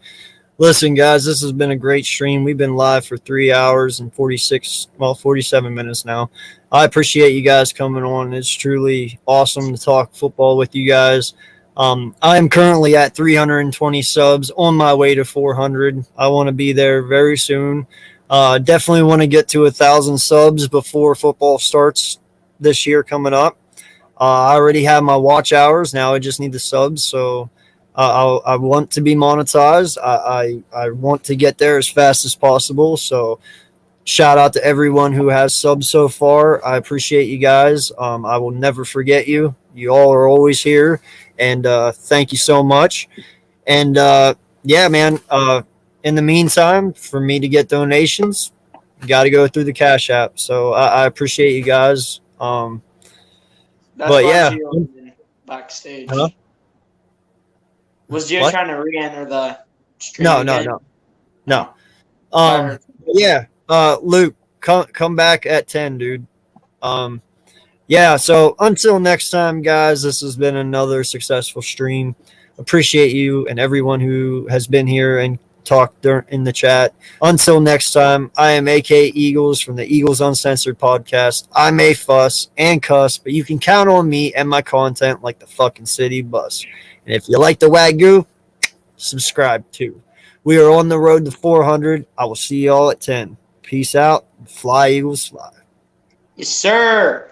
A: Listen, guys, this has been a great stream. We've been live for 3 hours and 47 minutes now. I appreciate you guys coming on. It's truly awesome to talk football with you guys. I am currently at 320 subs, on my way to 400. I want to be there very soon. Definitely want to get to 1,000 subs before football starts this year coming up. I already have my watch hours. Now I just need the subs, so I want to be monetized. I want to get there as fast as possible. So shout out to everyone who has subs so far. I appreciate you guys. I will never forget you. You all are always here. And thank you so much. And yeah, man, in the meantime, for me to get donations, you got to go through the Cash App. So I appreciate you guys.
C: That's
A: but yeah.
C: Gio backstage.
A: Huh?
C: Was Gio trying to re-enter the stream?
A: No. Yeah. Luke, come back at 10, dude. Yeah, so until next time, guys, this has been another successful stream. Appreciate you and everyone who has been here and talked in the chat. Until next time, I am AK Eagles from the Eagles Uncensored podcast. I may fuss and cuss, but you can count on me and my content like the fucking city bus. And if you like the Wagyu, subscribe too. We are on the road to 400. I will see y'all at 10. Peace out. Fly, Eagles, fly.
C: Yes, sir.